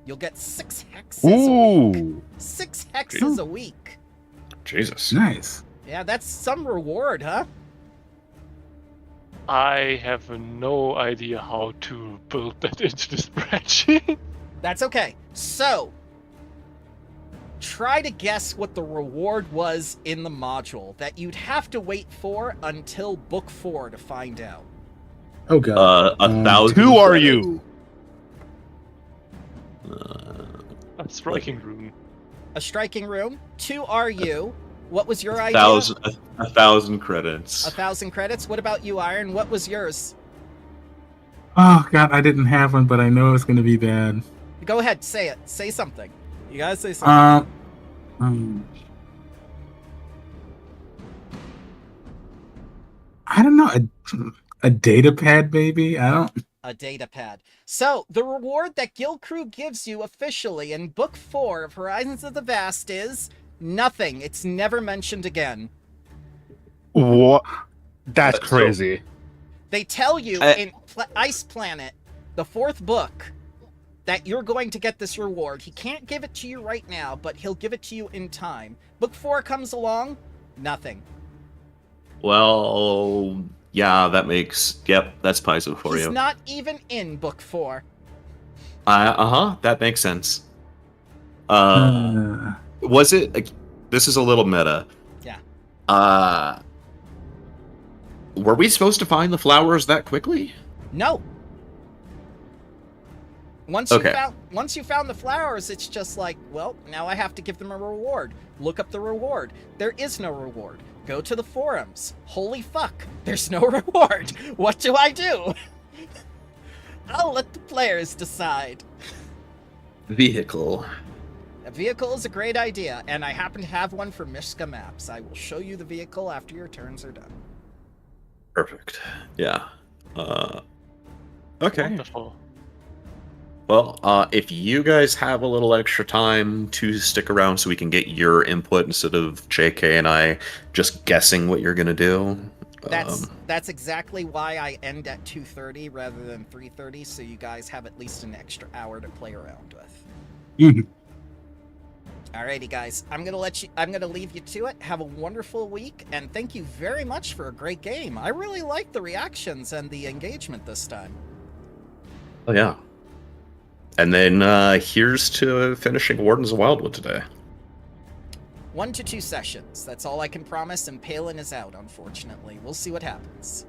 You'll get 6 hexes a week. Ooh. 6 hexes a week. Jesus. Nice. Yeah, that's some reward, huh? I have no idea how to build that into the spreadsheet. That's okay. So, try to guess what the reward was in the module that you'd have to wait for until book 4 to find out. Oh god. 1,000. Who are you? A striking rune. A striking room. 2 RU. What was your idea? 1,000 credits. 1,000 credits. What about you, Iron? What was yours? Oh god, I didn't have one, but I know it's gonna be bad. Go ahead, say it. Say something. You gotta say something. I don't know. A data pad, maybe? I don't. A data pad. So, the reward that Guild Crew gives you officially in Book 4 of Horizons of the Vast is nothing. It's never mentioned again. What? That's So- crazy. They tell you in Ice Planet, the 4th book, that you're going to get this reward. He can't give it to you right now, but he'll give it to you in time. Book 4 comes along, nothing. Well, yeah, that makes. Yep, that's Paizo for He's you. not even in Book 4. That makes sense. Was it? This is a little meta. Yeah. Were we supposed to find the flowers that quickly? No. Once you found the flowers, it's just like, well, now I have to give them a reward. Look up the reward. There is no reward. Go to the forums. Holy fuck, there's no reward. What do I do? I'll let the players decide. Vehicle. A vehicle is a great idea, and I happen to have one for Mishka Maps. I will show you the vehicle after your turns are done. Perfect. Yeah. Okay. Wonderful. Well, if you guys have a little extra time to stick around so we can get your input instead of JK and I just guessing what you're gonna do. That's exactly why I end at 2:30 rather than 3:30, so you guys have at least an extra hour to play around with. Mhm. Alrighty, guys. I'm gonna leave you to it. Have a wonderful week, and thank you very much for a great game. I really liked the reactions and the engagement this time. Oh yeah. And then here's to finishing Wardens of Wildwood today. 1 to 2 sessions. That's all I can promise, and Palin is out, unfortunately. We'll see what happens.